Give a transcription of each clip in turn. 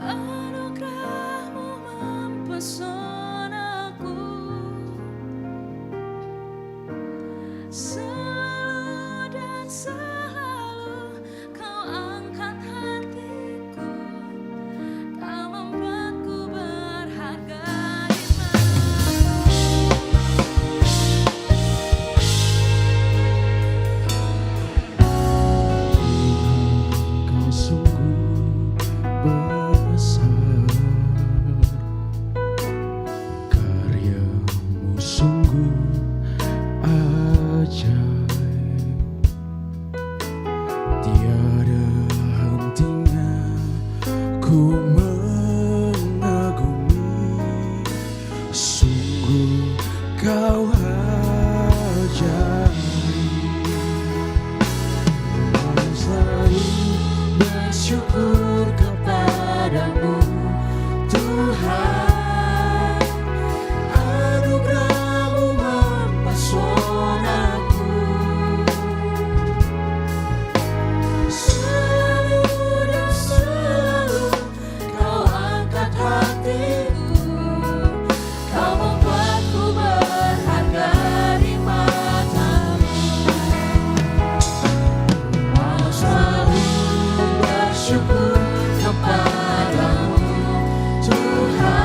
Anugerah-Mu mempesonaku, selalu dan selalu Kau angkat hatiku, Kau membuatku berharga di Kau sungguh besar, karya-Mu sungguh ajaib, tiada hentinya ku mengagumi, sungguh Kau ajaib. Selalu bersyukur kepadamu Tuhan, anugerah-Mu mempesonaku, selalu dan selalu Kau angkat hatiku, Kau membuatku berharga di mata-Mu. Walau selalu bersyukur kepadamu Tuhan,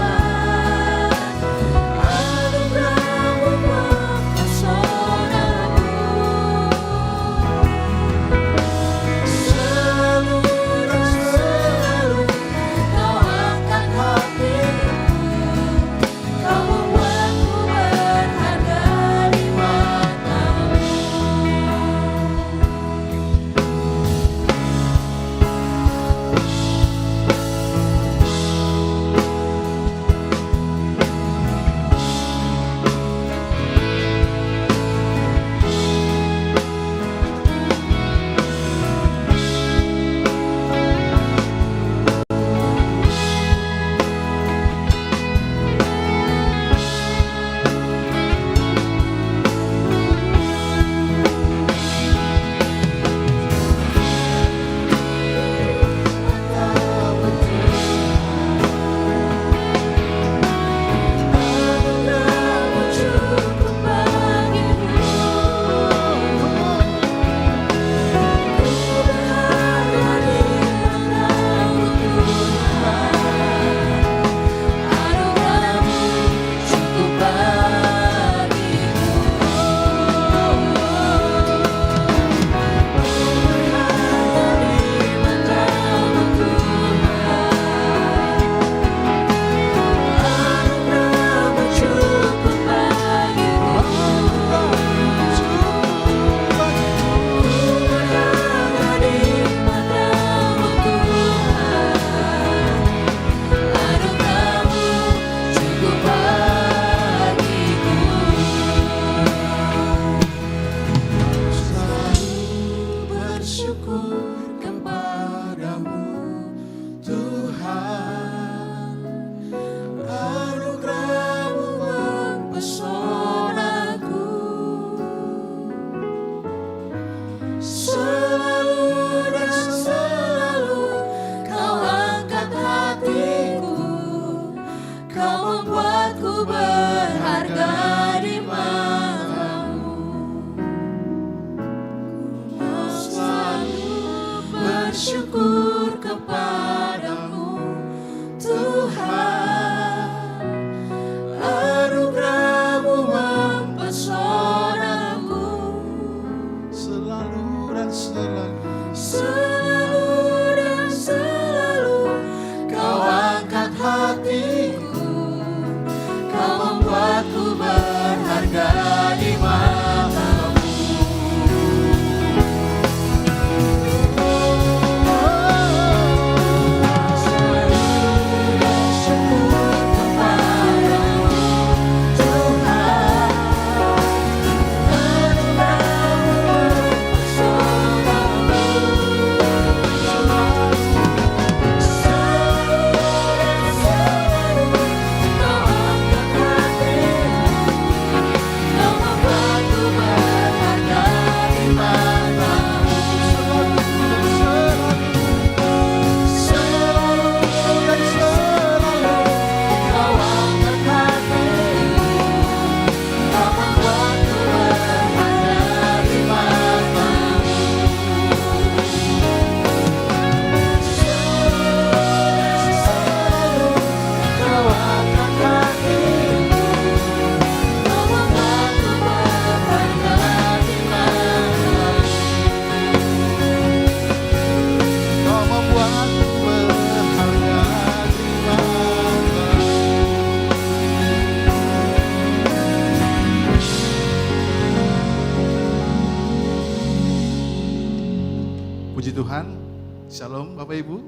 Bapak Ibu,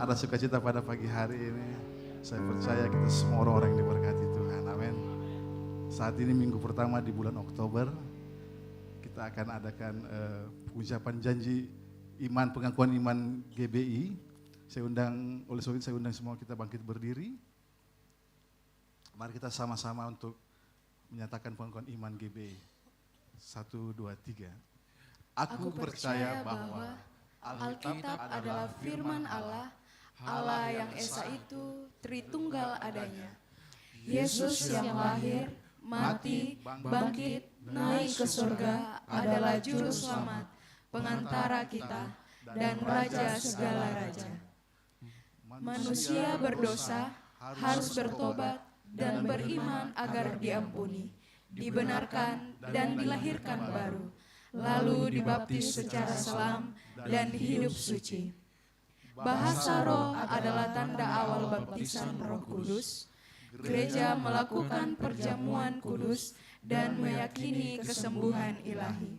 ada sukacita pada pagi hari ini. Saya percaya kita semua orang-orang yang diberkati Tuhan. Amin. Saat ini minggu pertama di bulan Oktober, kita akan adakan pengucapan janji iman, pengakuan iman GBI. Oleh sebab itu saya undang semua kita bangkit berdiri. Mari kita sama-sama untuk menyatakan pengakuan iman GBI. 1, 2, 3. Aku percaya bahwa Alkitab adalah firman Allah, Allah yang Esa itu Tritunggal adanya. Yesus yang lahir, mati, bangkit, naik ke surga adalah juru selamat, pengantara kita, dan raja segala raja. Manusia berdosa harus bertobat dan beriman agar diampuni, dibenarkan dan dilahirkan baru, lalu dibaptis secara selam dan hidup suci. Bahasa roh adalah tanda awal baptisan Roh Kudus. Gereja melakukan perjamuan kudus dan meyakini kesembuhan ilahi.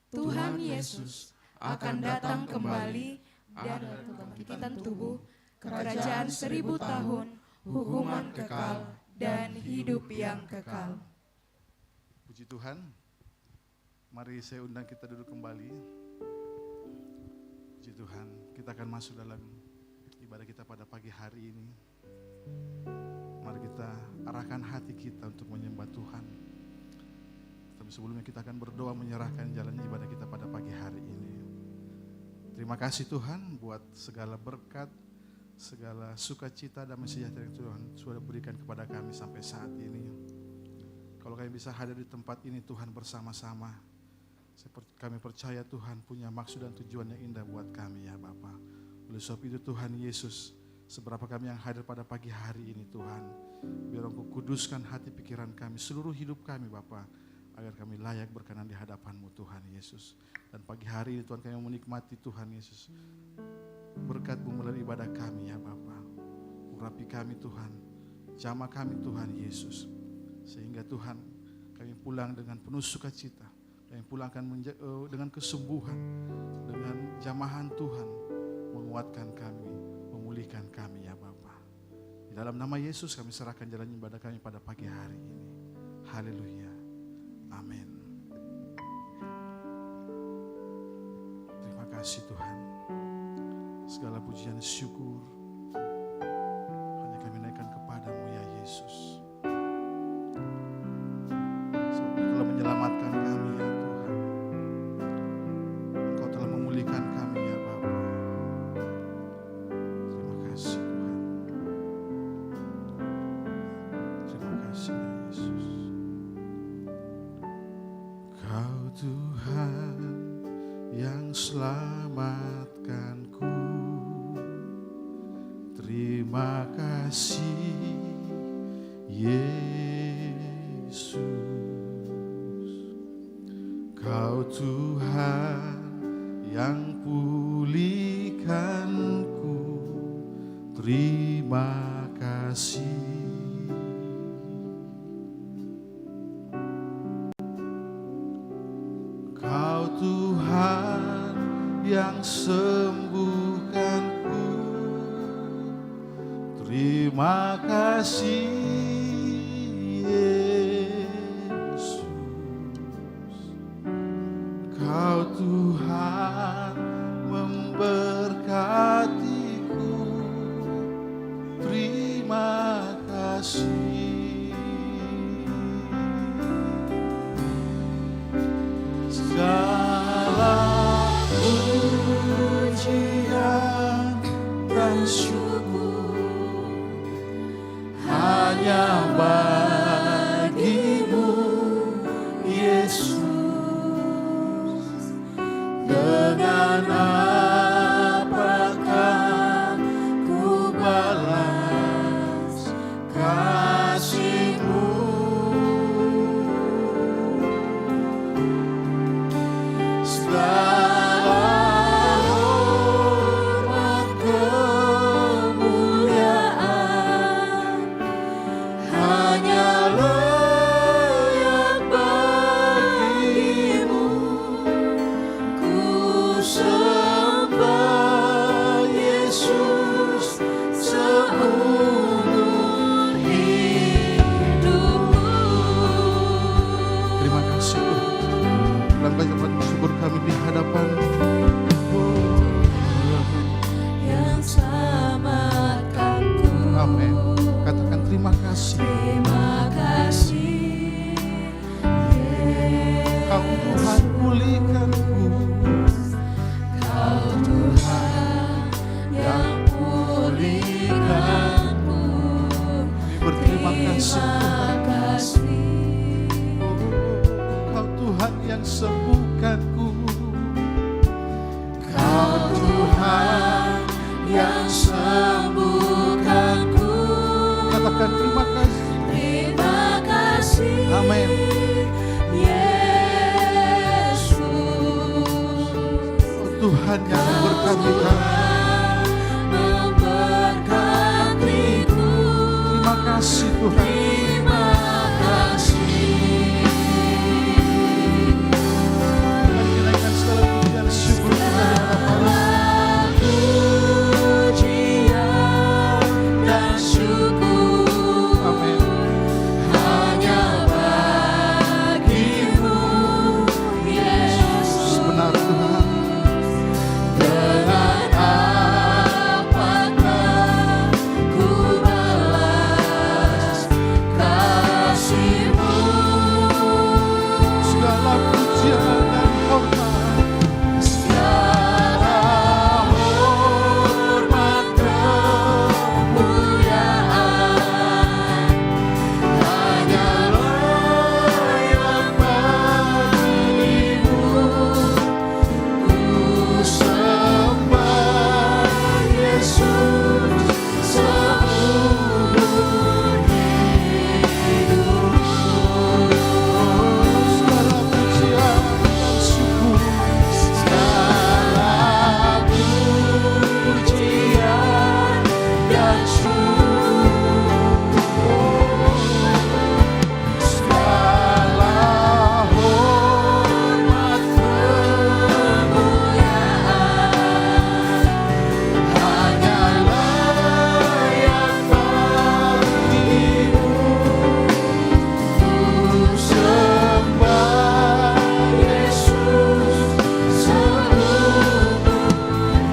Tuhan Yesus akan datang kembali dan kebangkitan tubuh, kerajaan 1000 tahun, hukuman kekal, dan hidup yang kekal. Puji Tuhan. Mari saya undang kita duduk kembali. Puji Tuhan, kita akan masuk dalam ibadah kita pada pagi hari ini. Mari kita arahkan hati kita untuk menyembah Tuhan. Tapi sebelumnya kita akan berdoa menyerahkan jalan ibadah kita pada pagi hari ini. Terima kasih Tuhan buat segala berkat, segala sukacita dan sejahtera yang Tuhan sudah berikan kepada kami sampai saat ini. Kalau kami bisa hadir di tempat ini Tuhan bersama-sama, kami percaya Tuhan punya maksud dan tujuan yang indah buat kami ya Bapa. Oleh sebab itu Tuhan Yesus, seberapa kami yang hadir pada pagi hari ini Tuhan, biar Engkau kuduskan hati pikiran kami, seluruh hidup kami Bapa, agar kami layak berkenan di hadapan-Mu Tuhan Yesus. Dan pagi hari ini Tuhan kami menikmati Tuhan Yesus, berkat-Mu melalui ibadah kami ya Bapa. Urapi kami Tuhan, jamah kami Tuhan Yesus, sehingga Tuhan kami pulang dengan penuh sukacita, kami pulangkan dengan kesembuhan, dengan jamahan Tuhan, menguatkan kami, memulihkan kami ya Bapa. Di dalam nama Yesus kami serahkan jalan ibadah kami pada pagi hari ini. Haleluya. Amin. Terima kasih Tuhan. Segala pujian syukur hanya kami naikkan kepadamu ya Yesus. Sebab Engkau telah menyelamatkan kami ya Tuhan. Engkau telah memulihkan kami ya Bapa. Terima kasih Tuhan. Terima kasih ya Yesus. Kau Tuhan yang selamatkanku. Terima kasih Yesus. Kau Tuhan yang pulihkanku. Terima kasih. Kau Tuhan yang sembuhkanku. Terima kasih Yesus. Kau Tuhan memberkatiku. Terima kasih. Segala pujian dan syukur hanya bagimu Yesus. Dengan apakah ku balas kasih-Mu? Segala hormat kemuliaan Amin. Katakan terima kasih. Terima kasih Kau Tuhan pulihkanku. Kau Tuhan yang pulihkanku. Berterima kasih Tuhan. kasih Kau Tuhan yang sembuhkanku. Kau Tuhan yang sembuhkanku. Katakan terima kasih. Terima kasih Amin. Yesus. Kau Tuhan yang memberkati kami. Memberkatiku. Terima kasih Tuhan. Terima kasih. Tuhan dinaikkan segala pujian syukur kita di hadapan-Mu. Pujian dan syukur Amin. hanya bagimu, Yesus. Benar Tuhan. Dengan apakah ku balas kasih-Mu? Segala pujian dan hormat. Segala hormat kemuliaan hanyalah yang bagimu. Ku sembah Yesus seumur hidupku. Segala pujian dan syukur. Segala pujian dan syukur, segala hormat kemuliaan hanyalah yang bagimu. Ku sembah Yesus seumur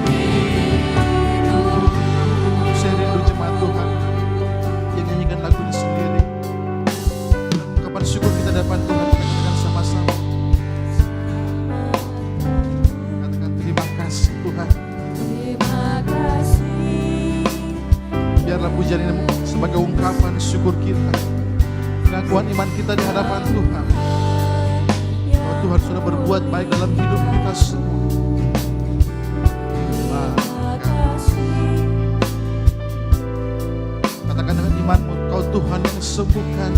hidupku. Saya rindu jemaat Tuhan yang nyanyikan lagu ini sendiri. Kapan syukur kita dapat Tuhan, kita katakan sama-sama. Katakan terima kasih Tuhan. Terima kasih Biarlah pujian ini sebagai ungkapan syukur kita, pengakuan iman kita di hadapan Tuhan. Bahwa Tuhan sudah berbuat baik dalam hidup kita semua. Terima kasih Katakan dengan imanmu, Kau Tuhan yang sembuhkan.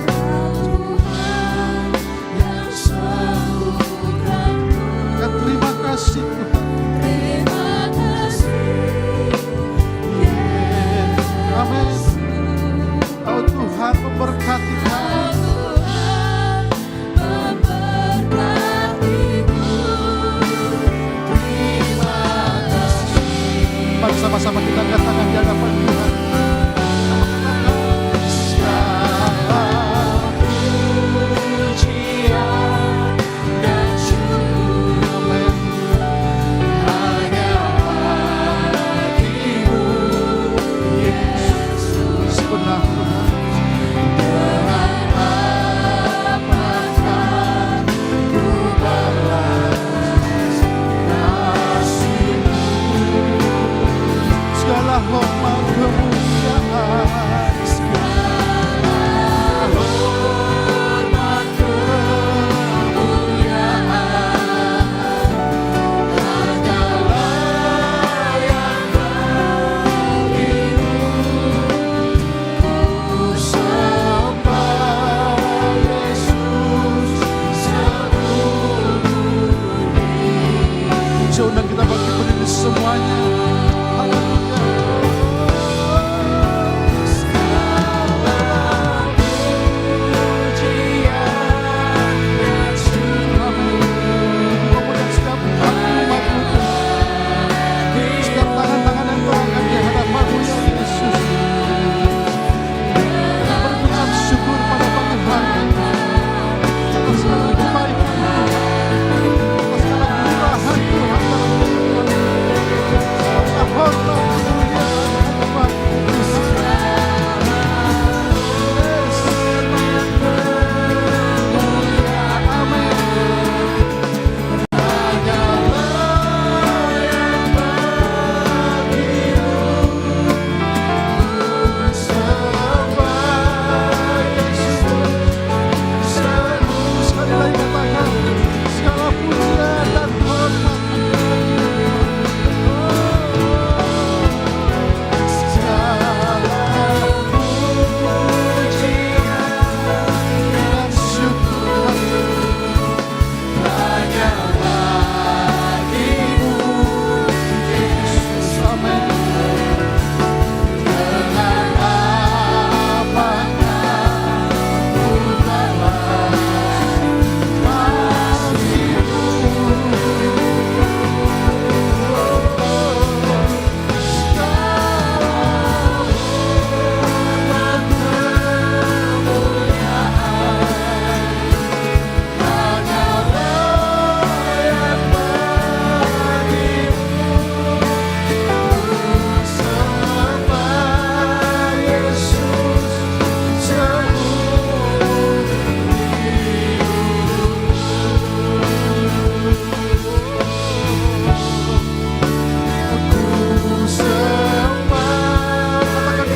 Tuhan yang sembuhkanku. Katakan terima kasih Tuhan. Terima kasih Amin. Yesus. Kau Tuhan memberkati kami. Tuhan memberkatiku. Terima kasih. Mari sama-sama kita angkat tangan di hadapan Tuhan. Segala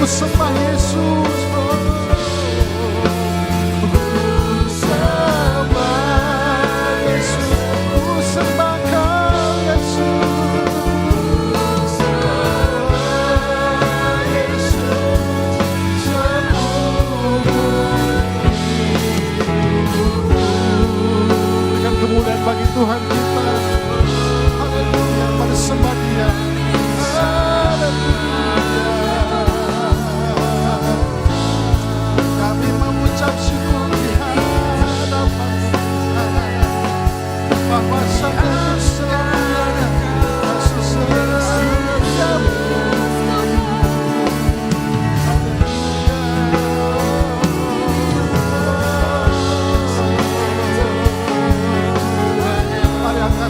sembah Yesus. Kemuliaan bagi Tuhan kita. Haleluya, mari sembah Dia. Haleluya. Kami mengucap syukur di hadapan Tuhan, bahwa satu selamanya kasih setiamu.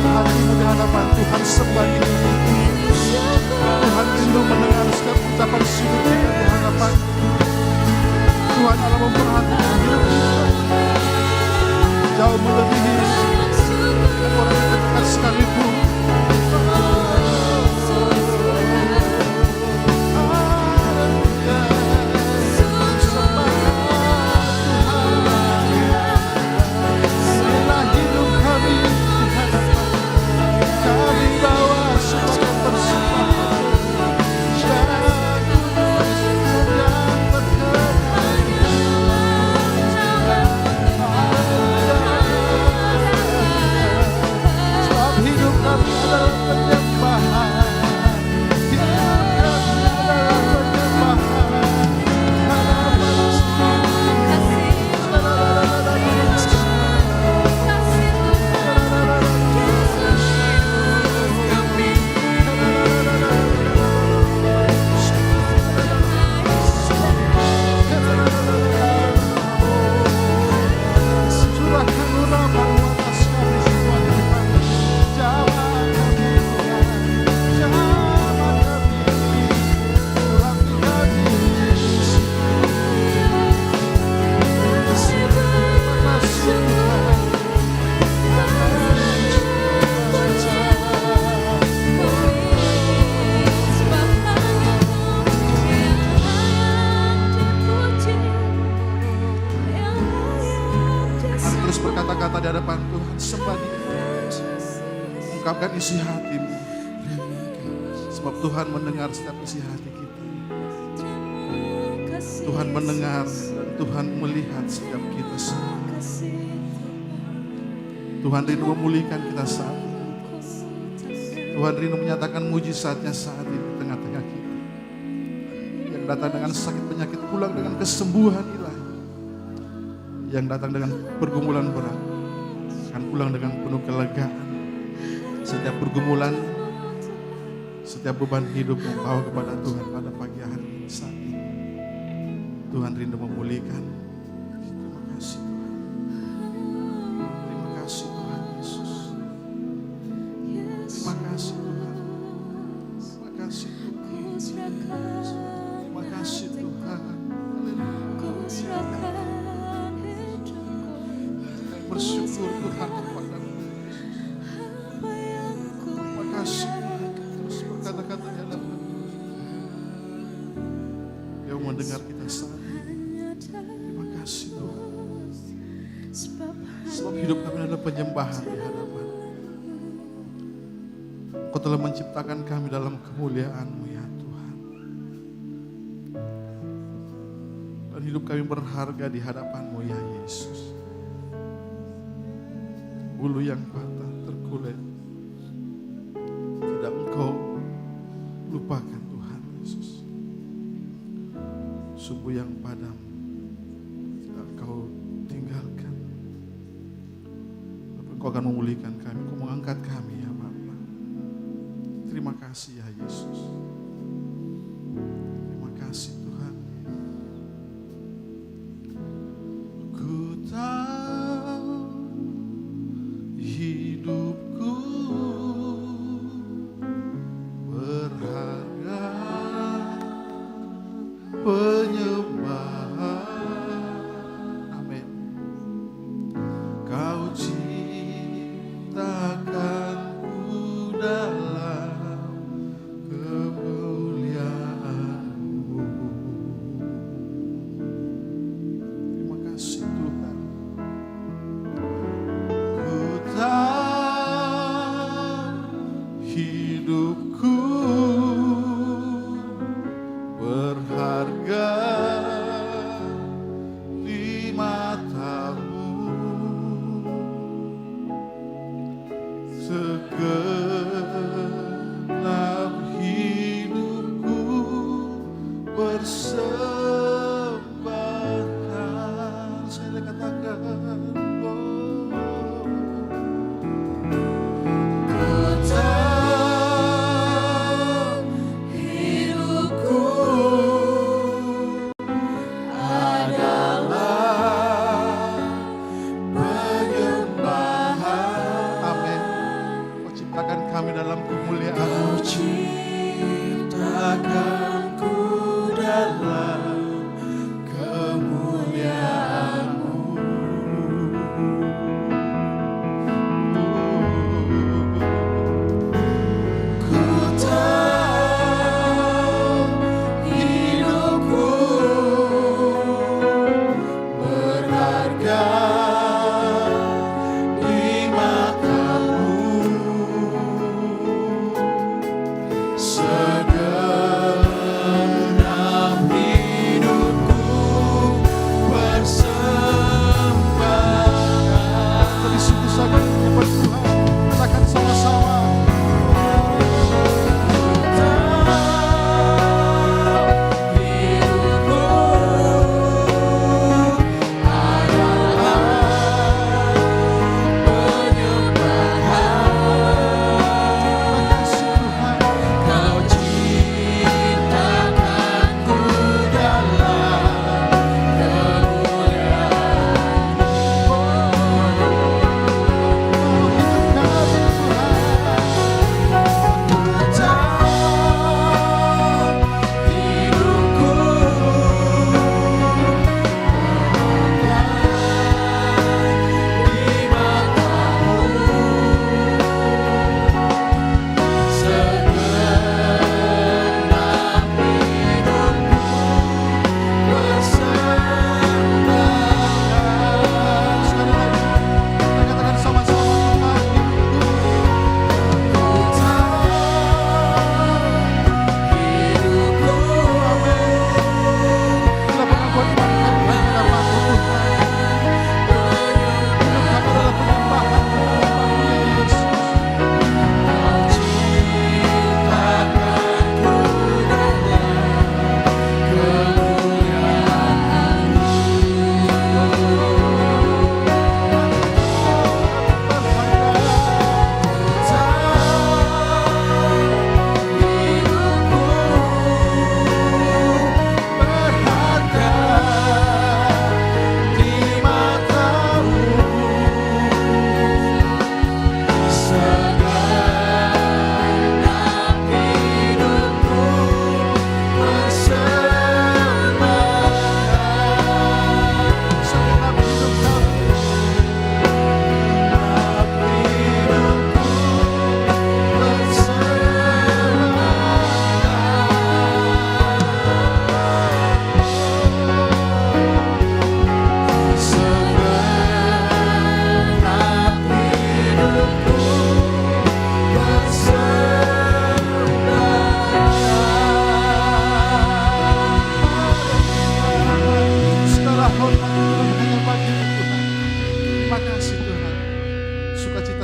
Hatimu di hadapan Tuhan, sembah Dia. Tuhan rindu mendengar setiap ucapan syukur kita di hadapan Tuhan. Allah memperhatikan hidup kita jauh melebihi orang yang terdekat sekalipun. Berkata-kata di hadapan Tuhan, sembah Dia, ungkapkan isi hatimu, sebab Tuhan mendengar setiap isi hati kita. Tuhan mendengar dan Tuhan melihat setiap kita semua. Tuhan rindu memulihkan kita saat ini. Tuhan rindu menyatakan mujizatnya saat ini di tengah-tengah kita. Yang datang dengan sakit penyakit pulang dengan kesembuhan ilahi. Yang datang dengan pergumulan berat akan pulang dengan penuh kelegaan. Setiap pergumulan, setiap beban hidup membawa kepada Tuhan pada pagi hari ini saat ini. Tuhan rindu memulihkan. Terima kasih Tuhan. Terima kasih Tuhan Yesus. Terima kasih Tuhan. Terima kasih Tuhan. Terima kasih Tuhan. Haleluya. Bersyukur Tuhan kepadamu. Terima kasih Tuhan. Terus berkata-kata di hadapan Dia mendengar kita saat ini. Terima kasih Tuhan. Sebab hidup kami adalah penyembahan di hadapan. Kau telah menciptakan kami dalam kemuliaan-Mu ya Tuhan. Dan hidup kami berharga di hadapan-Mu ya Yesus. Bulu yang patah, terkulet, tidak Engkau lupakan Tuhan Yesus. Sumbu yang padam, tidak Engkau tinggalkan. Tapi Engkau akan memulihkan kami, Engkau mengangkat kami ya Bapa. Terima kasih ya Yesus. Terima kasih Tuhan. Ku tahu hidupku berharga, penyembahan. Amin. Kau ciptakanku dalam kemuliaan-Mu. berharga di matamu, segenap hidupku persembahkan. Saya katakan, kami dalam kemuliaan. Kau ciptakanku dalam kemuliaan-Mu. Ku tahu hidupku berharga di mata-Mu. Segenap hidupku persembahkan. Tadi sungguh sangat menyembah Tuhan. Katakan sama-sama. Hidupku adalah penyembahan. Kau ciptakanku dalam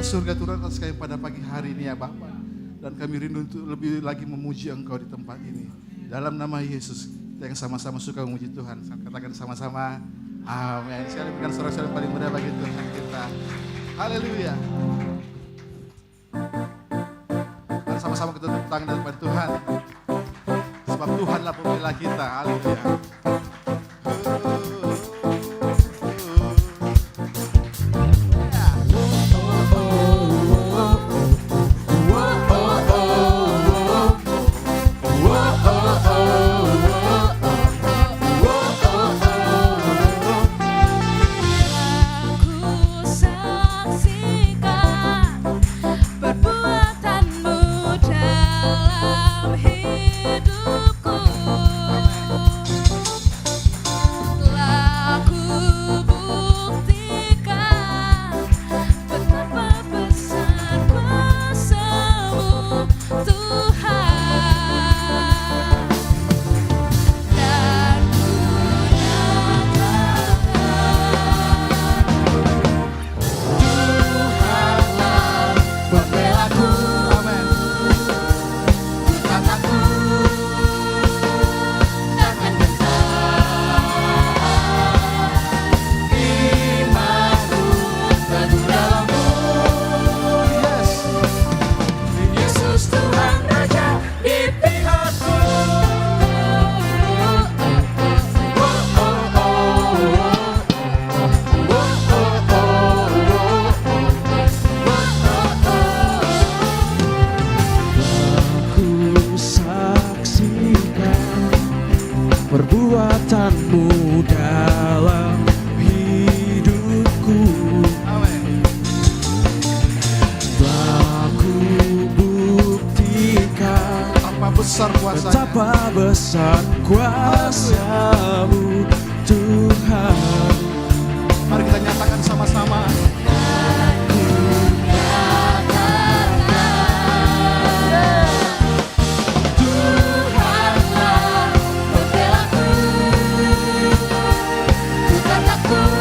surga turun atas kami pada pagi hari ini ya Bapa. Dan kami rindu untuk lebih lagi memuji Engkau di tempat ini. Dalam nama Yesus, kita yang sama-sama suka memuji Tuhan. Katakan sama-sama, amin. Sekali berikan sorak-sorai paling mudah bagi Tuhan kita. Haleluya. Dan sama-sama kita tepuk tangan di depan Tuhan. Sebab Tuhanlah pemilah kita. Haleluya. Perbuatanmu dalam hidupku. perbuatanmu dalam hidupku. Amin. Telah ku buktikan Betapa besar kuasa-Nya. betapa besar kuasa-Mu Tuhan. Mari kita nyatakan sama-sama. Tuhanlah pembelaku, ku tak takut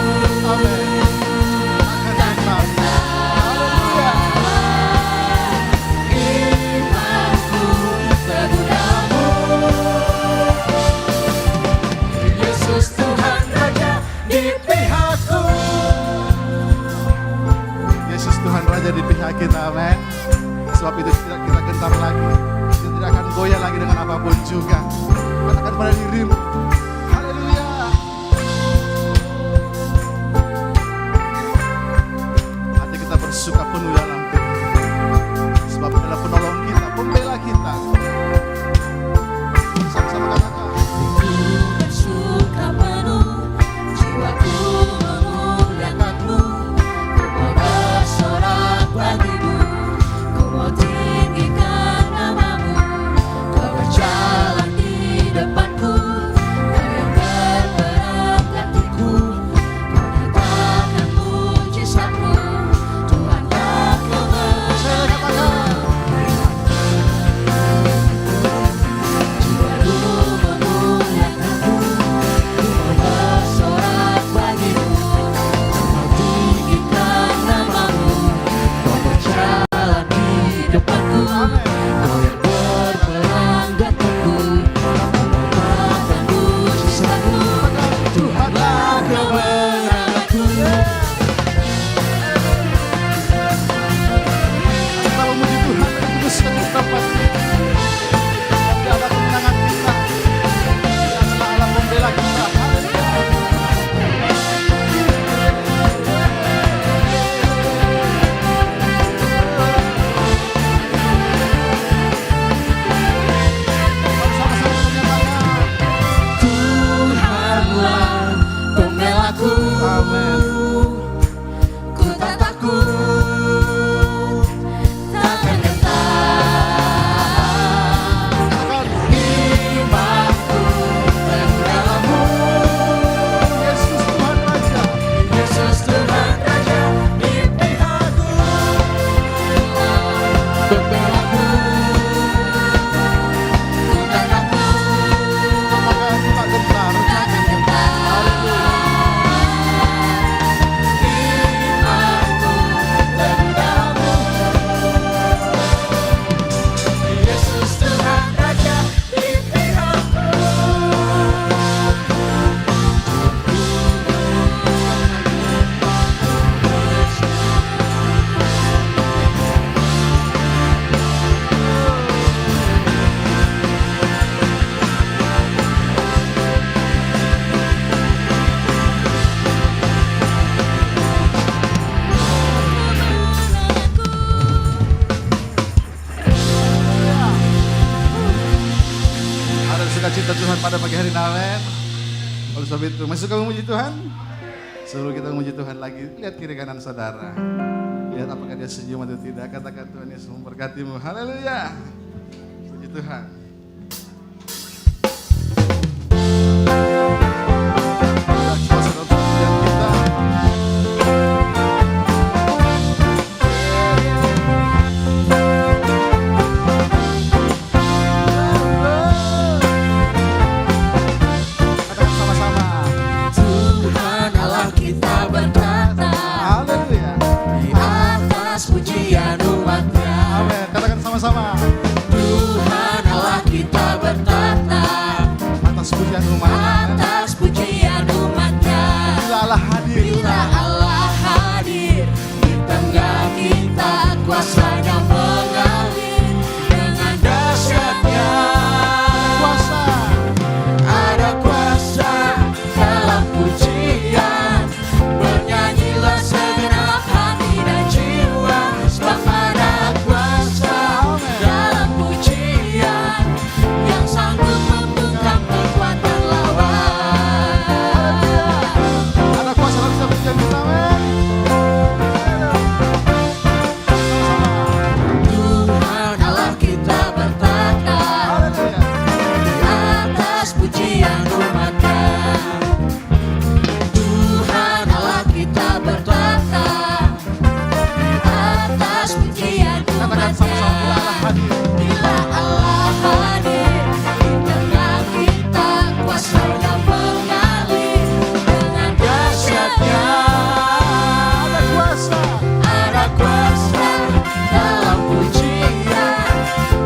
Amin. akan imanku tergunamu. Yesus Tuhan Raja di pihakku. Yesus Tuhan Raja di pihak kita, amin. Sebab itu tidak kita gentar lagi. Kita tidak akan goyah lagi dengan apapun juga. Katakan pada dirimu, haleluya. Hati kita bersuka penuh dalam Tuhan. Sebab Dia adalah penolong kita, pembela kita. Sama-sama katakan. Bersuka penuh, jiwaku memuliakan-Mu. Ku mau bersorak bagimu, ku mau tinggikan nama-Mu. Kau berjalan di depanku, Kau yang berperang gantiku. Kau nyatakan mujizat-Mu, Tuhan yang kebenaran. Saya katakan. Jiwaku memuliakan-Mu, ku mau bersorak bagimu. Ku mau tinggikan nama-Mu. Kau berjalan di depanku, Kau yang berperang gantiku. Kau nyatakan mujizat-Mu, Tuhanlah kebenaranku. Kita memuji Tuhan dan kuduskan ucapan. Dia adalah kemenangan kita. Dia adalah Allah pembela kita. Haleluya. Sama-sama menyatakan. Tuhanlah pembelaku. Amin. Ku tak takut, takkan gentar. Imanku terdalam-Mu. Yesus Tuhan Raja. Yesus Tuhan Raja di pihakku. Pembelaku, ku tak takut, Apakah kita gentar? takkan gentar. Imanku terdalam-Mu. Yesus Tuhan Raja di pihakku. Ada sukacita Tuhan pada pagi hari ini, amin. Oleh sebab itu, masih suka memuji Tuhan? Sebelum kita memuji Tuhan lagi, lihat kiri kanan saudara. Lihat apakah dia senyum atau tidak. Katakan Tuhan Yesus memberkatimu. Haleluya. Puji Tuhan. Sudah kuasa dalam pujian kita. Katakan sama-sama. Tuhan Allah kita berkata Haleluya. di atas pujian umat-Nya. Amin. Katakan sama-sama. Tuhan Allah kita berkata Atas pujian umat. atas pujian umat-Nya. Bila Allah hadir. Bila Allah hadir di tengah kita, kuasa-Nya mengalir dengan dahsyatnya. Kuasa. Ada kuasa dalam pujian. Bernyanyilah segenap hati dan jiwa, sebab ada kuasa dalam pujian yang sanggup membungkam kekuatan lawan. selamatkan. Tuhan Allah kita bertata di atas pujian Katakan sama-sama, bila Allah hadir. Bila Allah hadir di tengah kita, kuasanya mengalir dengan dahsyatnya. Ada kuasa. Ada kuasa dalam pujian.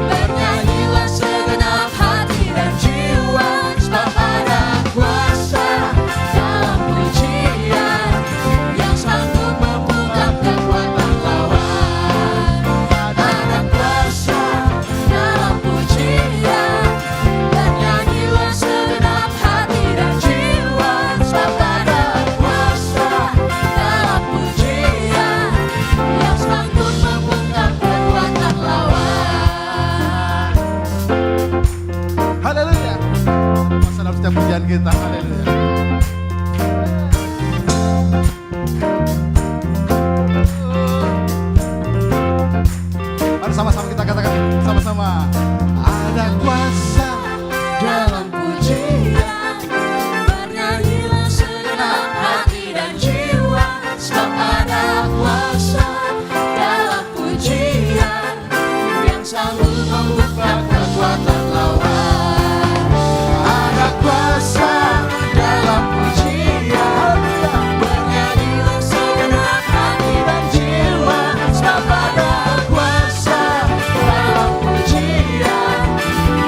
Bernyanyilah segenap hati dan jiwa, sebab ada kuasa dalam pujian yang sanggup membungkam kekuatan lawan. Ada kuasa dalam pujian. Bernyanyilah segenap hati dan jiwa, sebab ada kuasa dalam pujian yang sanggup membungkam kekuatan lawan. Haleluya. Masa dalam setiap pujian kita. Haleluya. Mari sama-sama kita katakan sama-sama. Ada kuasa Dalam pujian, bernyanyilah segenap hati dan jiwa, sebab ada kuasa dalam pujian yang sanggup membungkam kekuatan lawan. Ada kuasa dalam pujian, bernyanyilah segenap hati dan jiwa, sebab ada kuasa dalam pujian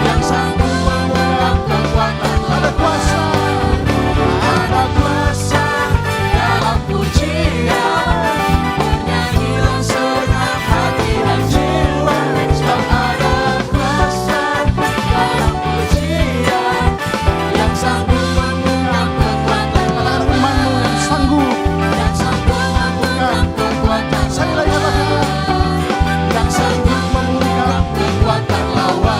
yang sanggup membungkam kekuatan lawan. Ada kuasa. Ada kuasa dalam pujian, bernyanyilah segenap hati dan jiwa, sebab ada kuasa dalam pujian yang sanggup membungkam kekuatan lawan. Firman-Mu yang sanggup. Yang sanggup membungkam kekuatan Saya lagi katakan. lawan. Yang sanggup membungkam kekuatan lawan.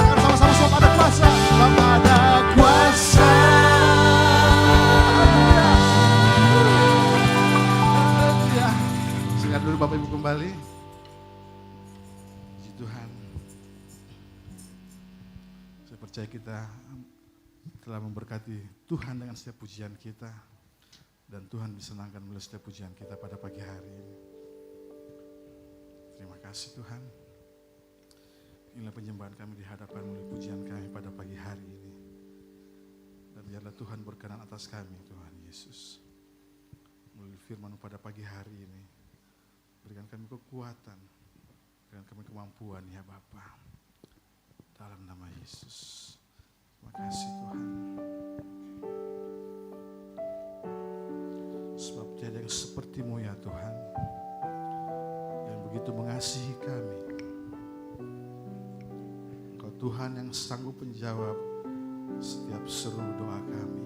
Katakan sama-sama sebab ada kuasa. Sebab ada kuasa. Haleluya. Silakan dulu Bapak Ibu kembali. Puji Tuhan. Saya percaya kita telah memberkati Tuhan dengan setiap pujian kita. Dan Tuhan disenangkan melalui setiap pujian kita pada pagi hari ini. Terima kasih Tuhan. Inilah penyembahan kami di hadapan melalui pujian kami pada pagi hari ini. Dan biarlah Tuhan berkenan atas kami Tuhan Yesus. Melalui firman pada pagi hari ini. Berikan kami kekuatan. Berikan kami kemampuan ya Bapa. Dalam nama Yesus. Terima kasih Tuhan. Sebab tiada yang seperti-Mu ya Tuhan. Yang begitu mengasihi kami. Engkau Tuhan yang sanggup menjawab setiap seru doa kami.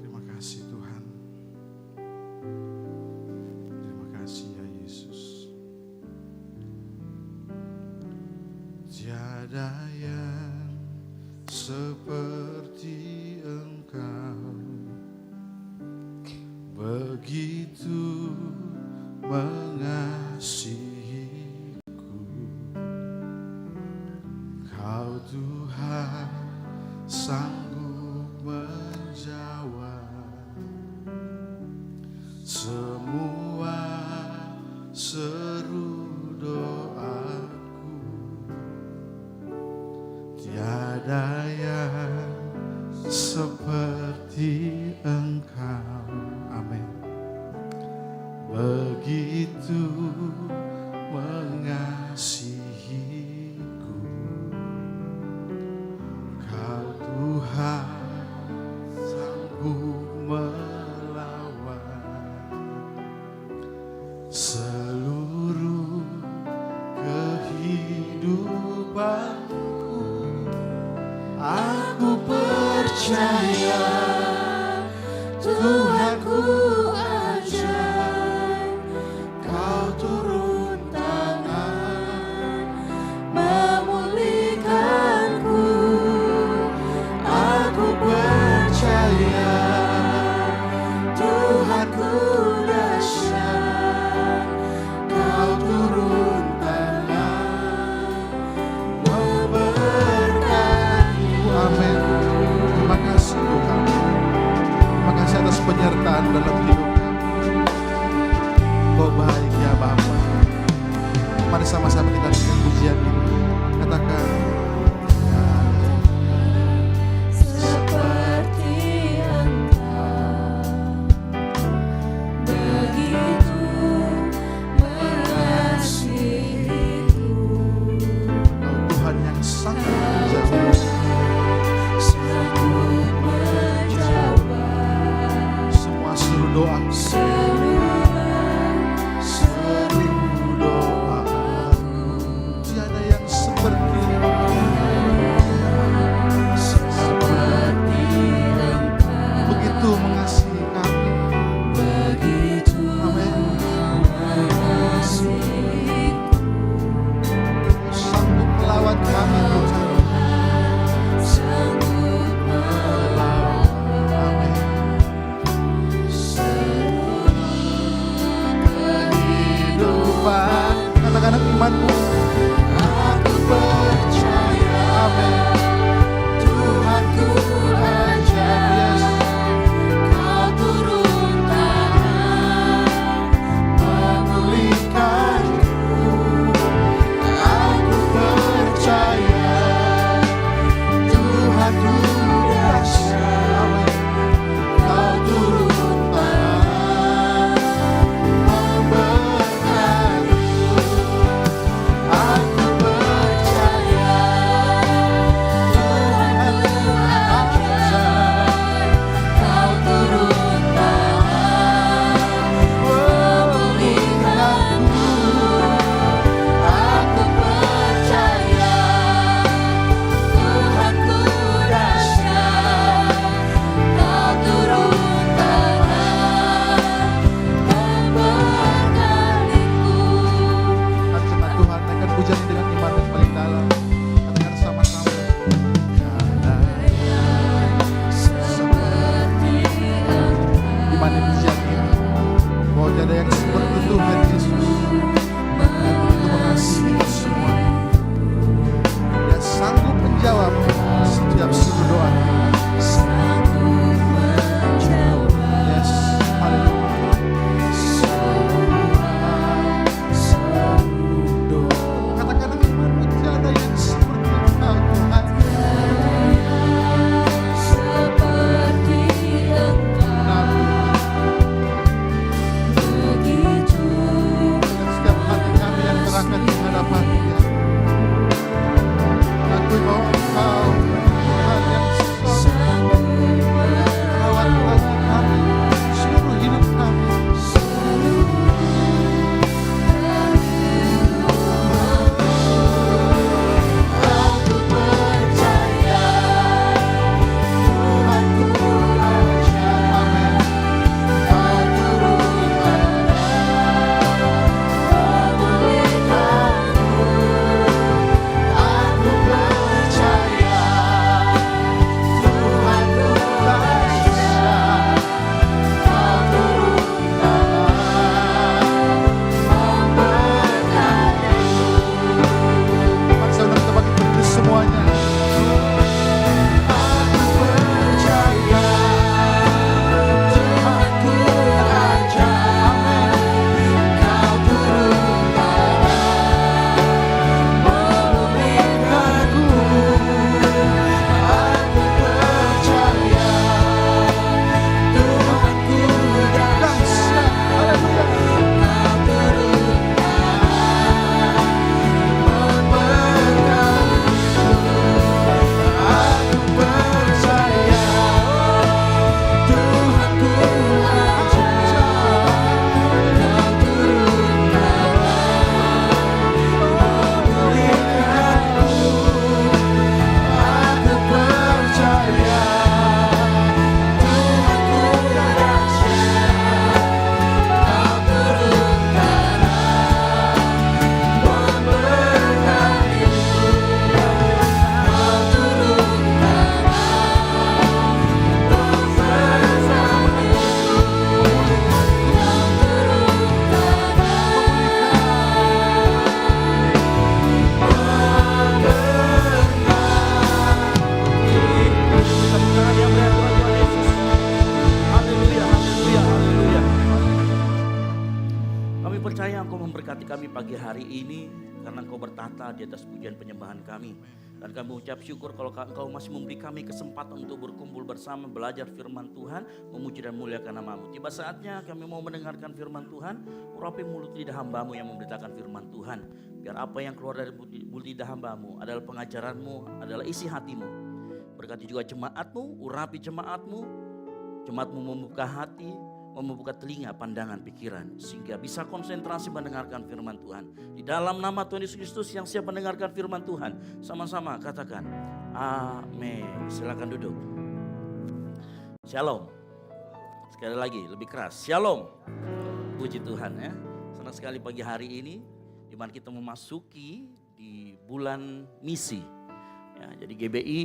Terima kasih Tuhan. Terima kasih ya Yesus. Tiada yang seperti Engkau, begitu mengasihiku. Kau Tuhan sanggup menjawab semua seru doaku. Tiada yang seperti Engkau. Amin. Begitu mengasihiku. Kau Tuhan sanggup melawan seluruh kehidupanku. Aku percaya Tuhanku ajaib. Kau turun tangan memulihkanku. Aku percaya Tuhanku dahsyat. Kau turun bersama-sama kita dengan pujian ini. Katakan, seperti Engkau, begitu mengasihiku. oh Tuhan yang sangat menjawab Sanggup menjawab semua seluruh doa. seru doa. Tiada yang seperti seperti Engkau, begitu mengasihi kami. begitu Amin. mengasihiku. Sanggup melawat kami Tuhan. Sanggup melawan Amin. Kehidupan. Katakan imanmu. aku percaya. Amin. Tuhanku ajar, Yes. Kau turun tangan memulihkanku. Aku percaya Tuhanku dahsyat, Kau turun tangan memberkati. Aku karena Engkau bertata di atas pujian penyembahan kami. Dan kami mengucap syukur kalau Engkau masih memberi kami kesempatan untuk berkumpul bersama, belajar firman Tuhan, memuji dan muliakan nama-Mu. Tiba saatnya kami mau mendengarkan firman Tuhan, urapi mulut lidah hamba-Mu yang memberitakan firman Tuhan. Biar apa yang keluar dari mulut lidah hamba-Mu adalah pengajaran-Mu, adalah isi hati-Mu. Berkati juga jemaat-Mu, urapi jemaat-Mu. Jemaat-Mu membuka hati, membuka telinga, pandangan, pikiran, sehingga bisa konsentrasi mendengarkan firman Tuhan. Di dalam nama Tuhan Yesus Kristus yang siap mendengarkan firman Tuhan, sama-sama katakan amin. Silakan duduk. Shalom. Sekali lagi lebih keras, shalom. Puji Tuhan ya. Senang sekali pagi hari ini di mana kita memasuki di bulan misi ya. Jadi GBI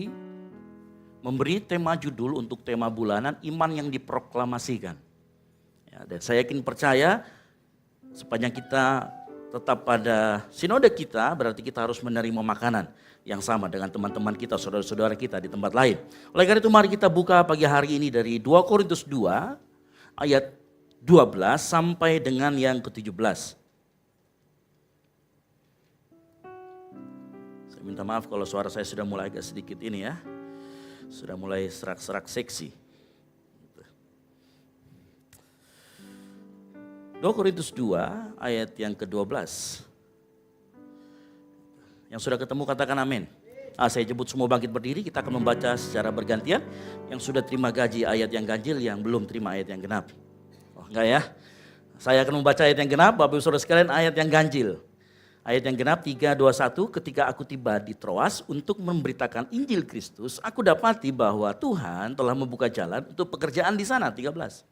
memberi tema judul untuk tema bulanan, iman yang diproklamasikan. Ya, dan saya yakin percaya sepanjang kita tetap pada sinode kita, berarti kita harus menerima makanan yang sama dengan teman-teman kita, saudara-saudara kita di tempat lain. Oleh karena itu mari kita buka pagi hari ini dari 2 Korintus 2 ayat 12 sampai dengan yang ke-17. Saya minta maaf kalau suara saya sudah mulai agak sedikit ini ya. Sudah mulai serak-serak seksi. 2 Korintus 2 ayat yang ke-12. Yang sudah ketemu katakan amin. Saya jemput semua bangkit berdiri, kita akan membaca secara bergantian. Yang sudah terima gaji ayat yang ganjil, yang belum terima ayat yang genap. Oh enggak ya. Saya akan membaca ayat yang genap, Bapak Ibu Saudara sekalian, ayat yang ganjil. Ayat yang genap 3, 2, 1, ketika aku tiba di Troas untuk memberitakan Injil Kristus, aku dapati bahwa Tuhan telah membuka jalan untuk pekerjaan di sana. 13.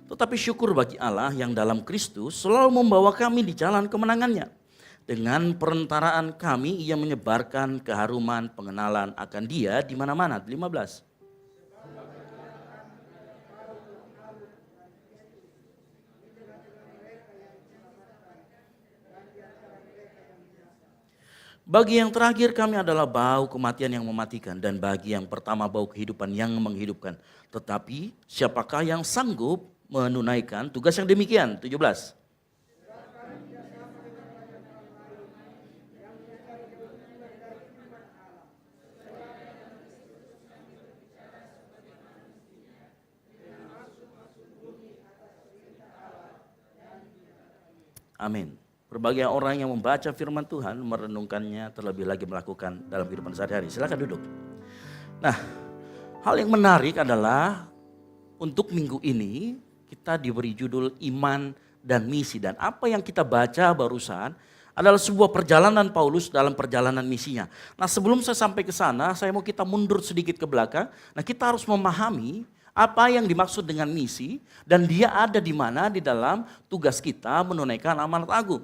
Tetapi syukur bagi Allah yang dalam Kristus selalu membawa kami di jalan kemenangannya. Dengan perentaraan kami ia menyebarkan keharuman pengenalan akan Dia di mana-mana. 15. Bagi yang terakhir kami adalah bau kematian yang mematikan, dan bagi yang pertama bau kehidupan yang menghidupkan. Tetapi siapakah yang sanggup menunaikan tugas yang demikian? 17. Amin. Berbagai orang yang membaca firman Tuhan, merenungkannya, terlebih lagi melakukan dalam kehidupan sehari-hari. Silakan duduk. Nah, hal yang menarik adalah untuk minggu ini kita diberi judul iman dan misi. Dan apa yang kita baca barusan adalah sebuah perjalanan Paulus dalam perjalanan misinya. Nah, sebelum saya sampai ke sana, saya mau kita mundur sedikit ke belakang. Nah, kita harus memahami apa yang dimaksud dengan misi dan dia ada di mana di dalam tugas kita menunaikan amanat agung.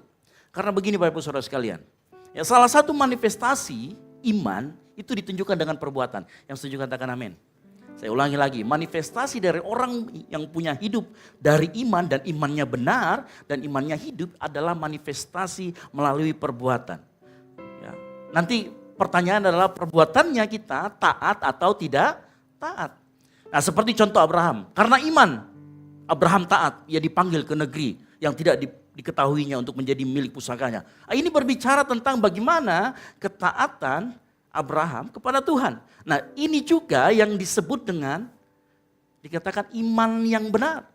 Karena begini Bapak Ibu Saudara sekalian, ya, salah satu manifestasi iman itu ditunjukkan dengan perbuatan. Yang setuju katakan amin. Saya ulangi lagi, manifestasi dari orang yang punya hidup dari iman dan imannya benar dan imannya hidup adalah manifestasi melalui perbuatan. Ya. Nanti pertanyaan adalah perbuatannya kita taat atau tidak taat. Nah, seperti contoh Abraham, karena iman Abraham taat, ia dipanggil ke negeri yang tidak diketahuinya untuk menjadi milik pusakanya. Nah, ini berbicara tentang bagaimana ketaatan Abraham kepada Tuhan. Nah, ini juga yang disebut dengan dikatakan iman yang benar.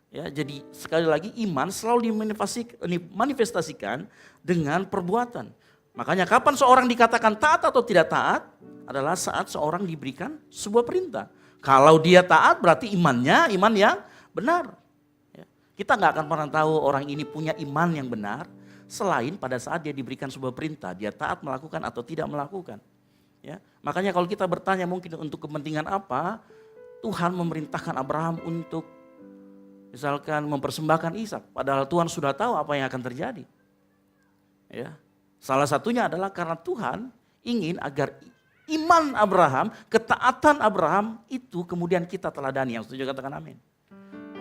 Ya, jadi sekali lagi iman selalu dimanifestasikan dengan perbuatan. Makanya kapan seorang dikatakan taat atau tidak taat adalah saat seorang diberikan sebuah perintah. Kalau dia taat berarti imannya iman yang benar. Ya, kita nggak akan pernah tahu orang ini punya iman yang benar selain pada saat dia diberikan sebuah perintah, dia taat melakukan atau tidak melakukan. Ya, makanya kalau kita bertanya mungkin untuk kepentingan apa Tuhan memerintahkan Abraham untuk misalkan mempersembahkan Ishak, padahal Tuhan sudah tahu apa yang akan terjadi. Ya, salah satunya adalah karena Tuhan ingin agar iman Abraham, ketaatan Abraham itu kemudian kita teladani. Yang setuju katakan amin.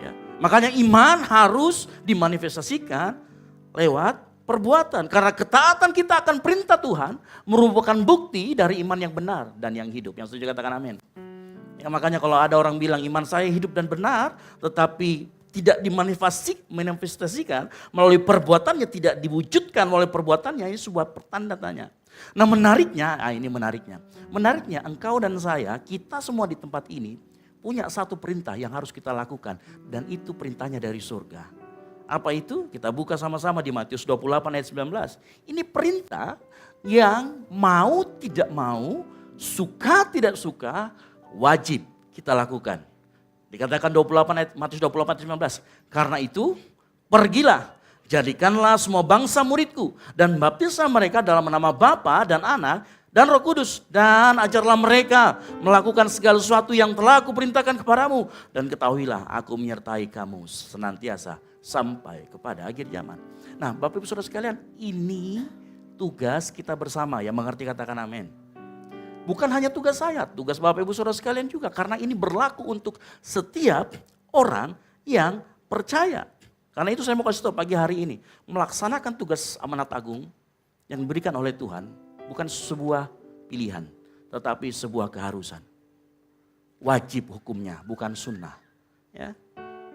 Ya, makanya iman harus dimanifestasikan lewat perbuatan. Karena ketaatan kita akan perintah Tuhan merupakan bukti dari iman yang benar dan yang hidup. Yang setuju katakan amin. Ya, makanya kalau ada orang bilang iman saya hidup dan benar, tetapi tidak dimanifestasikan melalui perbuatannya, tidak diwujudkan melalui perbuatannya, ini sebuah pertanda tanya. Nah menariknya, ini menariknya. Menariknya engkau dan saya, kita semua di tempat ini punya satu perintah yang harus kita lakukan. Dan itu perintahnya dari surga. Apa itu? Kita buka sama-sama di Matius 28 ayat 19. Ini perintah yang mau tidak mau, suka tidak suka, wajib kita lakukan. Dikatakan 28 ayat Matius 28 ayat 19. Karena itu pergilah, jadikanlah semua bangsa muridku dan baptislah mereka dalam nama Bapa dan Anak dan Roh Kudus, dan ajarlah mereka melakukan segala sesuatu yang telah aku perintahkan kepadamu, dan ketahuilah aku menyertai kamu senantiasa sampai kepada akhir zaman. Nah, Bapak Ibu Saudara sekalian, ini tugas kita bersama, yang mengerti katakan amin. Bukan hanya tugas saya, tugas Bapak Ibu Saudara sekalian juga, karena ini berlaku untuk setiap orang yang percaya. Karena itu saya mau kasih tahu pagi hari ini, melaksanakan tugas amanat agung yang diberikan oleh Tuhan bukan sebuah pilihan, tetapi sebuah keharusan. Wajib hukumnya, bukan sunnah. Ya.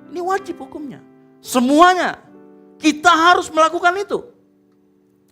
Ini wajib hukumnya. Semuanya kita harus melakukan itu.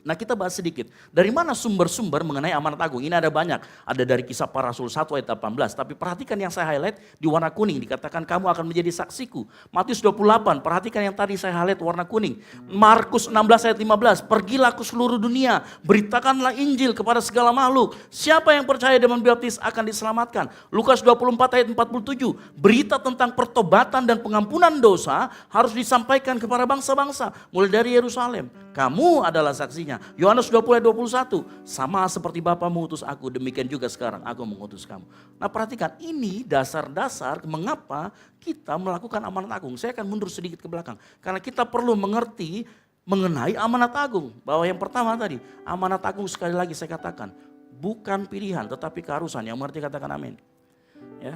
Nah kita bahas sedikit, dari mana sumber-sumber mengenai amanat agung? Ini ada banyak, ada dari Kisah Para Rasul 1 ayat 18. Tapi perhatikan yang saya highlight di warna kuning, dikatakan kamu akan menjadi saksiku. Matius 28, perhatikan yang tadi saya highlight warna kuning. Markus 16 ayat 15, pergilah ke seluruh dunia, beritakanlah Injil kepada segala makhluk. Siapa yang percaya dan membaptis akan diselamatkan. Lukas 24 ayat 47, berita tentang pertobatan dan pengampunan dosa harus disampaikan kepada bangsa-bangsa, mulai dari Yerusalem. Kamu adalah saksinya. Yohanes 20 ayat 21, sama seperti Bapa mengutus aku, demikian juga sekarang aku mengutus kamu. Nah perhatikan, ini dasar-dasar mengapa kita melakukan amanat agung. Saya akan mundur sedikit ke belakang, karena kita perlu mengerti mengenai amanat agung. Bahwa yang pertama tadi, amanat agung sekali lagi saya katakan, bukan pilihan tetapi keharusan. Yang mengerti katakan amin. Ya,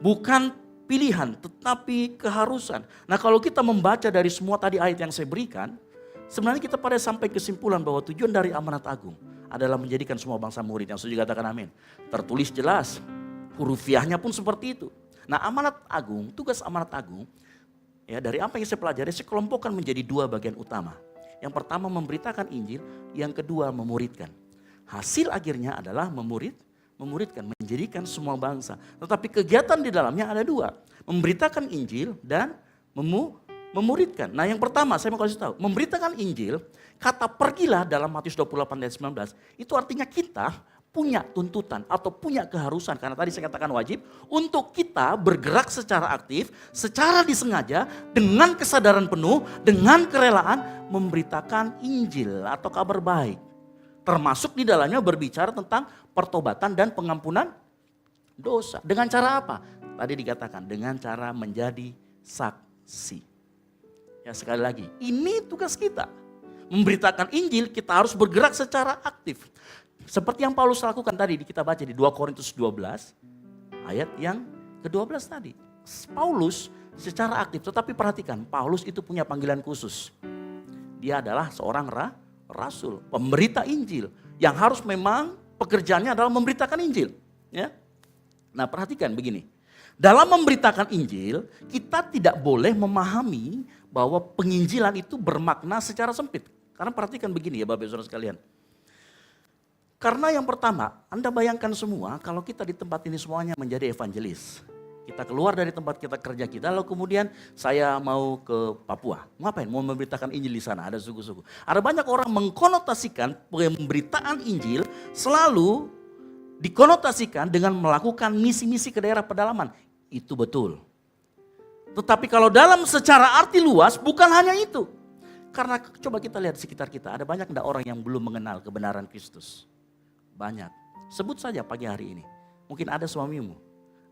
bukan pilihan tetapi keharusan. Nah kalau kita membaca dari semua tadi ayat yang saya berikan, sebenarnya kita pada sampai kesimpulan bahwa tujuan dari amanat agung adalah menjadikan semua bangsa murid. Yang setuju katakan amin. Tertulis jelas, hurufiahnya pun seperti itu. Nah amanat agung, tugas amanat agung, ya dari apa yang saya pelajari, saya kelompokkan menjadi dua bagian utama. Yang pertama memberitakan Injil, yang kedua memuridkan. Hasil akhirnya adalah memuridkan, menjadikan semua bangsa. Tetapi kegiatan di dalamnya ada dua, memberitakan Injil dan memuridkan. Nah yang pertama saya mau kasih tahu, memberitakan Injil, kata pergilah dalam Matius 28 ayat 19, itu artinya kita punya tuntutan atau punya keharusan, karena tadi saya katakan wajib, untuk kita bergerak secara aktif, secara disengaja, dengan kesadaran penuh, dengan kerelaan, memberitakan Injil atau kabar baik. Termasuk di dalamnya berbicara tentang pertobatan dan pengampunan dosa. Dengan cara apa? Tadi dikatakan, dengan cara menjadi saksi. Ya sekali lagi, ini tugas kita. Memberitakan Injil, kita harus bergerak secara aktif. Seperti yang Paulus lakukan tadi, kita baca di 2 Korintus 12, ayat yang ke-12 tadi. Paulus secara aktif, tetapi perhatikan, Paulus itu punya panggilan khusus. Dia adalah seorang rasul, pemberita Injil, yang harus memang pekerjaannya adalah memberitakan Injil. Ya. Nah perhatikan begini, dalam memberitakan Injil, kita tidak boleh memahami bahwa penginjilan itu bermakna secara sempit. Karena perhatikan begini ya Bapak Ibu Saudara sekalian. Karena yang pertama, Anda bayangkan semua kalau kita di tempat ini semuanya menjadi evangelis. Kita keluar dari tempat kita kerja kita, lalu kemudian saya mau ke Papua. Ngapain? Mau memberitakan Injil di sana, ada suku-suku. Ada banyak orang mengkonotasikan pemberitaan Injil selalu dikonotasikan dengan melakukan misi-misi ke daerah pedalaman. Itu betul. Tetapi kalau dalam secara arti luas bukan hanya itu. Karena coba kita lihat di sekitar kita, ada banyak enggak orang yang belum mengenal kebenaran Kristus? Banyak. Sebut saja pagi hari ini. Mungkin ada suamimu,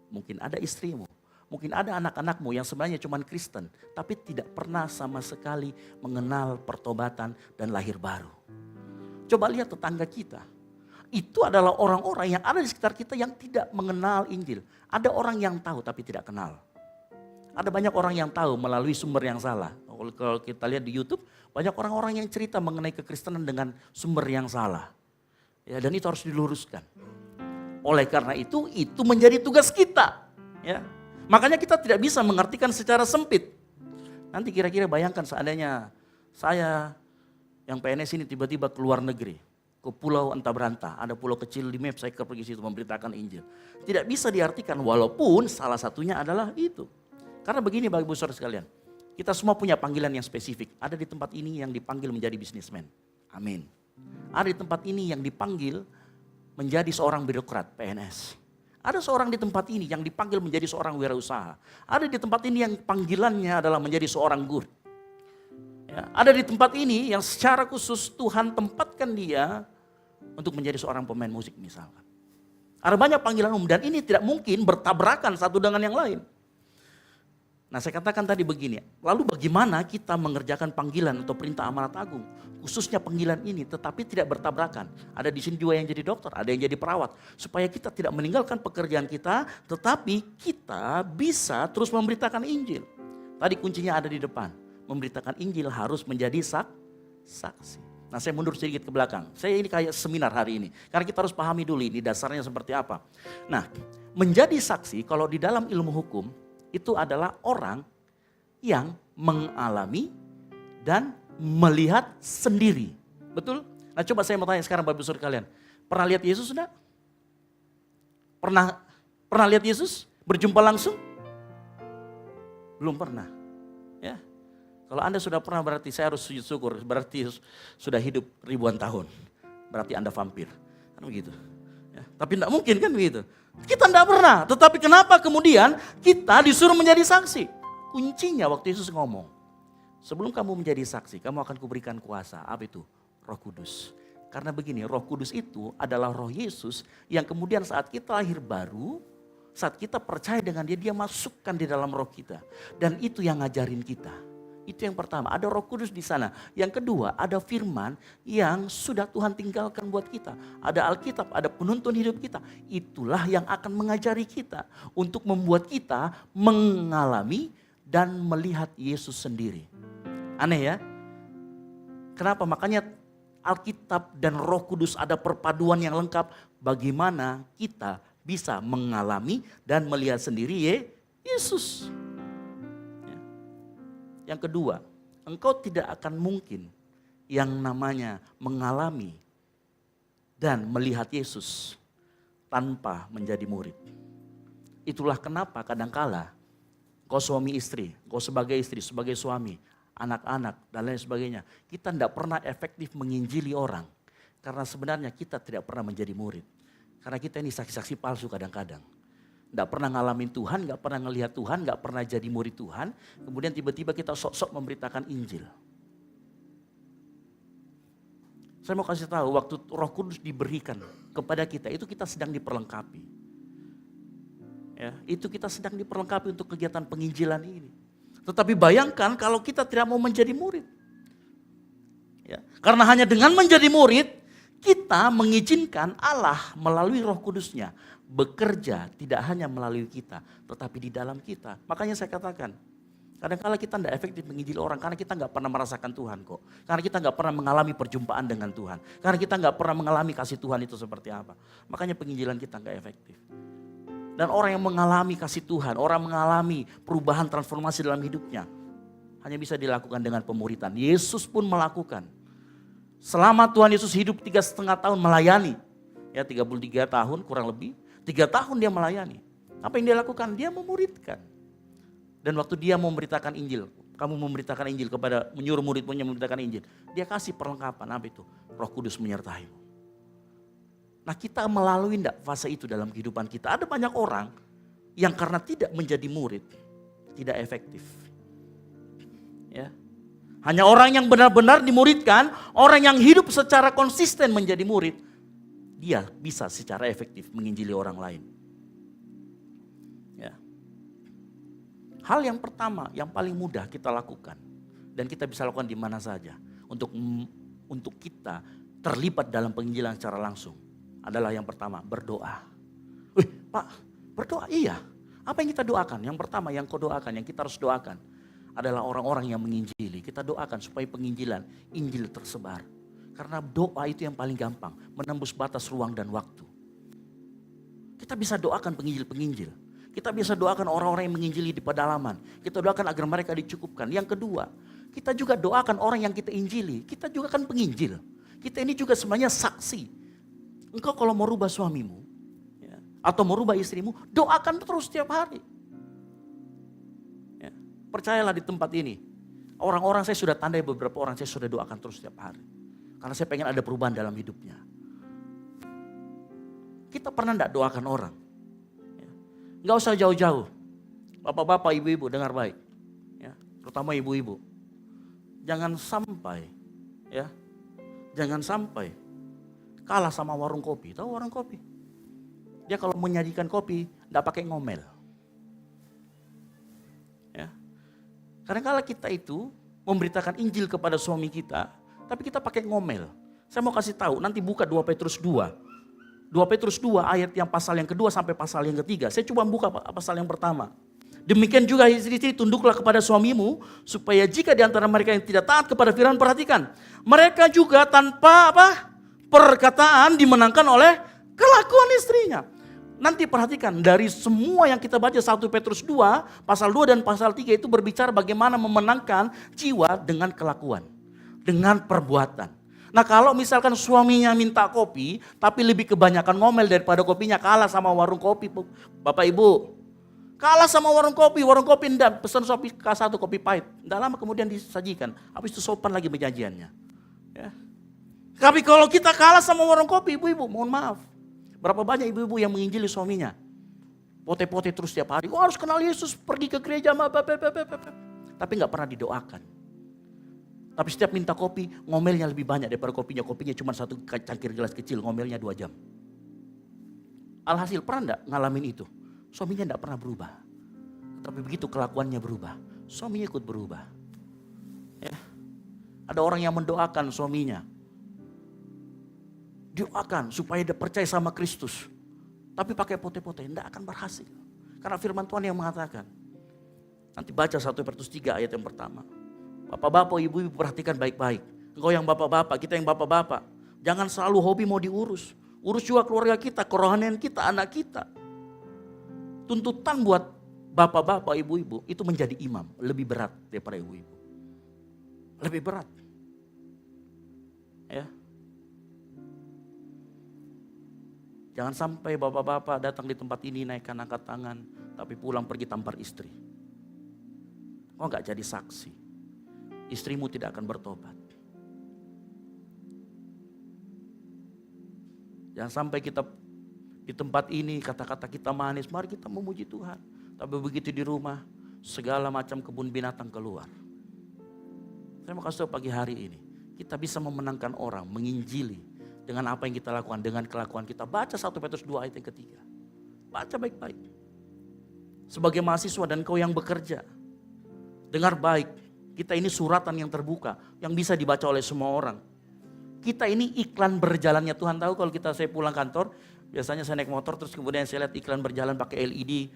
mungkin ada istrimu, mungkin ada anak-anakmu yang sebenarnya cuma Kristen, tapi tidak pernah sama sekali mengenal pertobatan dan lahir baru. Coba lihat tetangga kita. Itu adalah orang-orang yang ada di sekitar kita yang tidak mengenal Injil. Ada orang yang tahu tapi tidak kenal. Ada banyak orang yang tahu melalui sumber yang salah. Kalau kita lihat di YouTube, banyak orang-orang yang cerita mengenai kekristenan dengan sumber yang salah. Ya, dan itu harus diluruskan. Oleh karena itu menjadi tugas kita. Ya. Makanya kita tidak bisa mengartikan secara sempit. Nanti kira-kira bayangkan seandainya saya yang PNS ini tiba-tiba keluar negeri. Ke pulau entah berantah, ada pulau kecil di map, saya pergi situ memberitakan Injil. Tidak bisa diartikan walaupun salah satunya adalah itu. Karena begini Bapak Ibu Saudara sekalian, kita semua punya panggilan yang spesifik. Ada di tempat ini yang dipanggil menjadi bisnismen, amin. Ada di tempat ini yang dipanggil menjadi seorang birokrat, PNS. Ada seorang di tempat ini yang dipanggil menjadi seorang wirausaha. Ada di tempat ini yang panggilannya adalah menjadi seorang guru. Ya, ada di tempat ini yang secara khusus Tuhan tempatkan dia untuk menjadi seorang pemain musik misalkan. Ada banyak panggilan umum dan ini tidak mungkin bertabrakan satu dengan yang lain. Nah saya katakan tadi begini, lalu bagaimana kita mengerjakan panggilan atau perintah amanat agung? Khususnya panggilan ini tetapi tidak bertabrakan. Ada di sini juga yang jadi dokter, ada yang jadi perawat. Supaya kita tidak meninggalkan pekerjaan kita tetapi kita bisa terus memberitakan Injil. Tadi kuncinya ada di depan, memberitakan Injil harus menjadi saksi. Nah saya mundur sedikit ke belakang. Saya ini kayak seminar hari ini. Karena kita harus pahami dulu ini dasarnya seperti apa. Nah menjadi saksi kalau di dalam ilmu hukum itu adalah orang yang mengalami dan melihat sendiri. Betul? Nah coba saya mau tanya sekarang Bapak Ibu Saudara kalian. Pernah lihat Yesus sudah? Pernah lihat Yesus? Berjumpa langsung? Belum pernah. Ya. Kalau Anda sudah pernah berarti saya harus sujud syukur, berarti sudah hidup ribuan tahun. Berarti Anda vampir. Kan begitu. Ya, tapi tidak mungkin kan begitu. Kita tidak pernah, tetapi kenapa kemudian kita disuruh menjadi saksi? Kuncinya waktu Yesus ngomong, sebelum kamu menjadi saksi, kamu akan kuberikan kuasa. Apa itu? Roh Kudus. Karena begini, Roh Kudus itu adalah Roh Yesus yang kemudian saat kita lahir baru, saat kita percaya dengan dia masukkan di dalam roh kita. Dan itu yang ngajarin kita. Itu yang pertama, ada Roh Kudus di sana. Yang kedua, ada firman yang sudah Tuhan tinggalkan buat kita. Ada Alkitab, ada penuntun hidup kita. Itulah yang akan mengajari kita untuk membuat kita mengalami dan melihat Yesus sendiri. Aneh ya? Kenapa? Makanya Alkitab dan Roh Kudus ada perpaduan yang lengkap. Bagaimana kita bisa mengalami dan melihat sendiri Yesus. Yang kedua, engkau tidak akan mungkin yang namanya mengalami dan melihat Yesus tanpa menjadi murid. Itulah kenapa kadangkala kau suami istri, kau sebagai istri, sebagai suami, anak-anak dan lain sebagainya. Kita tidak pernah efektif menginjili orang karena sebenarnya kita tidak pernah menjadi murid. Karena kita ini saksi-saksi palsu kadang-kadang. Tidak pernah ngalamin Tuhan, gak pernah ngelihat Tuhan, gak pernah jadi murid Tuhan. Kemudian tiba-tiba kita sok-sok memberitakan Injil. Saya mau kasih tahu, waktu Roh Kudus diberikan kepada kita, itu kita sedang diperlengkapi. Ya, itu kita sedang diperlengkapi untuk kegiatan penginjilan ini. Tetapi bayangkan kalau kita tidak mau menjadi murid. Ya, karena hanya dengan menjadi murid, kita mengizinkan Allah melalui Roh Kudusnya bekerja tidak hanya melalui kita, tetapi di dalam kita. Makanya saya katakan, kadang-kala kita tidak efektif menginjili orang karena kita nggak pernah merasakan Tuhan kok. Karena kita nggak pernah mengalami perjumpaan dengan Tuhan. Karena kita nggak pernah mengalami kasih Tuhan itu seperti apa. Makanya penginjilan kita nggak efektif. Dan orang yang mengalami kasih Tuhan, orang mengalami perubahan transformasi dalam hidupnya, hanya bisa dilakukan dengan pemuritan. Yesus pun melakukan. Selama Tuhan Yesus hidup 3,5 tahun melayani, ya 33 tahun kurang lebih, 3 tahun dia melayani. Apa yang dia lakukan? Dia memuridkan. Dan waktu dia memberitakan Injil, kamu memberitakan Injil kepada, menyuruh murid-muridnya memberitakan Injil, dia kasih perlengkapan, apa itu? Roh Kudus menyertaimu. Nah kita melalui enggak fase itu dalam kehidupan kita? Ada banyak orang yang karena tidak menjadi murid, tidak efektif. Ya. Hanya orang yang benar-benar dimuridkan, orang yang hidup secara konsisten menjadi murid, dia bisa secara efektif menginjili orang lain. Ya. Hal yang pertama, yang paling mudah kita lakukan, dan kita bisa lakukan di mana saja, untuk kita terlibat dalam penginjilan secara langsung, adalah yang pertama, berdoa. Pak, berdoa? Iya. Apa yang kita doakan? Yang pertama yang kau doakan, yang kita harus doakan adalah orang-orang yang menginjili. Kita doakan supaya penginjilan, Injil tersebar. Karena doa itu yang paling gampang, menembus batas ruang dan waktu. Kita bisa doakan penginjil-penginjil. Kita bisa doakan orang-orang yang menginjili di pedalaman. Kita doakan agar mereka dicukupkan. Yang kedua, kita juga doakan orang yang kita injili. Kita juga kan penginjil. Kita ini juga sebenarnya saksi. Engkau kalau mau rubah suamimu, ya, atau mau rubah istrimu, doakan terus setiap hari. Ya, percayalah di tempat ini, orang-orang saya sudah tandai beberapa orang saya sudah doakan terus setiap hari. Karena saya pengen ada perubahan dalam hidupnya. Kita pernah enggak doakan orang? Ya. Nggak usah jauh-jauh. Bapak-bapak, ibu-ibu dengar baik. Ya, terutama ibu-ibu. Jangan sampai, ya, jangan sampai kalah sama warung kopi. Tahu warung kopi? Dia kalau menyajikan kopi, enggak pakai ngomel. Ya. Kadang-kala kita itu memberitakan Injil kepada suami kita, tapi kita pakai ngomel. Saya mau kasih tahu, nanti buka 2 Petrus 2. 2 Petrus 2 ayat yang pasal yang kedua sampai pasal yang ketiga. Saya coba buka pasal yang pertama. Demikian juga istri-istri tunduklah kepada suamimu, supaya jika di antara mereka yang tidak taat kepada firman, perhatikan, mereka juga tanpa perkataan dimenangkan oleh kelakuan istrinya. Nanti perhatikan, dari semua yang kita baca 1 Petrus 2, pasal 2 dan pasal 3 itu berbicara bagaimana memenangkan jiwa dengan kelakuan, dengan perbuatan. Nah kalau misalkan suaminya minta kopi, tapi lebih kebanyakan ngomel daripada kopinya, kalah sama warung kopi, Bapak Ibu. Kalah sama warung kopi enggak, pesan kopi K1 kopi pahit. Enggak lama kemudian disajikan, habis itu sopan lagi penyajiannya. Ya. Tapi kalau kita kalah sama warung kopi, ibu-ibu mohon maaf. Berapa banyak ibu-ibu yang menginjili suaminya. Pote-pote terus setiap hari, harus kenal Yesus, pergi ke gereja, tapi enggak pernah didoakan. Tapi setiap minta kopi, ngomelnya lebih banyak daripada kopinya. Kopinya cuma 1 cangkir gelas kecil, ngomelnya 2 jam. Alhasil pernah enggak ngalamin itu? Suaminya enggak pernah berubah. Tapi begitu kelakuannya berubah, suaminya ikut berubah. Ya. Ada orang yang mendoakan suaminya. Doakan supaya dia percaya sama Kristus. Tapi pakai pote-pote, enggak akan berhasil. Karena firman Tuhan yang mengatakan. Nanti baca 1 Petrus 3 ayat yang pertama. Bapak-bapak, ibu-ibu perhatikan baik-baik. Engkau yang bapak-bapak, kita yang bapak-bapak. Jangan selalu hobi mau diurus. Urus juga keluarga kita, kerohanian kita, anak kita. Tuntutan buat bapak-bapak, ibu-ibu itu menjadi imam. Lebih berat daripada ibu-ibu. Lebih berat. Ya. Jangan sampai bapak-bapak datang di tempat ini naikkan angkat tangan, tapi pulang pergi tampar istri. Kok enggak jadi saksi? Istrimu tidak akan bertobat. Jangan sampai kita di tempat ini kata-kata kita manis, mari kita memuji Tuhan. Tapi begitu di rumah, segala macam kebun binatang keluar. Saya mau kasih tahu pagi hari ini, kita bisa memenangkan orang, menginjili dengan apa yang kita lakukan, dengan kelakuan kita. Baca 1 Petrus 2 ayat yang ketiga. Baca baik-baik. Sebagai mahasiswa dan kau yang bekerja, dengar baik. Kita ini suratan yang terbuka, yang bisa dibaca oleh semua orang. Kita ini iklan berjalannya Tuhan. Tahu kalau saya pulang kantor, biasanya saya naik motor terus kemudian saya lihat iklan berjalan pakai LED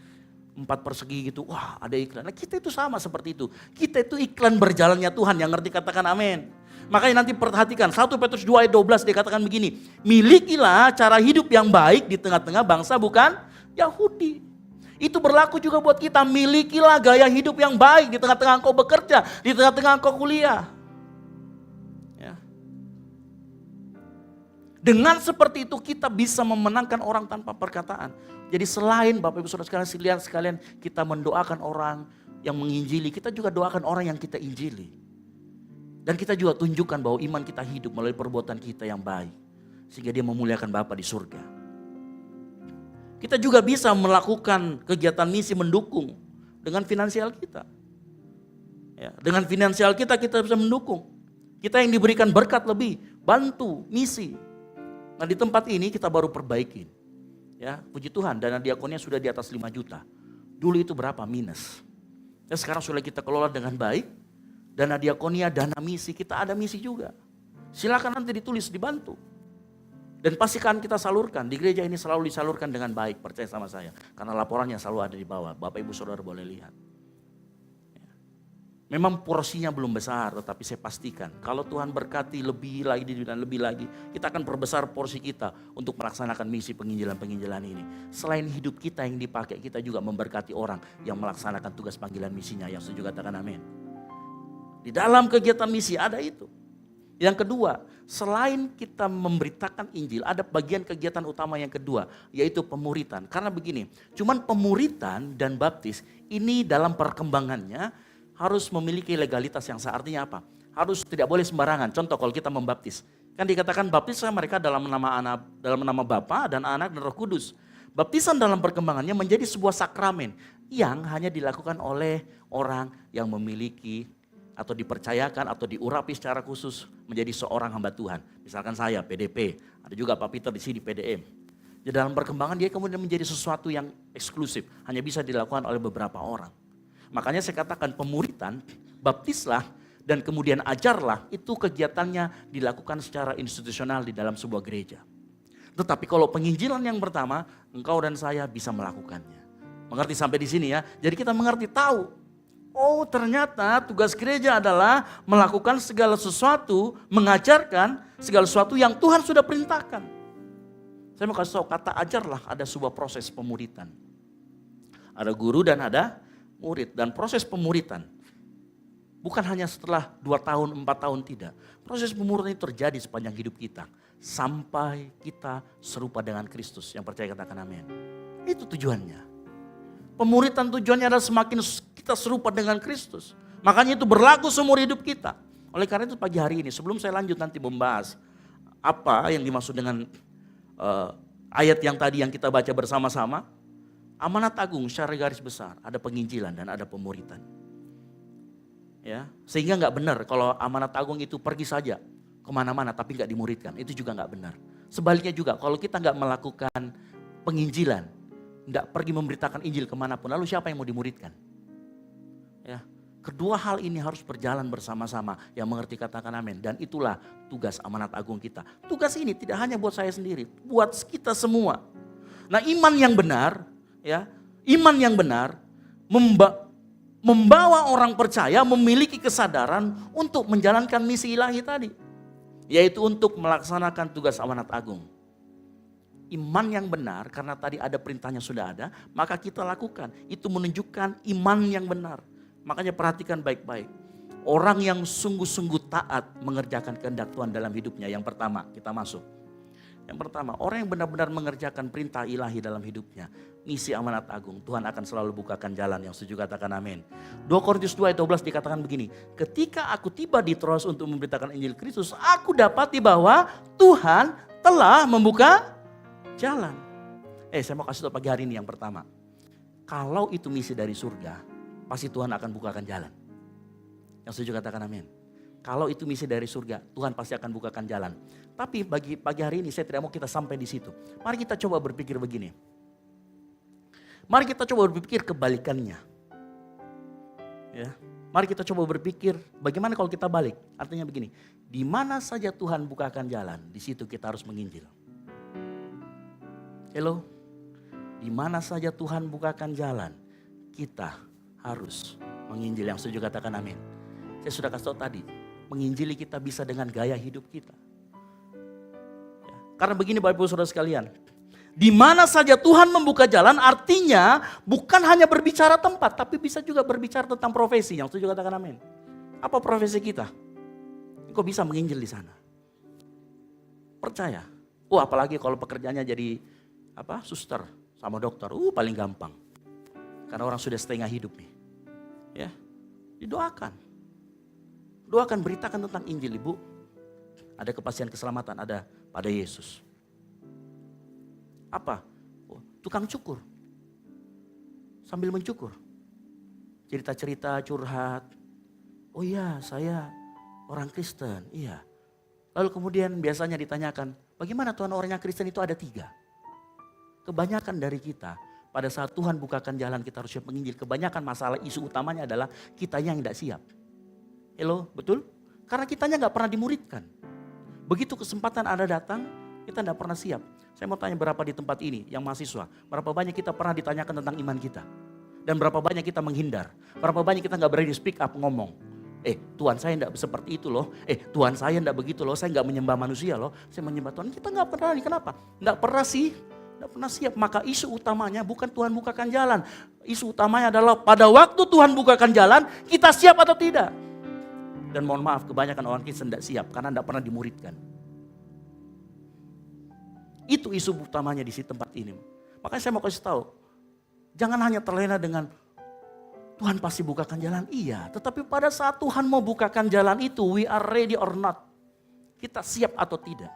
4 persegi gitu. Wah ada iklan. Nah kita itu sama seperti itu. Kita itu iklan berjalannya Tuhan, yang ngerti katakan amin. Makanya nanti perhatikan 1 Petrus 2 ayat 12 dikatakan begini. Milikilah cara hidup yang baik di tengah-tengah bangsa bukan Yahudi. Itu berlaku juga buat kita, milikilah gaya hidup yang baik di tengah-tengah engkau bekerja, di tengah-tengah engkau kuliah. Ya. Dengan seperti itu kita bisa memenangkan orang tanpa perkataan. Jadi selain Bapak Ibu Saudara sekalian kita mendoakan orang yang menginjili, kita juga doakan orang yang kita injili. Dan kita juga tunjukkan bahwa iman kita hidup melalui perbuatan kita yang baik. Sehingga dia memuliakan Bapa di surga. Kita juga bisa melakukan kegiatan misi mendukung dengan finansial kita. Ya, dengan finansial kita bisa mendukung. Kita yang diberikan berkat lebih, bantu misi. Nah di tempat ini kita baru perbaikin. Ya, puji Tuhan, dana diakonnya sudah di atas 5 juta. Dulu itu berapa? Minus. Ya, sekarang sudah kita kelola dengan baik. Dana diakonia, dana misi, kita ada misi juga. Silakan nanti ditulis, dibantu. Dan pastikan kita salurkan, di gereja ini selalu disalurkan dengan baik, percaya sama saya. Karena laporannya selalu ada di bawah, Bapak Ibu Saudara boleh lihat. Memang porsinya belum besar, tetapi saya pastikan kalau Tuhan berkati lebih lagi dan lebih lagi, kita akan perbesar porsi kita untuk melaksanakan misi penginjilan-penginjilan ini. Selain hidup kita yang dipakai, kita juga memberkati orang yang melaksanakan tugas panggilan misinya. Yang setuju katakan amin. Di dalam kegiatan misi ada itu. Yang kedua, selain kita memberitakan Injil, ada bagian kegiatan utama yang kedua, yaitu pemuritan. Karena begini, cuman pemuritan dan baptis ini dalam perkembangannya harus memiliki legalitas yang artinya apa? Harus tidak boleh sembarangan. Contoh kalau kita membaptis, kan dikatakan baptislah mereka dalam nama Bapa dan Anak dan Roh Kudus. Baptisan dalam perkembangannya menjadi sebuah sakramen yang hanya dilakukan oleh orang yang memiliki atau dipercayakan atau diurapi secara khusus menjadi seorang hamba Tuhan. Misalkan saya PDP, ada juga Pak Peter di sini PDM. Di dalam perkembangan dia kemudian menjadi sesuatu yang eksklusif, hanya bisa dilakukan oleh beberapa orang. Makanya saya katakan pemuritan, baptislah dan kemudian ajarlah, itu kegiatannya dilakukan secara institusional di dalam sebuah gereja. Tetapi kalau penginjilan yang pertama, engkau dan saya bisa melakukannya. Mengerti sampai di sini ya? Jadi kita mengerti, tahu. Oh ternyata tugas gereja adalah melakukan segala sesuatu, mengajarkan segala sesuatu yang Tuhan sudah perintahkan. Saya mau kasih tahu, kata ajarlah ada sebuah proses pemuritan. Ada guru dan ada murid, dan proses pemuritan bukan hanya setelah 2 tahun, 4 tahun, tidak. Proses pemuritan itu terjadi sepanjang hidup kita sampai kita serupa dengan Kristus. Yang percaya katakan amin. Itu tujuannya. Pemuritan tujuannya adalah semakin kita serupa dengan Kristus. Makanya itu berlaku seumur hidup kita. Oleh karena itu pagi hari ini, sebelum saya lanjut nanti membahas apa yang dimaksud dengan ayat yang tadi yang kita baca bersama-sama, amanat agung secara garis besar ada penginjilan dan ada pemuritan. Ya, sehingga nggak benar kalau amanat agung itu pergi saja kemana-mana tapi nggak dimuridkan, itu juga nggak benar. Sebaliknya juga kalau kita nggak melakukan penginjilan, nggak pergi memberitakan Injil kemanapun, lalu siapa yang mau dimuridkan? Ya, kedua hal ini harus berjalan bersama-sama. Yang mengerti katakan amin. Dan itulah tugas amanat agung kita. Tugas ini tidak hanya buat saya sendiri, buat kita semua. Nah, iman yang benar, ya, iman yang benar membawa orang percaya memiliki kesadaran untuk menjalankan misi ilahi tadi, yaitu untuk melaksanakan tugas amanat agung. Iman yang benar karena tadi ada perintahnya sudah ada, maka kita lakukan. Itu menunjukkan iman yang benar. Makanya perhatikan baik-baik. Orang yang sungguh-sungguh taat mengerjakan kehendak Tuhan dalam hidupnya. Yang pertama, kita masuk. Yang pertama, orang yang benar-benar mengerjakan perintah ilahi dalam hidupnya, misi amanat agung, Tuhan akan selalu bukakan jalan. Yang setuju katakan amin. 2 Korintus 2 ayat 12 dikatakan begini, ketika aku tiba di Troas untuk memberitakan Injil Kristus, aku dapati bahwa Tuhan telah membuka jalan. Saya mau kasih tahu pagi hari ini yang pertama, kalau itu misi dari surga, pasti Tuhan akan bukakan jalan. Yang setuju katakan amin. Kalau itu misi dari surga, Tuhan pasti akan bukakan jalan. Tapi bagi pagi hari ini saya tidak mau kita sampai di situ. Mari kita coba berpikir begini. Mari kita coba berpikir kebalikannya. Ya. Mari kita coba berpikir bagaimana kalau kita balik. Artinya begini, di mana saja Tuhan bukakan jalan, di situ kita harus menginjil. Hello? Di mana saja Tuhan bukakan jalan, kita harus menginjil. Yang setuju katakan amin. Saya sudah kasih tahu tadi, menginjili kita bisa dengan gaya hidup kita. Ya. Karena begini Bapak Ibu Saudara sekalian, di mana saja Tuhan membuka jalan artinya bukan hanya berbicara tempat, tapi bisa juga berbicara tentang profesi. Yang setuju katakan amin. Apa profesi kita? Kok bisa menginjil di sana? Percaya. Apalagi kalau pekerjaannya jadi suster sama dokter. Paling gampang. Karena orang sudah setengah hidup nih. Ya. Didoakan. Doakan, beritakan tentang Injil, Ibu. Ada kepastian keselamatan, ada pada Yesus. Apa? Tukang cukur. Sambil mencukur. Cerita-cerita, curhat. Oh iya, saya orang Kristen. Iya. Lalu kemudian biasanya ditanyakan, bagaimana Tuhan orangnya Kristen itu ada 3. Kebanyakan dari kita, pada saat Tuhan bukakan jalan kita harus siap menginjil. Kebanyakan masalah isu utamanya adalah kitanya yang tidak siap. Hello, betul? Karena kitanya nggak pernah dimuridkan. Begitu kesempatan ada datang, kita nggak pernah siap. Saya mau tanya berapa di tempat ini yang mahasiswa, berapa banyak kita pernah ditanyakan tentang iman kita? Dan berapa banyak kita menghindar. Berapa banyak kita gak berani speak up ngomong. Tuhan saya gak seperti itu loh. Tuhan saya gak begitu loh. Saya gak menyembah manusia loh. Saya menyembah Tuhan. Kita gak pernah. Kenapa? Gak pernah sih. Gak pernah siap. Maka isu utamanya bukan Tuhan bukakan jalan. Isu utamanya adalah pada waktu Tuhan bukakan jalan, kita siap atau tidak. Dan mohon maaf, kebanyakan orang Kristen tidak siap karena tidak pernah dimuridkan. Itu isu utamanya di tempat ini. Makanya saya mau kasih tahu, jangan hanya terlena dengan Tuhan pasti bukakan jalan. Iya, tetapi pada saat Tuhan mau bukakan jalan itu, we are ready or not. Kita siap atau tidak.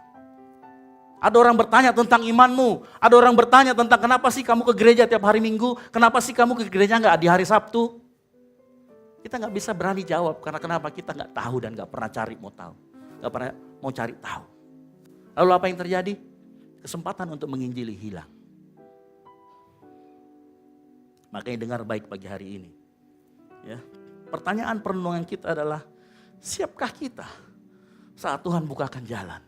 Ada orang bertanya tentang imanmu. Ada orang bertanya tentang kenapa sih kamu ke gereja tiap hari Minggu. Kenapa sih kamu ke gereja nggak di hari Sabtu. Kita nggak bisa berani jawab karena kenapa kita nggak tahu dan nggak pernah cari mau tahu, nggak pernah mau cari tahu. Lalu apa yang terjadi? Kesempatan untuk menginjili hilang. Makanya dengar baik pagi hari ini. Ya, pertanyaan perenungan kita adalah siapkah kita saat Tuhan bukakan jalan?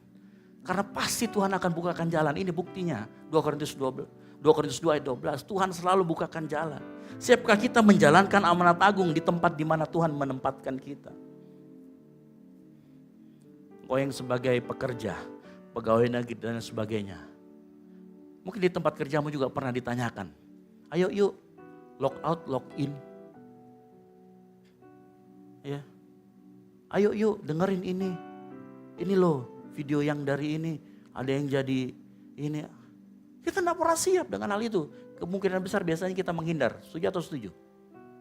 Karena pasti Tuhan akan bukakan jalan. Ini buktinya 2 Korintus 2 ayat 12. Tuhan selalu bukakan jalan. Siapkah kita menjalankan amanat agung di tempat di mana Tuhan menempatkan kita? Kau yang sebagai pekerja, pegawai negeri dan sebagainya. Mungkin di tempat kerjamu juga pernah ditanyakan. Ayo yuk, log out, log in. Ya. Ayo yuk, dengerin ini. Ini loh video yang dari ini. Ada yang jadi ini. Kita tidak pernah siap dengan hal itu. Kemungkinan besar biasanya kita menghindar. Setuju atau setuju?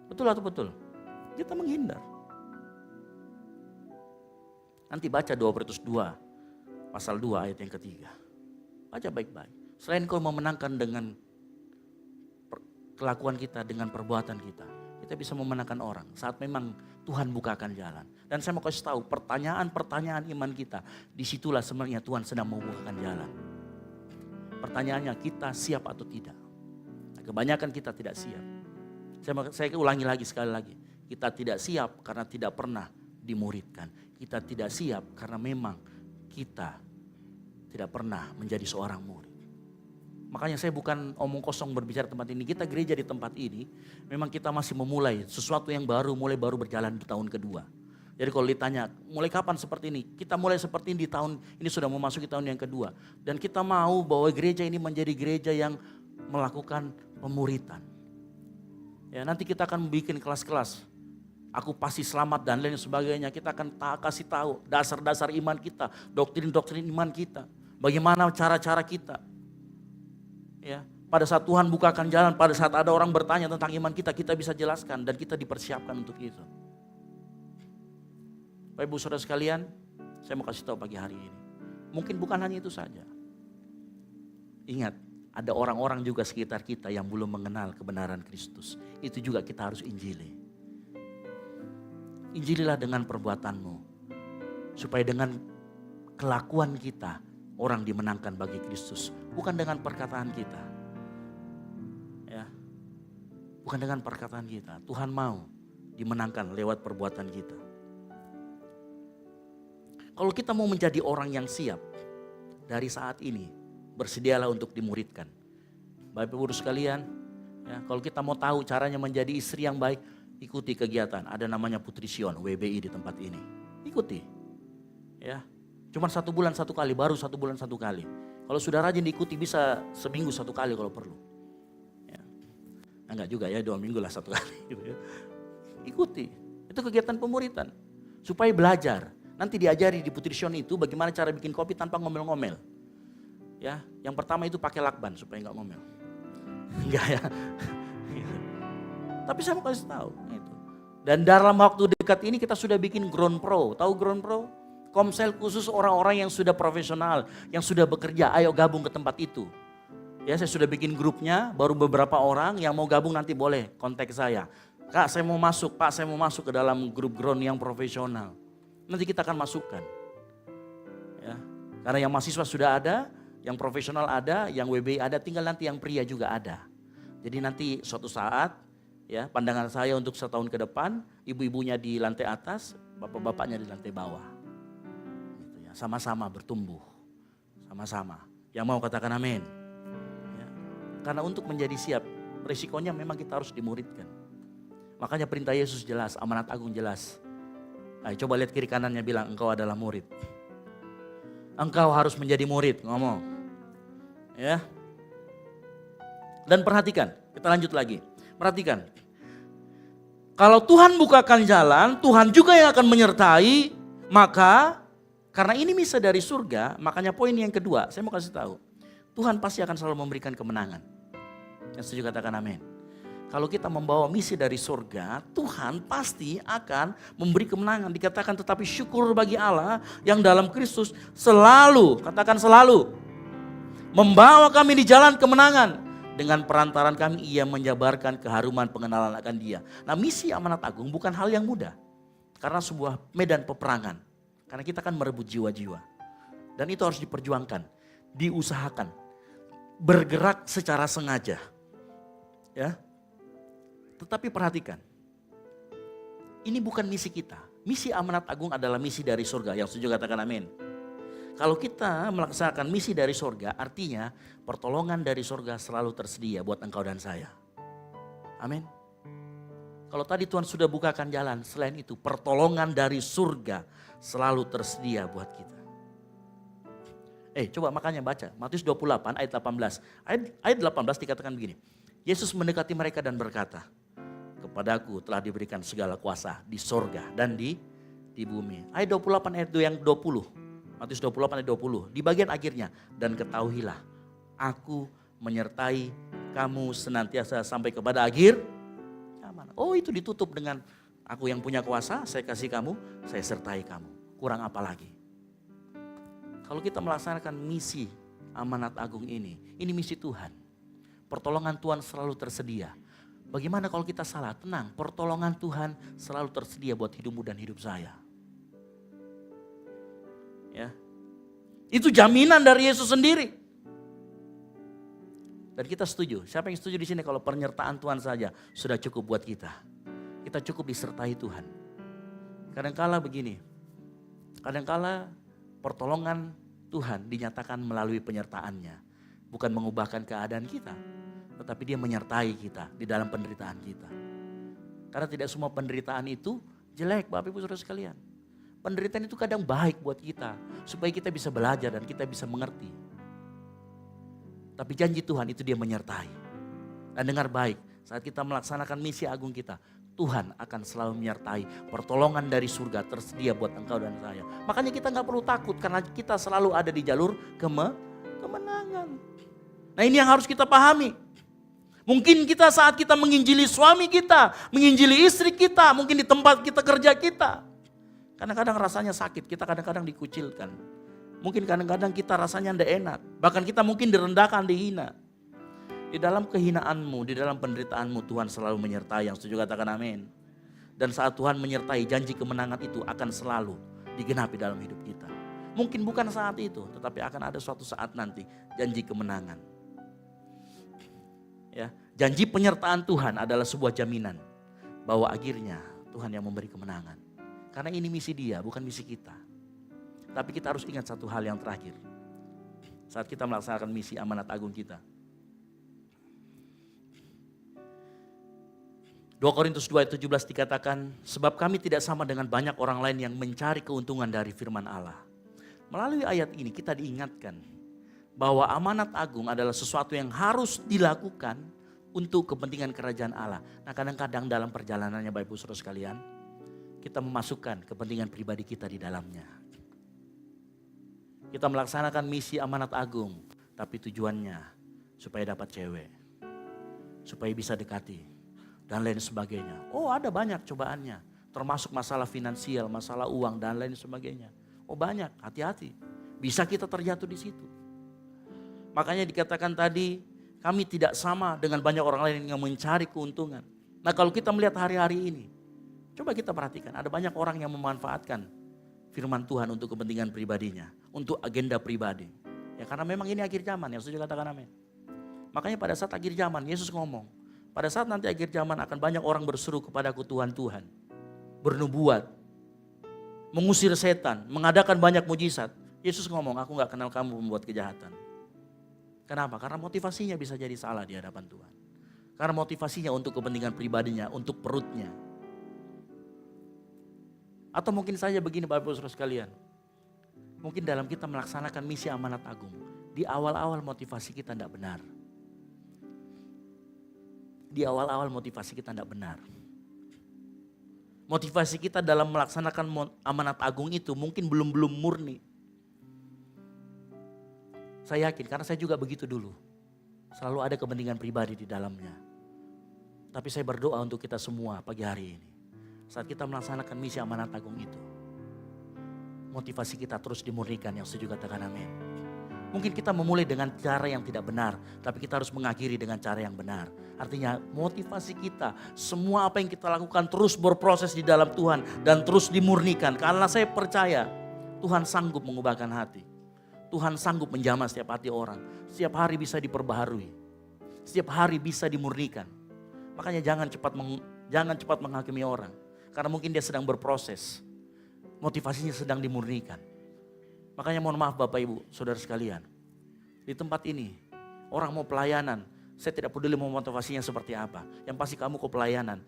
Betul atau betul? Kita menghindar. Nanti baca 2 Korintus 2, pasal 2 ayat yang ketiga. Baca baik-baik. Selain kau memenangkan dengan kelakuan kita, dengan perbuatan kita. Kita bisa memenangkan orang saat memang Tuhan bukakan jalan. Dan saya mau kasih tahu pertanyaan-pertanyaan iman kita. Disitulah sebenarnya Tuhan sedang membukakan jalan. Pertanyaannya kita siap atau tidak. Kebanyakan kita tidak siap. Saya ulangi lagi sekali lagi. Kita tidak siap karena tidak pernah dimuridkan. Kita tidak siap karena memang kita tidak pernah menjadi seorang murid. Makanya saya bukan omong kosong berbicara tempat ini. Kita gereja di tempat ini memang kita masih memulai sesuatu yang baru, mulai baru berjalan di tahun kedua. Jadi kalau ditanya mulai kapan seperti ini? Kita mulai seperti ini di tahun ini sudah memasuki tahun yang kedua. Dan kita mau bahwa gereja ini menjadi gereja yang melakukan pemuritan. Ya, nanti kita akan bikin kelas-kelas. Aku pasti selamat dan lain sebagainya. Kita akan kasih tahu dasar-dasar iman kita, doktrin-doktrin iman kita. Bagaimana cara-cara kita. Ya, pada saat Tuhan bukakan jalan, pada saat ada orang bertanya tentang iman kita, kita bisa jelaskan dan kita dipersiapkan untuk itu. Bapak Ibu Saudara sekalian, saya mau kasih tahu pagi hari ini. Mungkin bukan hanya itu saja. Ingat, ada orang-orang juga sekitar kita yang belum mengenal kebenaran Kristus. Itu juga kita harus injili. Injililah dengan perbuatanmu. Supaya dengan kelakuan kita, orang dimenangkan bagi Kristus. Bukan dengan perkataan kita. Ya. Bukan dengan perkataan kita. Tuhan mau dimenangkan lewat perbuatan kita. Kalau kita mau menjadi orang yang siap, dari saat ini, bersedialah untuk dimuridkan. Bapak Ibu sekalian, ya, kalau kita mau tahu caranya menjadi istri yang baik, ikuti kegiatan. Ada namanya Putri Sion, WBI di tempat ini. Ikuti. Ya, cuma 1 bulan 1 kali, baru 1 bulan 1 kali. Kalau sudah rajin diikuti bisa seminggu 1 kali kalau perlu. Ya. Nah, enggak juga ya, 2 minggu lah 1 kali. Gitu ya. Ikuti, itu kegiatan pemuritan. Supaya belajar. Nanti diajari di Putri Sion itu bagaimana cara bikin kopi tanpa ngomel-ngomel. Ya, yang pertama itu pakai lakban supaya enggak ngomel. Enggak ya. Tapi saya mau kasih tahu itu. Dan dalam waktu dekat ini kita sudah bikin Ground Pro. Tahu Ground Pro? Komsel khusus orang-orang yang sudah profesional, yang sudah bekerja, ayo gabung ke tempat itu. Ya, saya sudah bikin grupnya, baru beberapa orang yang mau gabung nanti boleh kontak saya. Kak, saya mau masuk, Pak, saya mau masuk ke dalam grup Ground yang profesional. Nanti kita akan masukkan. Ya, karena yang mahasiswa sudah ada, yang profesional ada, yang WBI ada, tinggal nanti yang pria juga ada. Jadi nanti suatu saat, ya, pandangan saya untuk 1 tahun ke depan, ibu-ibunya di lantai atas, bapak-bapaknya di lantai bawah. Gitu ya, sama-sama bertumbuh, sama-sama. Yang mau katakan amin. Ya. Karena untuk menjadi siap, Resikonya memang kita harus dimuridkan. Makanya perintah Yesus jelas, amanat agung jelas. Ayo coba lihat kiri kanannya, bilang engkau adalah murid. Engkau harus menjadi murid, ngomong. Ya. Dan perhatikan, kita lanjut lagi. Perhatikan. Kalau Tuhan bukakan jalan, Tuhan juga yang akan menyertai, maka karena ini misa dari surga, makanya poin yang kedua, saya mau kasih tahu. Tuhan pasti akan selalu memberikan kemenangan. Yang setuju katakan amin. Kalau kita membawa misi dari surga, Tuhan pasti akan memberi kemenangan. Dikatakan tetapi syukur bagi Allah yang dalam Kristus selalu, katakan selalu, membawa kami di jalan kemenangan. Dengan perantaran kami ia menjabarkan keharuman pengenalan akan dia. Nah, misi amanat agung bukan hal yang mudah. Karena sebuah medan peperangan. Karena kita akan merebut jiwa-jiwa. Dan itu harus diperjuangkan, diusahakan, bergerak secara sengaja. Ya. Tetapi perhatikan, ini bukan misi kita. Misi amanat agung adalah misi dari surga. Yang setuju katakan amin. Kalau kita melaksanakan misi dari surga, artinya pertolongan dari surga selalu tersedia buat engkau dan saya. Amin. Kalau tadi Tuhan sudah bukakan jalan, selain itu pertolongan dari surga selalu tersedia buat kita. Coba makanya baca Matius 28 ayat 18. Ayat 18 dikatakan begini. Yesus mendekati mereka dan berkata, kepadaku telah diberikan segala kuasa di sorga dan di bumi. Ayat 28 ayat yang 20. Matius 28 ayat 20. Di bagian akhirnya, dan ketahuilah aku menyertai kamu senantiasa sampai kepada akhir zaman. Oh, itu ditutup dengan aku yang punya kuasa, saya kasih kamu, saya sertai kamu. Kurang apa lagi? Kalau kita melaksanakan misi amanat agung ini misi Tuhan. Pertolongan Tuhan selalu tersedia. Bagaimana kalau kita salah? Tenang, pertolongan Tuhan selalu tersedia buat hidupmu dan hidup saya. Ya. Itu jaminan dari Yesus sendiri. Dan kita setuju. Siapa yang setuju di sini kalau penyertaan Tuhan saja sudah cukup buat kita? Kita cukup disertai Tuhan. Kadangkala begini. Kadangkala pertolongan Tuhan dinyatakan melalui penyertaannya. Bukan mengubahkan keadaan kita. Tetapi dia menyertai kita di dalam penderitaan kita. Karena tidak semua penderitaan itu jelek, Bapak Ibu Saudara sekalian. Penderitaan itu kadang baik buat kita. Supaya kita bisa belajar dan kita bisa mengerti. Tapi janji Tuhan itu dia menyertai. Dan dengar baik, saat kita melaksanakan misi agung kita, Tuhan akan selalu menyertai. Pertolongan dari surga tersedia buat engkau dan saya. Makanya kita gak perlu takut karena kita selalu ada di jalur kemenangan. Nah, ini yang harus kita pahami. Mungkin kita saat kita menginjili suami kita, menginjili istri kita, mungkin di tempat kita kerja kita. Kadang-kadang rasanya sakit, kita kadang-kadang dikucilkan. Mungkin kadang-kadang kita rasanya tidak enak. Bahkan kita mungkin direndahkan, dihina. Di dalam kehinaanmu, di dalam penderitaanmu Tuhan selalu menyertai. Yang setuju katakan amin. Dan saat Tuhan menyertai, janji kemenangan itu akan selalu digenapi dalam hidup kita. Mungkin bukan saat itu, tetapi akan ada suatu saat nanti janji kemenangan. Ya, janji penyertaan Tuhan adalah sebuah jaminan bahwa akhirnya Tuhan yang memberi kemenangan. Karena ini misi dia, bukan misi kita. Tapi kita harus ingat satu hal yang terakhir. Saat kita melaksanakan misi amanat agung kita. 2 Korintus 2 ayat 17 dikatakan, sebab kami tidak sama dengan banyak orang lain yang mencari keuntungan dari firman Allah. Melalui ayat ini kita diingatkan bahwa amanat agung adalah sesuatu yang harus dilakukan untuk kepentingan kerajaan Allah. Nah, kadang-kadang dalam perjalanannya Bapak Ibu Saudara sekalian, kita memasukkan kepentingan pribadi kita di dalamnya. Kita melaksanakan misi amanat agung, tapi tujuannya supaya dapat cewek, supaya bisa dekati, dan lain sebagainya. Oh, ada banyak cobaannya, termasuk masalah finansial, masalah uang, dan lain sebagainya. Oh, banyak, hati-hati. Bisa kita terjatuh di situ. Makanya dikatakan tadi, kami tidak sama dengan banyak orang lain yang mencari keuntungan. Nah, kalau kita melihat hari-hari ini, coba kita perhatikan, ada banyak orang yang memanfaatkan firman Tuhan untuk kepentingan pribadinya, untuk agenda pribadi. Ya, karena memang ini akhir zaman, yang setuju katakan amin. Makanya pada saat akhir zaman, Yesus ngomong, pada saat nanti akhir zaman akan banyak orang berseru kepadaku Tuhan, Tuhan. Bernubuat, mengusir setan, mengadakan banyak mujizat. Yesus ngomong, aku gak kenal kamu membuat kejahatan. Kenapa? Karena motivasinya bisa jadi salah di hadapan Tuhan. Karena motivasinya untuk kepentingan pribadinya, untuk perutnya. Atau mungkin saja begini Bapak Ibu Saudara sekalian. Mungkin dalam kita melaksanakan misi amanat agung, di awal-awal motivasi kita tidak benar. Di awal-awal motivasi kita tidak benar. Motivasi kita dalam melaksanakan amanat agung itu mungkin belum murni. Saya yakin karena saya juga begitu dulu. Selalu ada kepentingan pribadi di dalamnya. Tapi saya berdoa untuk kita semua pagi hari ini. Saat kita melaksanakan misi amanat agung itu. Motivasi kita terus dimurnikan, yang setuju katakan amin. Mungkin kita memulai dengan cara yang tidak benar, tapi kita harus mengakhiri dengan cara yang benar. Artinya motivasi kita, semua apa yang kita lakukan terus berproses di dalam Tuhan dan terus dimurnikan. Karena saya percaya Tuhan sanggup mengubahkan hati. Tuhan sanggup menjamah setiap hati orang. Setiap hari bisa diperbaharui. Setiap hari bisa dimurnikan. Makanya jangan cepat menghakimi orang. Karena mungkin dia sedang berproses. Motivasinya sedang dimurnikan. Makanya mohon maaf Bapak Ibu, Saudara sekalian. Di tempat ini, orang mau pelayanan. Saya tidak peduli mau motivasinya seperti apa. Yang pasti kamu ke pelayanan.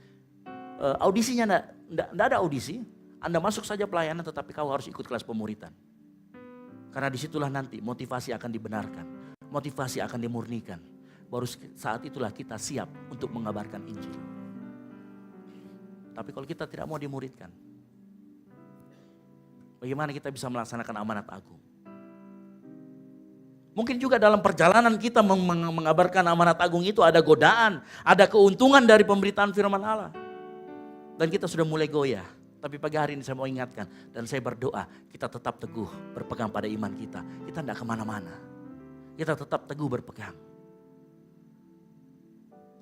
Audisinya enggak ada audisi. Anda masuk saja pelayanan tetapi kau harus ikut kelas pemuritan. Karena disitulah nanti motivasi akan dibenarkan. Motivasi akan dimurnikan. Baru saat itulah kita siap untuk mengabarkan Injil. Tapi kalau kita tidak mau dimuridkan, bagaimana kita bisa melaksanakan amanat agung? Mungkin juga dalam perjalanan kita mengabarkan amanat agung itu ada godaan, ada keuntungan dari pemberitaan firman Allah. Dan kita sudah mulai goyah. Tapi pagi hari ini saya mau ingatkan dan saya berdoa kita tetap teguh berpegang pada iman kita. Kita tidak kemana-mana. Kita tetap teguh berpegang.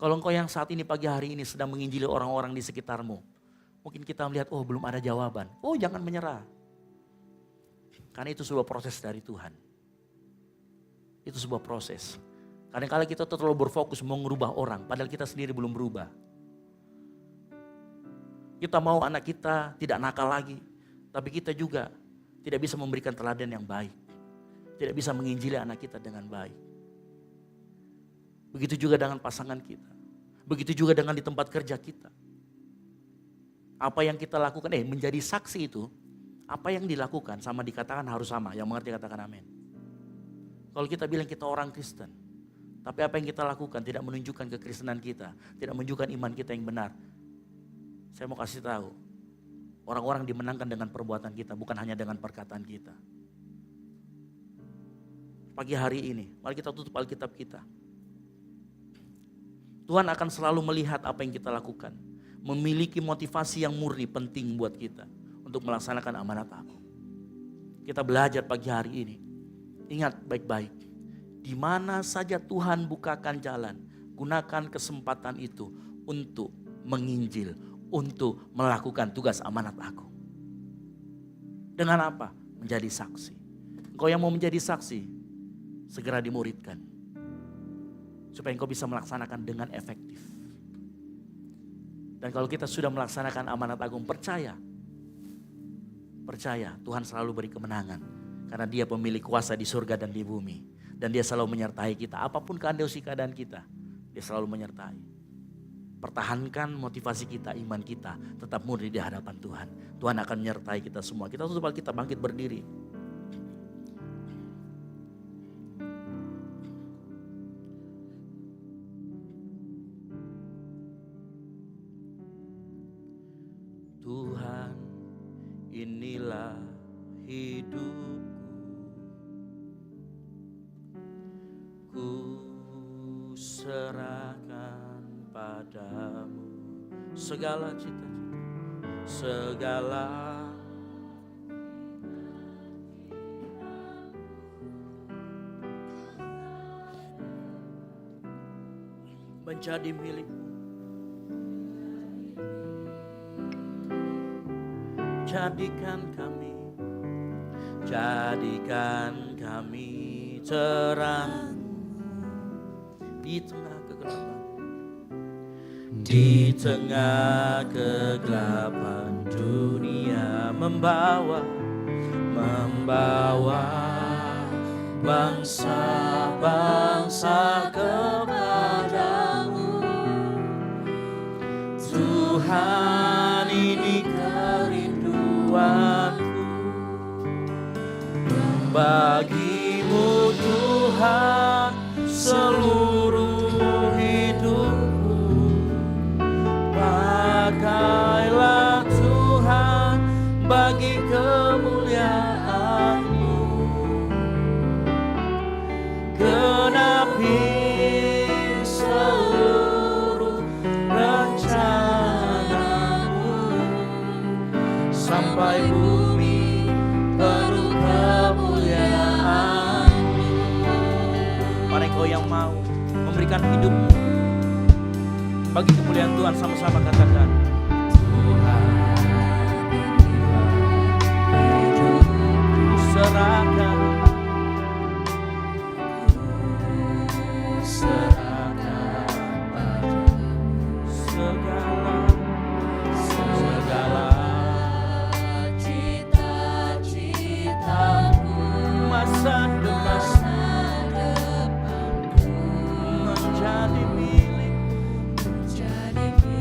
Kalau engkau yang saat ini pagi hari ini sedang menginjili orang-orang di sekitarmu. Mungkin kita melihat oh belum ada jawaban. Oh jangan menyerah. Karena itu sebuah proses dari Tuhan. Itu sebuah proses. Kadang-kadang kita terlalu berfokus mau merubah orang, padahal kita sendiri belum berubah. Kita mau anak kita tidak nakal lagi, tapi kita juga tidak bisa memberikan teladan yang baik. Tidak bisa menginjili anak kita dengan baik. Begitu juga dengan pasangan kita. Begitu juga dengan di tempat kerja kita. Apa yang kita lakukan, menjadi saksi itu, apa yang dilakukan sama dikatakan harus sama. Yang mengerti katakan amin. Kalau kita bilang kita orang Kristen, tapi apa yang kita lakukan tidak menunjukkan kekristenan kita, tidak menunjukkan iman kita yang benar. Saya mau kasih tahu, orang-orang dimenangkan dengan perbuatan kita, bukan hanya dengan perkataan kita. Pagi hari ini, mari kita tutup Alkitab kita. Tuhan akan selalu melihat apa yang kita lakukan. Memiliki motivasi yang murni penting buat kita untuk melaksanakan amanat agung. Kita belajar pagi hari ini. Ingat baik-baik. Di mana saja Tuhan bukakan jalan, gunakan kesempatan itu untuk menginjil, untuk melakukan tugas amanat agung. Dengan apa? Menjadi saksi. Engkau yang mau menjadi saksi, segera dimuridkan. Supaya engkau bisa melaksanakan dengan efektif. Dan kalau kita sudah melaksanakan amanat agung, percaya Tuhan selalu beri kemenangan. Karena dia pemilik kuasa di surga dan di bumi. Dan dia selalu menyertai kita. Apapun keadaan kita, dia selalu menyertai. Pertahankan motivasi kita, iman kita. Tetap murni di hadapan Tuhan. Tuhan akan menyertai kita semua. Kita tutup Alkitab, bangkit berdiri. Tuhan, inilah hidupku. Ku serahkan padamu segala cita-cita, segala menjadi milikmu. Jadikan kami terang di tengah kegelapan. Di tengah kegelapan dunia membawa bangsa-bangsa kepadamu. Tuhan, ini kerinduanku. Bagimu Tuhan seluruh hidupku. Pakailah Tuhan bagi kemuliaan-Mu. Genapi seluruh rencana-Mu sampai bumi penuh kemuliaan-Mu. Para engkau yang mau memberikan hidupmu bagi kemuliaan Tuhan, sama-sama katakan, Tuhan, hidupku serahkan, segala cita-citaku, masa depanku menjadi milikmu. Jadikan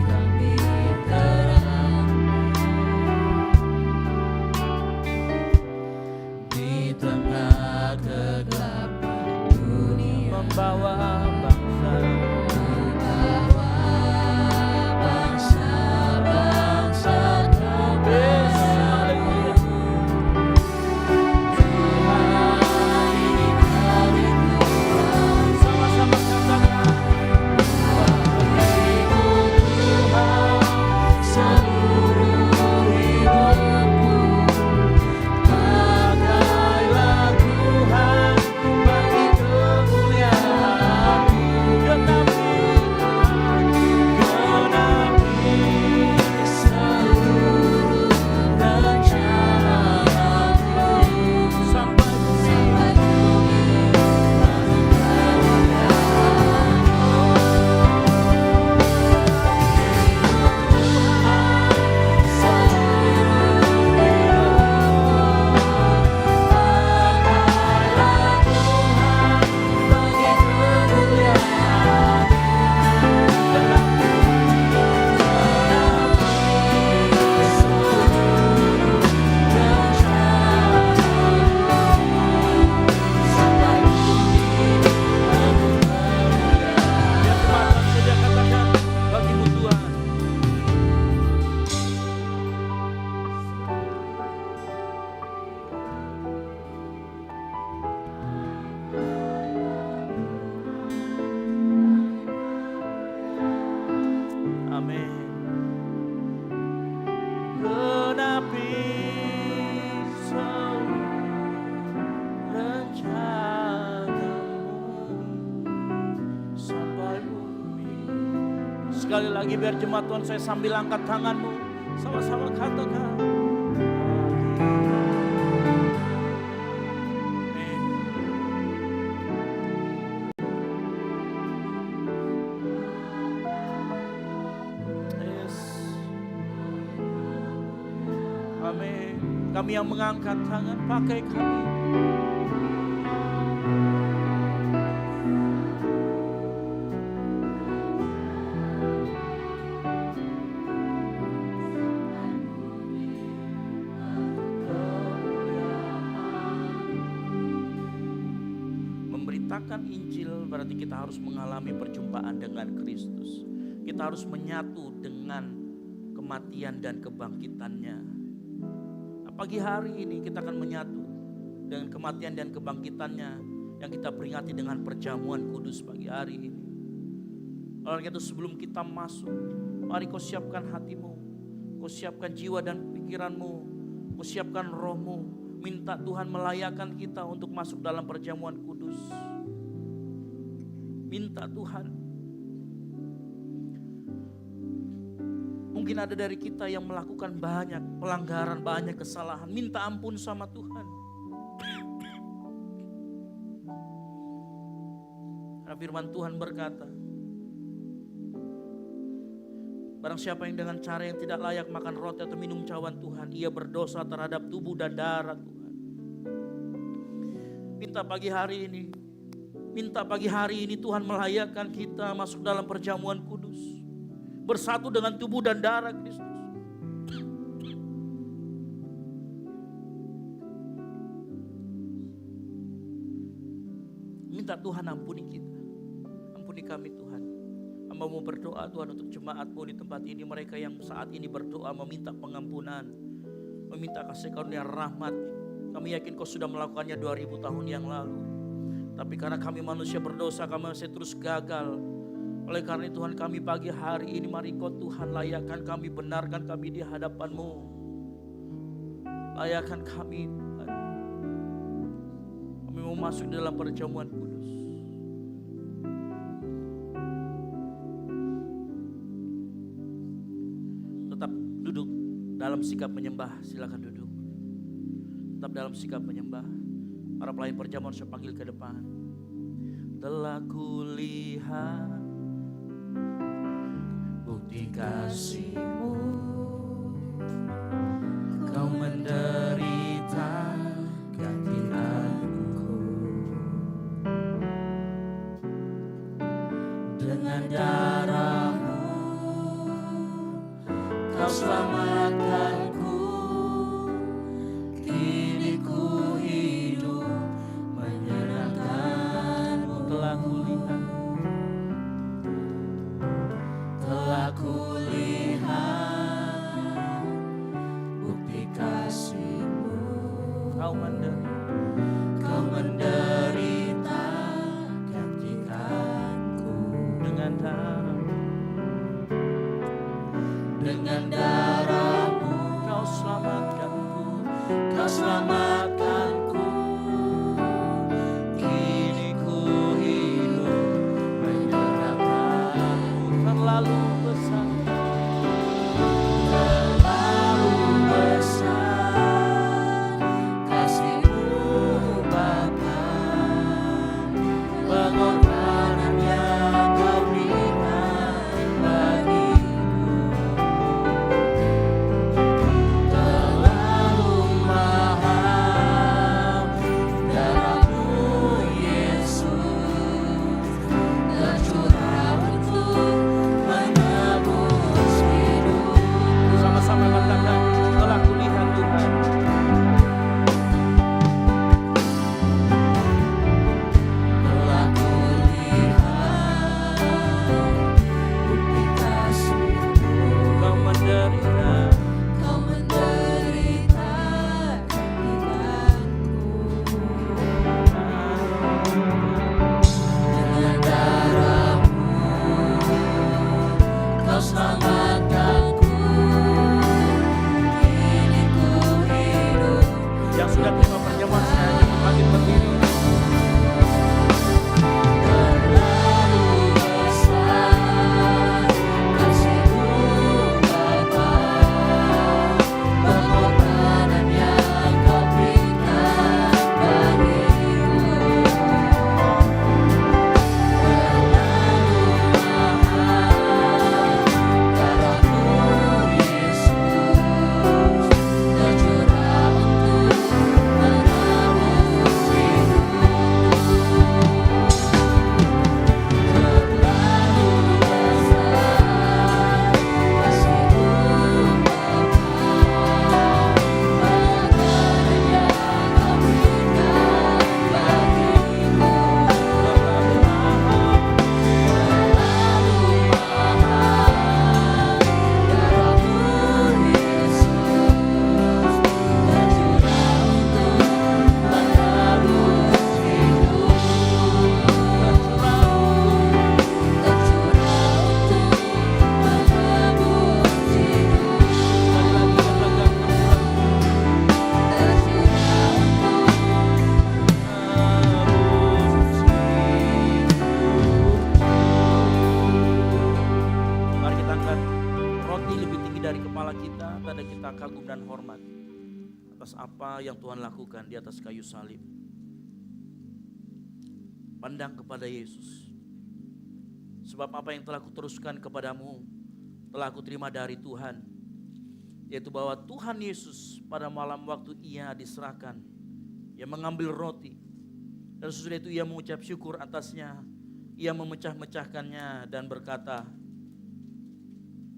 kami terang di tengah kegelapan dunia, membawa bangsa-bangsa ke bersatu. Tuhan, ini kerinduan. Sama-sama katakan, bagimu Tuhan seluruh hidupku. Pakailah Tuhan bagi kemuliaan-Mu. Genapi seluruh rencana-Mu sampai bagimu Tuhan. Amin. Genapi seluruh rencana-Mu sampai bumi. Sekali lagi biar jemaat Tuhan saya sambil angkat tanganmu, sama-sama katakan. Amin. Yes. Amin. Kami yang mengangkat tangan, pakai kami. Memberitakan Injil berarti kita harus mengalami perjumpaan dengan Kristus. Kita harus menyatu dengan kematian dan kebangkitannya. Nah, pagi hari ini kita akan menyatu dengan kematian dan kebangkitannya yang kita peringati dengan perjamuan kudus pagi hari ini. Oleh itu sebelum kita masuk, mari kau siapkan hatimu, kau siapkan jiwa dan pikiranmu, kau siapkan rohmu. Minta Tuhan melayakkan kita untuk masuk dalam perjamuan kudus. Minta Tuhan. Mungkin ada dari kita yang melakukan banyak pelanggaran, banyak kesalahan. Minta ampun sama Tuhan. Karena firman Tuhan berkata, barang siapa yang dengan cara yang tidak layak makan roti atau minum cawan Tuhan, ia berdosa terhadap tubuh dan darah Tuhan. Minta pagi hari ini, Minta pagi hari ini Tuhan melayakkan kita masuk dalam perjamuan kudus, bersatu dengan tubuh dan darah Kristus. Minta Tuhan ampuni kita. Ampuni kami Tuhan. Hamba mau berdoa Tuhan untuk jemaat-Mu di tempat ini. Mereka yang saat ini berdoa meminta pengampunan, meminta kasih karunia rahmat. Kami yakin Kau sudah melakukannya 2000 tahun yang lalu. Tapi karena kami manusia berdosa, kami masih terus gagal. Oleh karena itu Tuhan, kami pagi hari ini mari Kau Tuhan layakkan kami, benarkan kami di hadapan-Mu. Layakkan kami Tuhan. Kami mau masuk dalam perjamuan kudus. Tetap duduk dalam sikap menyembah, silakan duduk. Tetap dalam sikap menyembah. Para pelayan perjamuan saya panggil ke depan. Telah kulihat bukti kasih-Mu, Kau menderita ganti aku. Dengan darah-Mu Kau selamatkanku. Kini ku hidup menyerahkan-Mu. Telah kulihat bukti kasih-Mu, Kau menderita gantikanku. Dengan darah-Mu Kau selamatkanku. Kau selamatkanku. Kini ku hidup menyerahkan-Mu. Terlalu besar, terlalu besar kasih-Mu Bapa. Pengorbanan yang Kau berikan bagiku terlalu mahal. Darah-Mu Yesus tercurah untuk menebus hidup. Sama-sama katakan, telah kulihat Tuhan. Telah kulihat bukti kasih-Mu, Kau menderita. Kau menderita gantikanku. Dengan darah-Mu Kau selamatkanku. Kini ku hidup. Yang sudah terima perjamuan saya hanya bangkit berdiri. Terlalu besar kasih-Mu Bapa. Pengorbanan yang Kau berikan bagiku terlalu mahal. Darah-Mu Yesus tercurah untuk menebus hidup. Terlalu besar kasih-Mu Bapa. Pengorbanan yang Kau berikan bagiku terlalu mahal. Darah-Mu Yesus tercurah untuk menebus hidup. Tercurah untuk menebus hidup. Mari kita angkat roti lebih tinggi dari kepala kita, tanda kita kagum dan hormat atas apa yang Tuhan lakukan di atas kayu salib. Pandang kepada Yesus. Sebab apa yang telah kuteruskan kepadamu telah aku terima dari Tuhan, yaitu bahwa Tuhan Yesus pada malam waktu Ia diserahkan, Ia mengambil roti, Dan sesudah itu ia mengucap syukur atasnya. Ia memecah-mecahkannya dan berkata,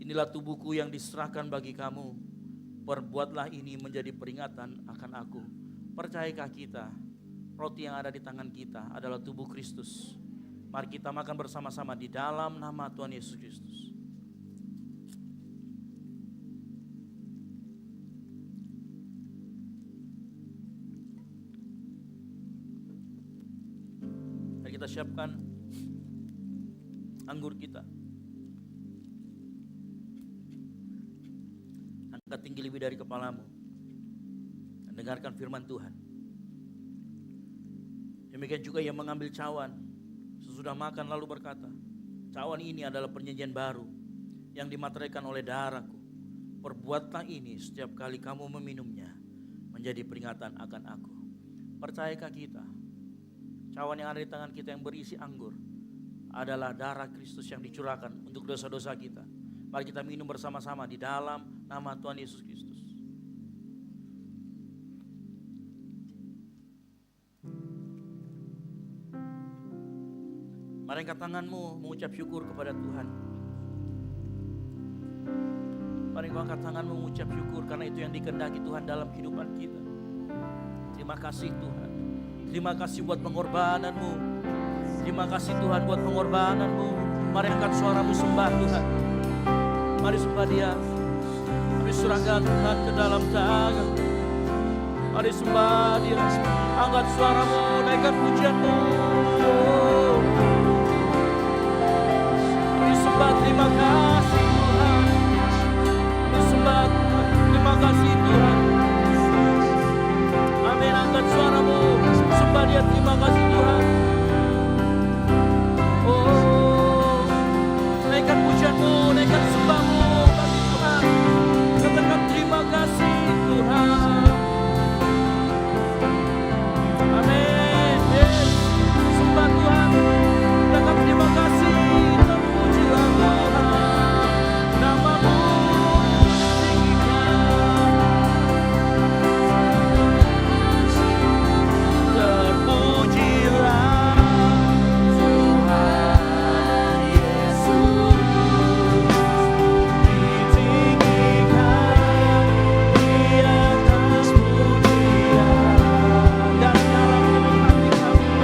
inilah tubuhku yang diserahkan bagi kamu. Perbuatlah ini menjadi peringatan akan aku. Percayakah kita, roti yang ada di tangan kita adalah tubuh Kristus. Mari kita makan bersama-sama di dalam nama Tuhan Yesus Kristus. Mari kita siapkan anggur kita. Angkat tinggi lebih dari kepalamu dan dengarkan firman Tuhan. Demikian juga ia mengambil cawan sesudah makan lalu berkata, cawan ini adalah perjanjian baru yang dimateraikan oleh darahku. Perbuatlah ini setiap kali kamu meminumnya menjadi peringatan akan aku. Percayakah kita, cawan yang ada di tangan kita yang berisi anggur adalah darah Kristus yang dicurahkan untuk dosa-dosa kita. Mari kita minum bersama-sama di dalam nama Tuhan Yesus Kristus. Mari angkat tanganmu mengucap syukur kepada Tuhan. Mari angkat tanganmu mengucap syukur karena itu yang dikehendaki Tuhan dalam kehidupan kita. Terima kasih Tuhan. Terima kasih buat pengorbananmu. Terima kasih Tuhan buat pengorbananmu. Mari angkat suaramu sembah Tuhan. Mari sembah Dia. Mari serahkan Tuhan ke dalam tangan. Mari sembah Dia. Angkat suaramu, naikkan pujianmu. Mari sembah, terima kasih Tuhan. Mari sembah Tuhan, terima kasih Tuhan. Amin, angkat suaramu, sembah Dia, terima kasih Tuhan. Oh, naikkan pujianmu, naikkan sembahmu bagi Tuhan. Katakan terima kasih Tuhan. Amin. Yes. Sembah Tuhan. Katakan terima kasih. Terpujilah Tuhan. Namamu ditinggikan. Terpujilah Tuhan Yesus. Ditinggikan di atas pujian. Dan dalam hati kami, dari dalam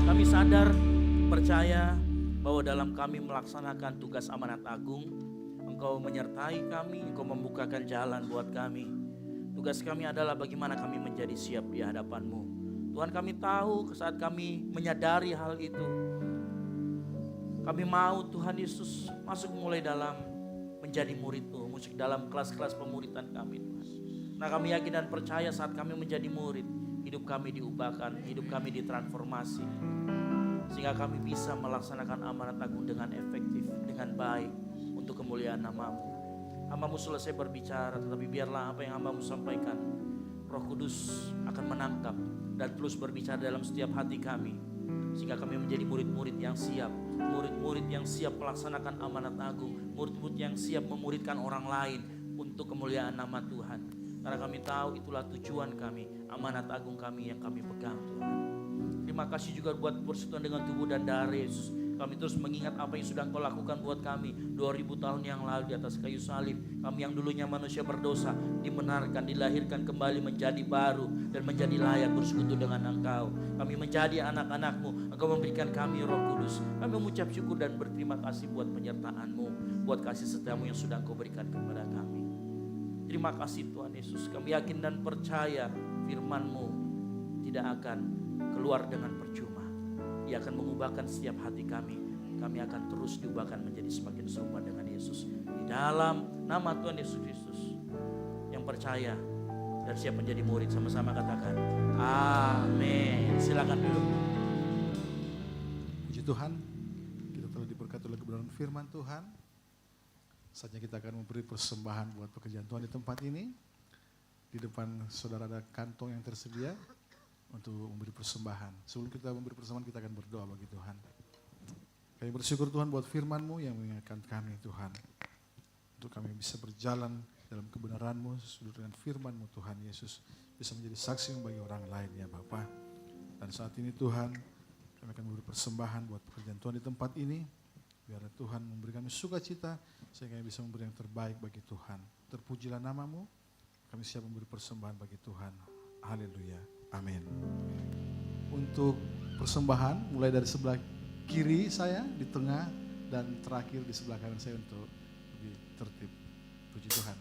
kami sadar, percaya bahwa dalam kami melaksanakan tugas amanat agung, Engkau menyertai kami, Engkau membukakan jalan buat kami. Tugas kami adalah bagaimana kami menjadi siap di hadapan-Mu. Tuhan, kami tahu saat kami menyadari hal itu, kami mau Tuhan Yesus masuk mulai dalam menjadi murid-Mu, masuk dalam kelas-kelas pemuridan kami Tuhan. Nah, kami yakin dan percaya saat kami menjadi murid, hidup kami diubahkan, hidup kami ditransformasi. Sehingga kami bisa melaksanakan amanat agung dengan efektif, dengan baik, untuk kemuliaan nama-Mu. Hamba-Mu selesai berbicara, tetapi biarlah apa yang Hamba-Mu sampaikan, Roh Kudus akan menangkap dan terus berbicara dalam setiap hati kami, sehingga kami menjadi murid-murid yang siap, murid-murid yang siap melaksanakan amanat agung, murid-murid yang siap memuridkan orang lain untuk kemuliaan nama Tuhan. Karena kami tahu itulah tujuan kami, amanat agung kami yang kami pegang, Tuhan. Terima kasih juga buat persekutuan dengan tubuh dan darah Yesus. Kami terus mengingat apa yang sudah Engkau lakukan buat kami 2000 tahun yang lalu di atas kayu salib. Kami yang dulunya manusia berdosa dibenarkan, dilahirkan kembali menjadi baru dan menjadi layak bersekutu dengan Engkau. Kami menjadi anak-anak-Mu. Engkau memberikan kami Roh Kudus. Kami mengucap syukur dan berterima kasih buat penyertaan-Mu, buat kasih setia-Mu yang sudah Engkau berikan kepada kami. Terima kasih Tuhan Yesus. Kami yakin dan percaya firman-Mu tidak akan keluar dengan percuma. Ia akan mengubahkan setiap hati kami. Kami akan terus diubahkan menjadi semakin serupa dengan Yesus. Di dalam nama Tuhan Yesus Kristus. Yang percaya dan siap menjadi murid, sama-sama katakan amin. Silakan duduk. Puji Tuhan, kita telah diberkati oleh kebenaran firman Tuhan. Saatnya kita akan memberi persembahan buat pekerjaan Tuhan di tempat ini. Di depan saudara ada kantong yang tersedia untuk memberi persembahan. Sebelum kita memberi persembahan, kita akan berdoa bagi Tuhan. Kami bersyukur Tuhan buat firman-Mu yang mengingatkan kami Tuhan, untuk kami bisa berjalan dalam kebenaran-Mu sesuai dengan firman-Mu Tuhan Yesus, bisa menjadi saksi bagi orang lain ya Bapa. Dan saat ini Tuhan, kami akan memberi persembahan buat pekerjaan Tuhan di tempat ini. Biar Tuhan memberi kami sukacita sehingga kami bisa memberi yang terbaik bagi Tuhan. Terpujilah nama-Mu, kami siap memberi persembahan bagi Tuhan. Haleluya. Amin. Untuk persembahan mulai dari sebelah kiri saya, di tengah, dan terakhir di sebelah kanan saya untuk lebih tertib. Puji Tuhan.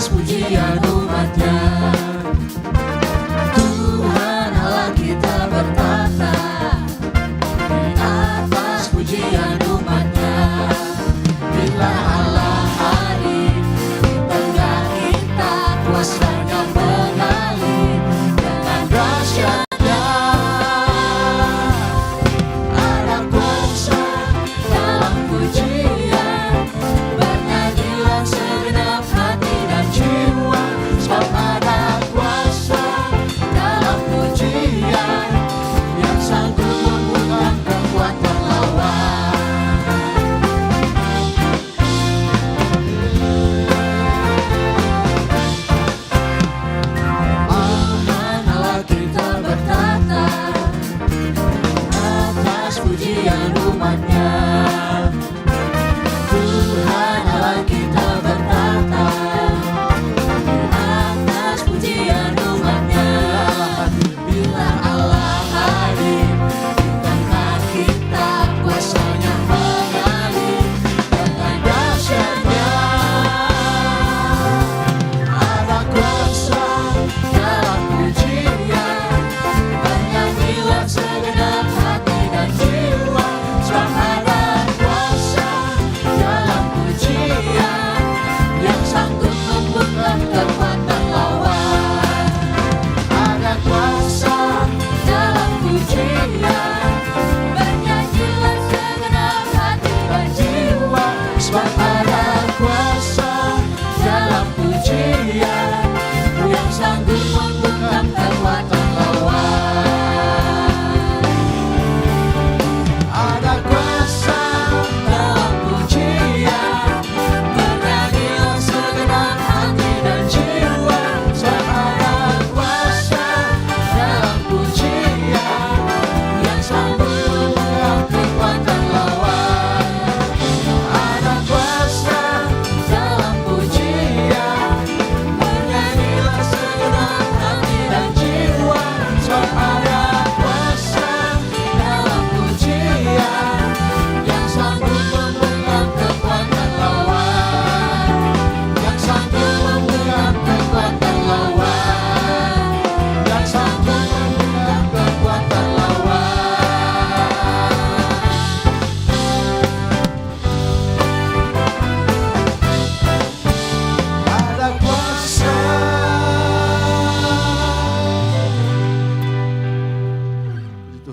Pujian umatnya, Tuhan Allah kita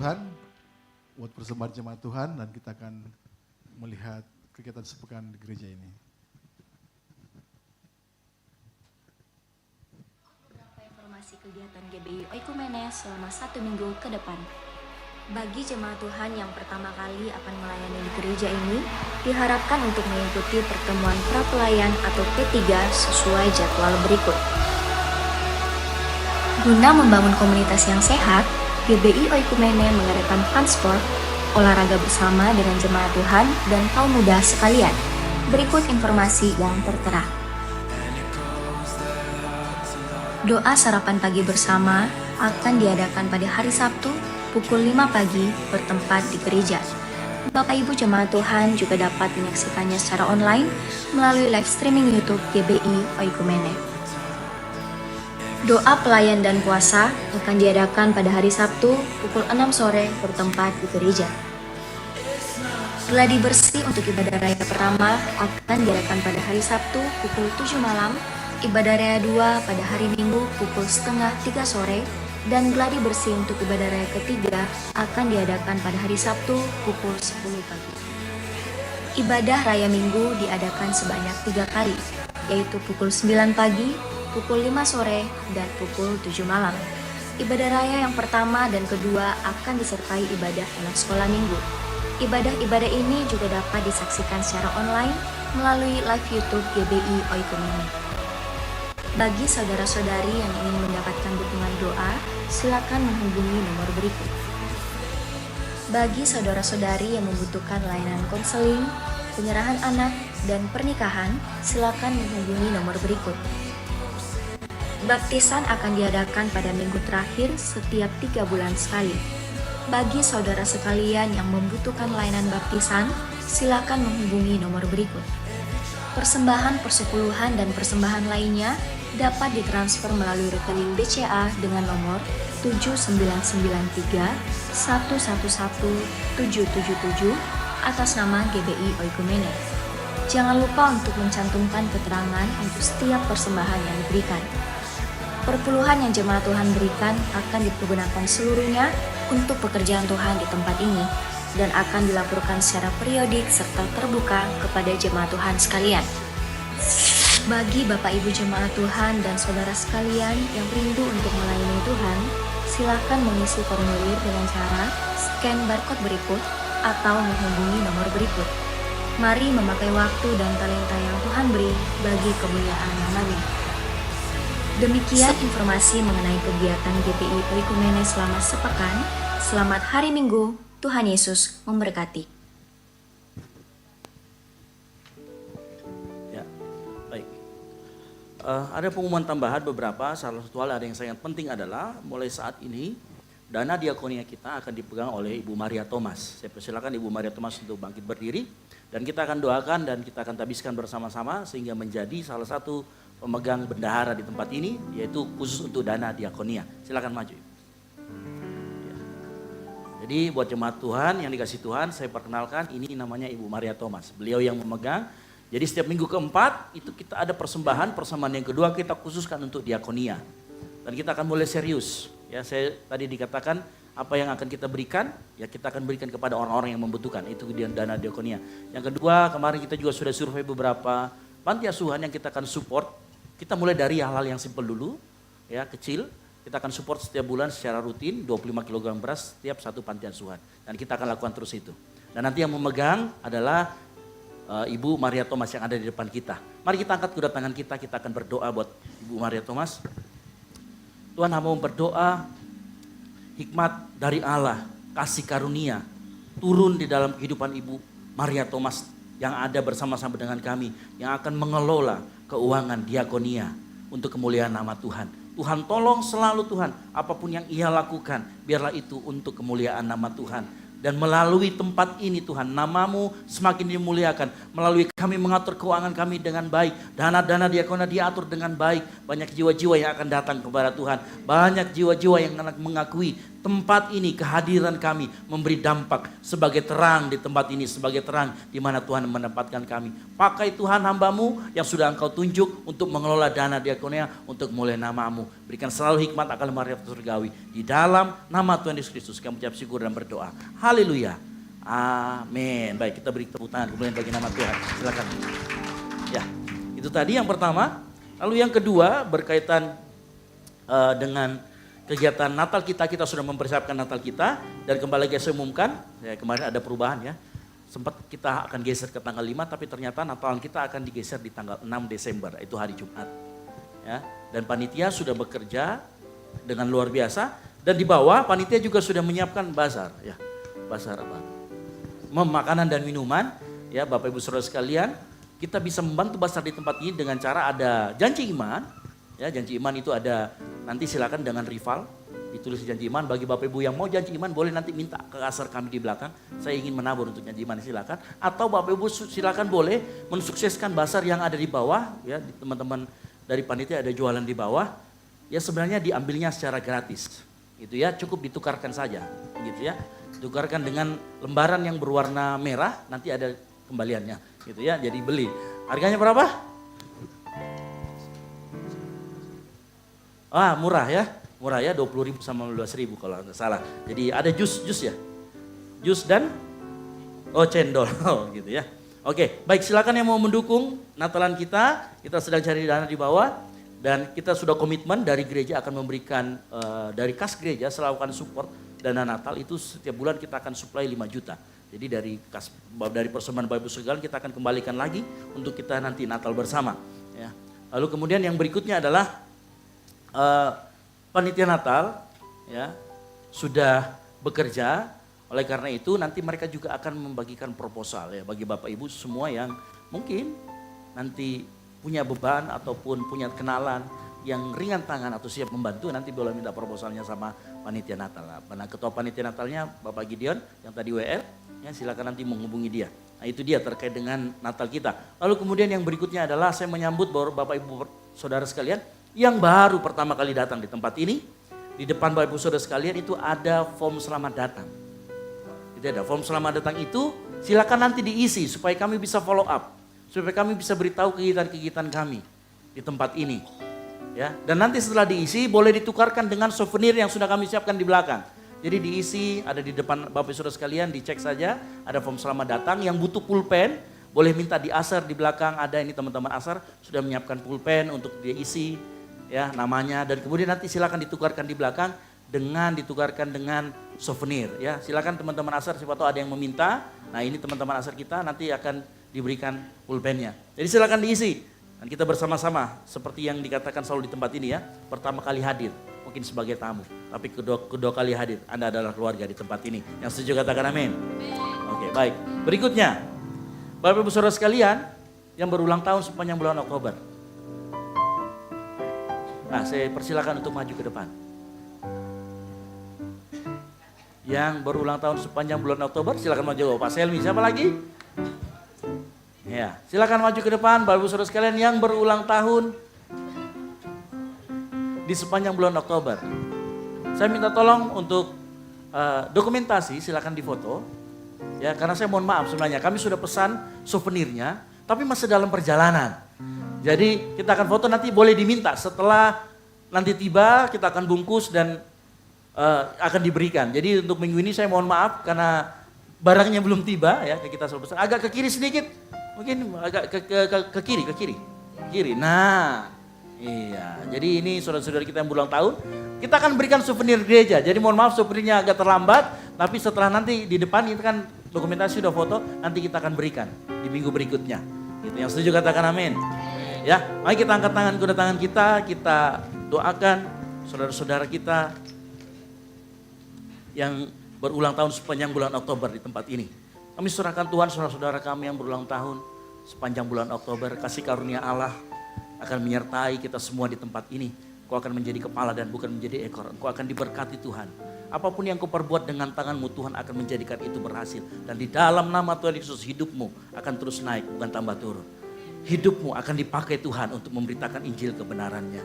Tuhan buat persembahan jemaat Tuhan dan kita akan melihat kegiatan sepekan di gereja ini. Beberapa informasi kegiatan GBI Oikumene selama 1 minggu ke depan. Bagi jemaat Tuhan yang pertama kali akan melayani di gereja ini, diharapkan untuk mengikuti pertemuan prapelayan atau P3 sesuai jadwal berikut. Guna membangun komunitas yang sehat, GBI Oikumene mengadakan fun sport, olahraga bersama dengan jemaat Tuhan dan kaum muda sekalian. Berikut informasi yang tertera. Doa sarapan pagi bersama akan diadakan pada hari Sabtu pukul 5 pagi bertempat di gereja. Bapak Ibu jemaat Tuhan juga dapat menyaksikannya secara online melalui live streaming YouTube GBI Oikumene. Doa pelayan dan puasa akan diadakan pada hari Sabtu pukul 6 sore bertempat di gereja. Gladi bersih untuk ibadah raya pertama akan diadakan pada hari Sabtu pukul 7 malam, ibadah raya 2 pada hari Minggu pukul setengah 3 sore, dan gladi bersih untuk ibadah raya ketiga akan diadakan pada hari Sabtu pukul 10 pagi. Ibadah raya Minggu diadakan sebanyak 3 kali, yaitu pukul 9 pagi, pukul 5 sore, dan pukul 7 malam. Ibadah raya yang pertama dan kedua akan disertai ibadah anak sekolah minggu. Ibadah-ibadah ini juga dapat disaksikan secara online melalui live YouTube GBI Oikumene. Bagi saudara-saudari yang ingin mendapatkan dukungan doa, silakan menghubungi nomor berikut. Bagi saudara-saudari yang membutuhkan layanan konseling, penyerahan anak, dan pernikahan, silakan menghubungi nomor berikut. Baptisan akan diadakan pada minggu terakhir setiap 3 bulan sekali. Bagi saudara sekalian yang membutuhkan layanan baptisan, silakan menghubungi nomor berikut. Persembahan persepuluhan dan persembahan lainnya dapat ditransfer melalui rekening BCA dengan nomor 7993 111 777 atas nama GBI Oikumene. Jangan lupa untuk mencantumkan keterangan untuk setiap persembahan yang diberikan. Perpuluhan yang jemaat Tuhan berikan akan dipergunakan seluruhnya untuk pekerjaan Tuhan di tempat ini dan akan dilaporkan secara periodik serta terbuka kepada jemaat Tuhan sekalian. Bagi Bapak Ibu jemaat Tuhan dan saudara sekalian yang rindu untuk melayani Tuhan, silakan mengisi formulir dengan cara scan barcode berikut atau menghubungi nomor berikut. Mari memakai waktu dan talenta yang Tuhan beri bagi kemuliaan nama-Nya. Demikian informasi mengenai kegiatan GBI Oikumene selama sepekan. Selamat hari Minggu, Tuhan Yesus memberkati. Ya, baik. Ada pengumuman tambahan beberapa, salah satu hal ada yang sangat penting adalah mulai saat ini dana diakonia kita akan dipegang oleh Ibu Maria Thomas. Saya persilakan Ibu Maria Thomas untuk bangkit berdiri dan kita akan doakan dan kita akan tabiskan bersama-sama sehingga menjadi salah satu pemegang bendahara di tempat ini, yaitu khusus untuk dana diakonia. Silakan maju. Ya. Jadi buat jemaat Tuhan yang dikasih Tuhan, saya perkenalkan ini namanya Ibu Maria Thomas. Beliau yang memegang. Jadi setiap minggu keempat itu kita ada persembahan yang kedua kita khususkan untuk diakonia. Dan kita akan mulai serius. Ya, saya tadi dikatakan apa yang akan kita berikan, ya kita akan berikan kepada orang-orang yang membutuhkan. Itu dana diakonia. Yang kedua, kemarin kita juga sudah survei beberapa panti asuhan yang kita akan support. Kita mulai dari hal-hal yang simpel dulu, ya kecil. Kita akan support setiap bulan secara rutin 25 kg beras setiap satu panti asuhan. Dan kita akan lakukan terus itu. Dan nanti yang memegang adalah Ibu Maria Thomas yang ada di depan kita. Mari kita angkat kedua tangan kita akan berdoa buat Ibu Maria Thomas. Tuhan, hamba berdoa hikmat dari Allah, kasih karunia turun di dalam kehidupan Ibu Maria Thomas yang ada bersama-sama dengan kami, yang akan mengelola keuangan diakonia untuk kemuliaan nama Tuhan. Tuhan tolong selalu Tuhan, apapun yang ia lakukan, biarlah itu untuk kemuliaan nama Tuhan. Dan melalui tempat ini Tuhan, nama-Mu semakin dimuliakan. Melalui kami mengatur keuangan kami dengan baik. Dana-dana diakonia diatur dengan baik. Banyak jiwa-jiwa yang akan datang kepada Tuhan. Banyak jiwa-jiwa yang akan mengakui tempat ini, kehadiran kami memberi dampak sebagai terang di tempat ini, sebagai terang di mana Tuhan menempatkan kami. Pakai Tuhan hamba-Mu yang sudah Engkau tunjuk untuk mengelola dana diakonia untuk mulai nama-Mu. Berikan selalu hikmat akal marifat surgawi. Di dalam nama Tuhan Yesus Kristus kami ucap syukur dan berdoa. Haleluya. Amin. Baik, kita beri tepuk tangan kemudian bagi nama Tuhan. Silakan. Ya, itu tadi yang pertama. Lalu yang kedua berkaitan dengan kegiatan Natal kita sudah mempersiapkan Natal kita, dan kembali lagi saya umumkan, ya, kemarin ada perubahan ya. Sempat kita akan geser ke tanggal 5, tapi ternyata Natalan kita akan digeser di tanggal 6 Desember, itu hari Jumat. Ya, dan panitia sudah bekerja dengan luar biasa, dan di bawah panitia juga sudah menyiapkan bazar, ya. Bazar apa? Makanan dan minuman, ya Bapak Ibu Saudara sekalian, kita bisa membantu bazar di tempat ini dengan cara ada janji iman. Ya, janji iman itu ada, nanti silakan dengan rival ditulis janji iman. Bagi Bapak Ibu yang mau janji iman boleh nanti minta ke kasar kami di belakang. Saya ingin menabur untuk janji iman, silakan. Atau Bapak Ibu silakan boleh mensukseskan bazar yang ada di bawah. Ya, teman-teman dari panitia ada jualan di bawah. Ya sebenarnya diambilnya secara gratis. Gitu ya, cukup ditukarkan saja. Gitu ya, tukarkan dengan lembaran yang berwarna merah, nanti ada kembaliannya. Gitu ya, jadi beli. Harganya berapa? Murah ya 20.000 sama 15.000 kalau nggak salah. Jadi ada jus ya, jus dan cendol gitu ya. Oke, baik, silakan yang mau mendukung Natalan kita sedang cari dana di bawah, dan kita sudah komitmen dari gereja akan memberikan dari kas gereja selalu akan support dana Natal itu setiap bulan kita akan supply 5 juta. Jadi dari persembahan Bapak Ibu sekalian kita akan kembalikan lagi untuk kita nanti Natal bersama. Ya. Lalu kemudian yang berikutnya adalah panitia Natal ya sudah bekerja, oleh karena itu nanti mereka juga akan membagikan proposal ya bagi Bapak Ibu semua yang mungkin nanti punya beban ataupun punya kenalan yang ringan tangan atau siap membantu, nanti boleh minta proposalnya sama panitia Natal. Nah, ketua panitia Natalnya Bapak Gideon yang tadi WL, ya silakan nanti menghubungi dia. Nah, itu dia terkait dengan Natal kita. Lalu kemudian yang berikutnya adalah saya menyambut Bapak Ibu Saudara sekalian yang baru pertama kali datang di tempat ini. Di depan Bapak Ibu Saudara sekalian itu ada form selamat datang. Itu ada form selamat datang itu, silakan nanti diisi supaya kami bisa follow up, supaya kami bisa beritahu kegiatan-kegiatan kami di tempat ini. Ya, dan nanti setelah diisi boleh ditukarkan dengan souvenir yang sudah kami siapkan di belakang. Jadi diisi, ada di depan Bapak Ibu Saudara sekalian, dicek saja, ada form selamat datang. Yang butuh pulpen boleh minta di Asar di belakang, ada ini teman-teman Asar sudah menyiapkan pulpen untuk diisi. Ya, namanya, dan kemudian nanti silakan ditukarkan di belakang ditukarkan dengan souvenir ya. Silakan teman-teman Asar, siapa tahu ada yang meminta. Nah, ini teman-teman Asar kita nanti akan diberikan pulpennya. Jadi silakan diisi. Dan kita bersama-sama seperti yang dikatakan selalu di tempat ini ya. Pertama kali hadir mungkin sebagai tamu, tapi kedua kali hadir Anda adalah keluarga di tempat ini. Yang setuju katakan amin. Oke, baik. Berikutnya, Bapak Ibu Saudara sekalian yang berulang tahun sepanjang bulan Oktober. Nah, saya persilakan untuk maju ke depan. Yang berulang tahun sepanjang bulan Oktober, silakan maju. Pak Selmi, siapa lagi? Ya, silakan maju ke depan, Bapak Ibu Saudara sekalian yang berulang tahun di sepanjang bulan Oktober. Saya minta tolong untuk dokumentasi, silakan difoto. Ya, karena saya mohon maaf sebenarnya, kami sudah pesan souvenirnya, tapi masih dalam perjalanan. Jadi kita akan foto, nanti boleh diminta setelah nanti tiba kita akan bungkus dan akan diberikan. Jadi untuk minggu ini saya mohon maaf karena barangnya belum tiba ya, kita sudah pesan. Agak ke kiri sedikit, mungkin agak ke kiri. Nah, iya. Jadi ini saudara-saudara kita yang berulang tahun, kita akan berikan souvenir gereja. Jadi mohon maaf souvenirnya agak terlambat, tapi setelah nanti di depan itu kan dokumentasi sudah foto, nanti kita akan berikan di minggu berikutnya. Gitu. Yang setuju katakan amin. Ya, mari kita angkat tangan kedua tangan kita doakan saudara-saudara kita yang berulang tahun sepanjang bulan Oktober di tempat ini. Kami serahkan Tuhan saudara-saudara kami yang berulang tahun sepanjang bulan Oktober. Kasih karunia Allah akan menyertai kita semua di tempat ini. Kau akan menjadi kepala dan bukan menjadi ekor. Kau akan diberkati Tuhan. Apapun yang kau perbuat dengan tanganmu, Tuhan akan menjadikan itu berhasil. Dan di dalam nama Tuhan Yesus hidupmu akan terus naik, bukan tambah turun. Hidupmu akan dipakai Tuhan untuk memberitakan Injil kebenarannya.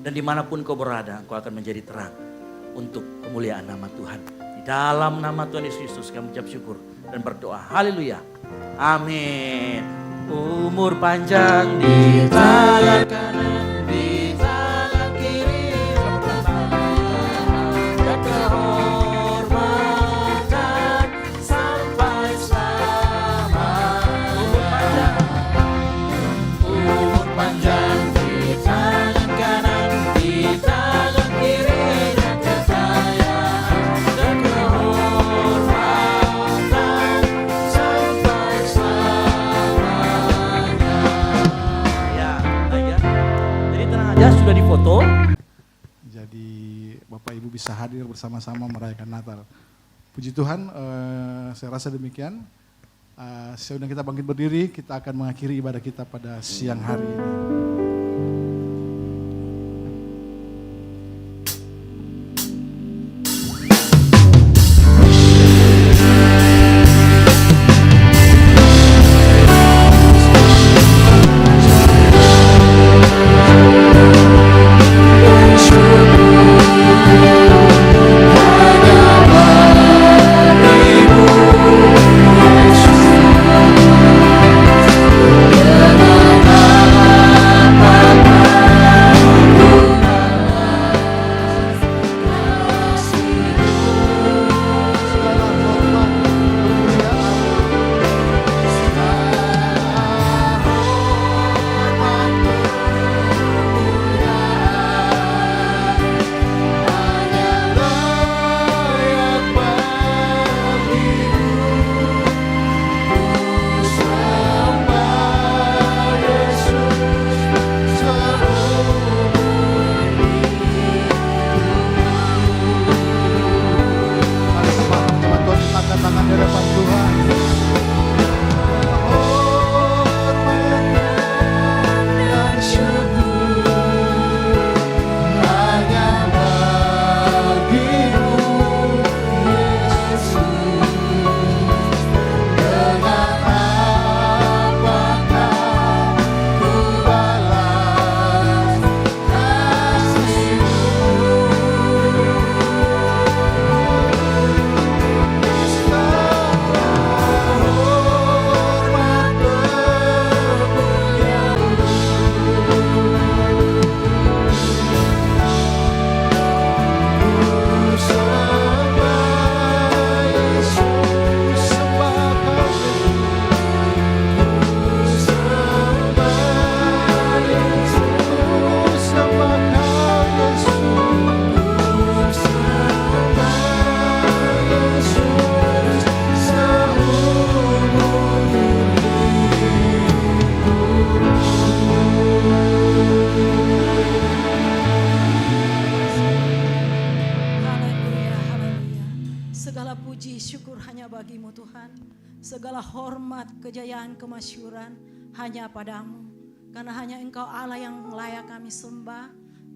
Dan dimanapun kau berada, kau akan menjadi terang. untuk kemuliaan nama Tuhan. Di dalam nama Tuhan Yesus Kristus kami ucap syukur dan berdoa. Haleluya. Amin. Umur panjang di tangan kanan, di tangan kiri, dan kehormatan sampai selamanya. Umur panjang di tangan kanan, di tangan kiri, dan kekayaan dan kehormatan sampai selamanya. Ya. Jadi tenang aja, sudah difoto. Jadi Bapak Ibu bisa hadir bersama-sama merayakan Natal. Puji Tuhan, saya rasa demikian. Sesudah kita bangkit berdiri, kita akan mengakhiri ibadah kita pada siang hari ini. Segala hormat, kejayaan, kemasyuran hanya padamu. Karena hanya Engkau Allah yang layak kami sembah,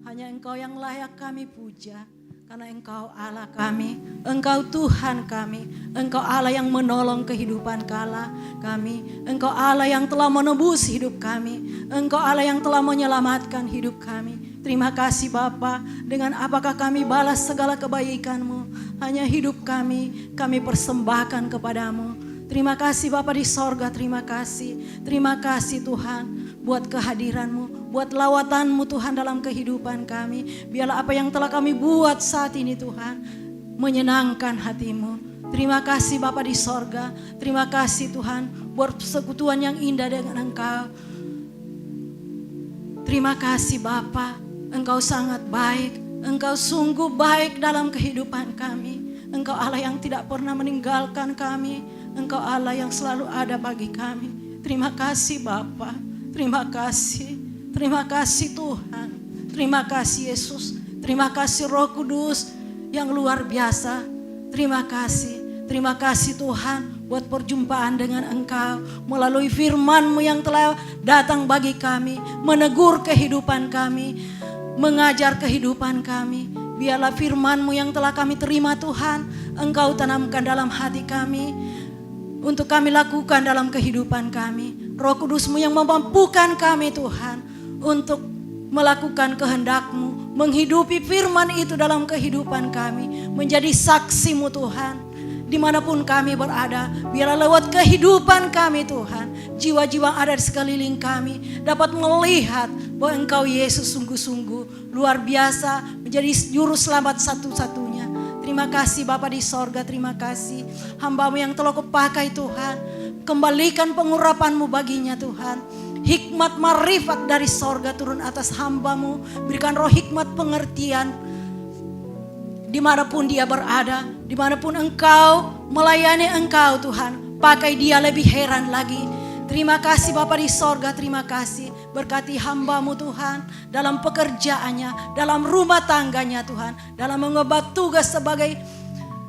hanya Engkau yang layak kami puja. Karena Engkau Allah kami, Engkau Tuhan kami, Engkau Allah yang menolong kehidupan kami, Engkau Allah yang telah menebus hidup kami, Engkau Allah yang telah menyelamatkan hidup kami. Terima kasih Bapa, dengan apakah kami balas segala kebaikan-Mu, hanya hidup kami persembahkan kepadamu. Terima kasih Bapa di sorga, terima kasih Tuhan buat kehadiran-Mu, buat lawatan-Mu Tuhan dalam kehidupan kami. Biarlah apa yang telah kami buat saat ini Tuhan menyenangkan hati-Mu. Terima kasih Bapa di sorga, terima kasih Tuhan buat persekutuan yang indah dengan Engkau. Terima kasih Bapa, Engkau sangat baik, Engkau sungguh baik dalam kehidupan kami. Engkau Allah yang tidak pernah meninggalkan kami, Engkau Allah yang selalu ada bagi kami. Terima kasih Bapa, terima kasih Tuhan, terima kasih Yesus, terima kasih Roh Kudus yang luar biasa. Terima kasih Tuhan buat perjumpaan dengan Engkau melalui firman-Mu yang telah datang bagi kami, menegur kehidupan kami, mengajar kehidupan kami. Biarlah firman-Mu yang telah kami terima Tuhan, Engkau tanamkan dalam hati kami untuk kami lakukan dalam kehidupan kami. Roh Kudus-Mu yang memampukan kami Tuhan untuk melakukan kehendak-Mu, menghidupi firman itu dalam kehidupan kami, menjadi saksi-Mu Tuhan. Dimanapun kami berada, biarlah lewat kehidupan kami Tuhan, jiwa-jiwa yang ada di sekeliling kami dapat melihat bahwa Engkau Yesus sungguh-sungguh luar biasa, menjadi juru selamat satu-satunya. Terima kasih Bapa di sorga, terima kasih hamba-Mu yang telah Kau pakai Tuhan. Kembalikan pengurapan-Mu baginya Tuhan. Hikmat marifat dari sorga turun atas hamba-Mu. Berikan roh hikmat pengertian dimanapun dia berada, dimanapun Engkau melayani Engkau Tuhan. Pakai dia lebih heran lagi. Terima kasih Bapa di sorga, terima kasih. Berkati hamba-Mu Tuhan dalam pekerjaannya, dalam rumah tangganya Tuhan, dalam mengemban tugas sebagai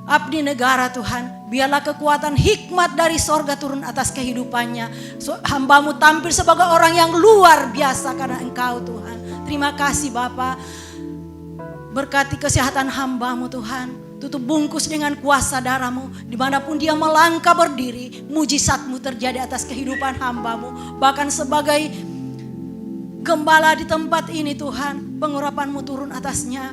abdi negara Tuhan. Biarlah kekuatan hikmat dari sorga turun atas kehidupannya. Hamba-Mu tampil sebagai orang yang luar biasa karena Engkau Tuhan. Terima kasih Bapa. Berkati kesehatan hamba-Mu Tuhan. Tutup bungkus dengan kuasa darah-Mu. Dimanapun dia melangkah berdiri, mujizat-Mu terjadi atas kehidupan hamba-Mu. Bahkan sebagai gembala di tempat ini Tuhan, pengurapan-Mu turun atasnya.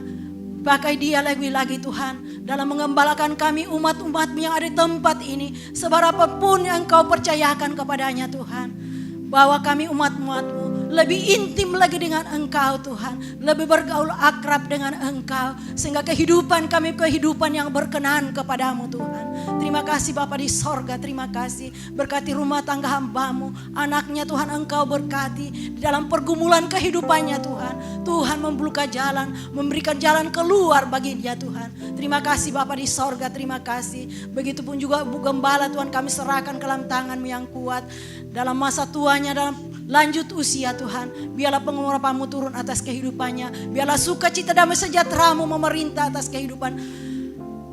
Pakai dia lagi Tuhan dalam mengembalakan kami umat-umat-Mu yang ada di tempat ini. Seberapapun yang Engkau percayakan kepadanya Tuhan. Bahwa kami umat-umat-Mu lebih intim lagi dengan Engkau Tuhan. Lebih bergaul akrab dengan Engkau. Sehingga kehidupan kami kehidupan yang berkenan kepadamu Tuhan. Terima kasih Bapa di sorga, terima kasih. Berkati rumah tangga hamba-Mu. Anaknya Tuhan Engkau berkati. Di dalam pergumulan kehidupannya Tuhan. Tuhan membuka jalan, memberikan jalan keluar bagi dia Tuhan. Terima kasih Bapa di sorga, terima kasih. Begitupun juga Bu Gembala Tuhan, kami serahkan ke dalam tangan-Mu yang kuat. Dalam masa tuanya, dalam lanjut usia Tuhan. Biarlah pengurapan-Mu turun atas kehidupannya. Biarlah sukacita damai sejahtera-Mu memerintah atas kehidupan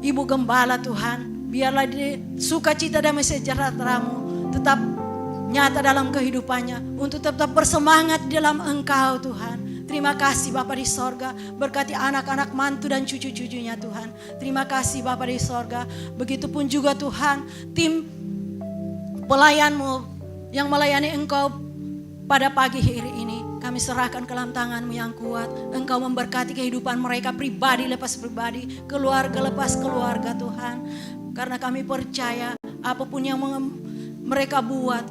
Ibu Gembala Tuhan. Biarlah sukacita damai sejahtera-Mu tetap nyata dalam kehidupannya. Untuk tetap bersemangat dalam Engkau Tuhan. Terima kasih Bapa di sorga. Berkati anak-anak mantu dan cucu-cucunya Tuhan. Terima kasih Bapa di sorga. Begitupun juga Tuhan tim pelayan-Mu yang melayani Engkau pada pagi hari ini. Kami serahkan ke dalam tangan-Mu yang kuat. Engkau memberkati kehidupan mereka pribadi lepas pribadi, keluarga lepas keluarga Tuhan. Karena kami percaya apapun yang mereka buat